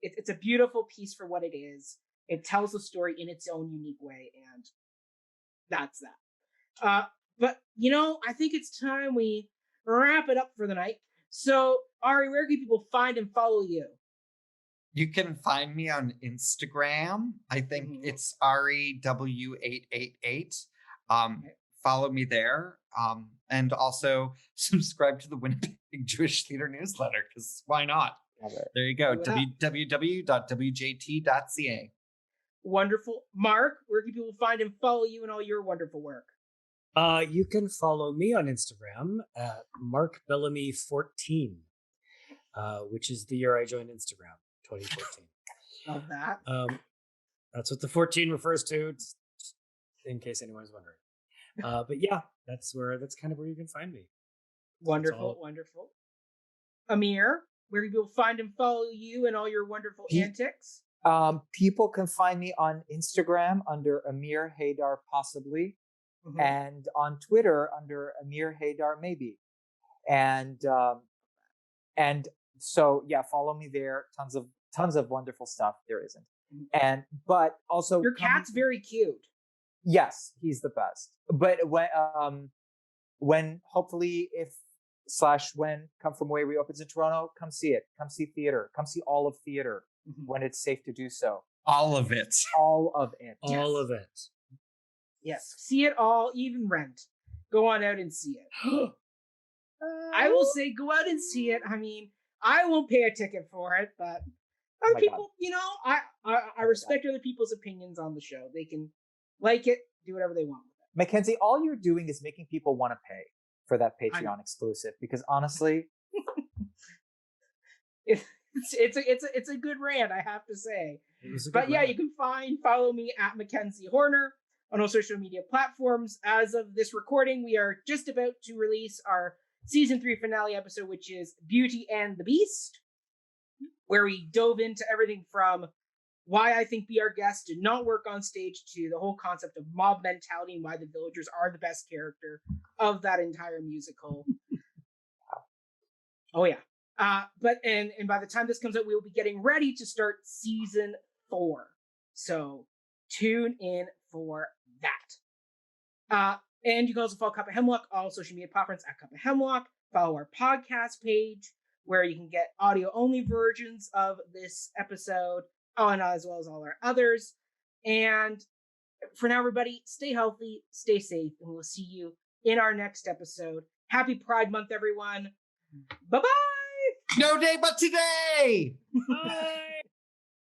it's a beautiful piece for what it is. It tells the story in its own unique way, and that's that. But I think it's time we wrap it up for the night. So, Ari, where can people find and follow you? You can find me on Instagram. I think it's REW888. Follow me there. And also subscribe to the Winnipeg Jewish Theater newsletter, because why not? There you go. www.wjt.ca. Wonderful. Mark, where can people find and follow you and all your wonderful work? You can follow me on Instagram at Mark Bellamy 14, which is the year I joined Instagram, 2014. Love that. That's what the 14 refers to, in case anyone's wondering. But yeah, that's kind of where you can find me. Wonderful. Amir, where people find and follow you and all your wonderful antics. People can find me on Instagram under Amir Hyder possibly, and on Twitter under Amir Hyder maybe. And so yeah, follow me there. Tons of wonderful stuff. There isn't. But also your cat's very cute. Yes, he's the best. But when hopefully when Come From Away reopens in Toronto, come see it. Come see theater. Come see all of theater when it's safe to do so. All of it. All of it. Yes. See it all, even rent. Go on out and see it. I will say go out and see it. I mean, I won't pay a ticket for it, but other people, I respect other people's opinions on the show. They can like it, do whatever they want with it. Mackenzie, all you're doing is making people want to pay for that Patreon exclusive, because honestly, it's a good rant, I have to say. But yeah, you can follow me at Mackenzie Horner on all social media platforms. As of this recording, we are just about to release our season 3 finale episode, which is Beauty and the Beast, where we dove into everything from why I think Be Our Guest did not work on stage to the whole concept of mob mentality and why the villagers are the best character of that entire musical. Oh yeah. But by the time this comes out, we will be getting ready to start season 4. So tune in for that. And you can also follow Cup of Hemlock on all social media platforms at Cup of Hemlock. Follow our podcast page where you can get audio-only versions of this episode, and as well as all our others. And for now, everybody, stay healthy, stay safe, and we'll see you in our next episode. Happy Pride Month, everyone. Bye-bye! No day but today! Bye!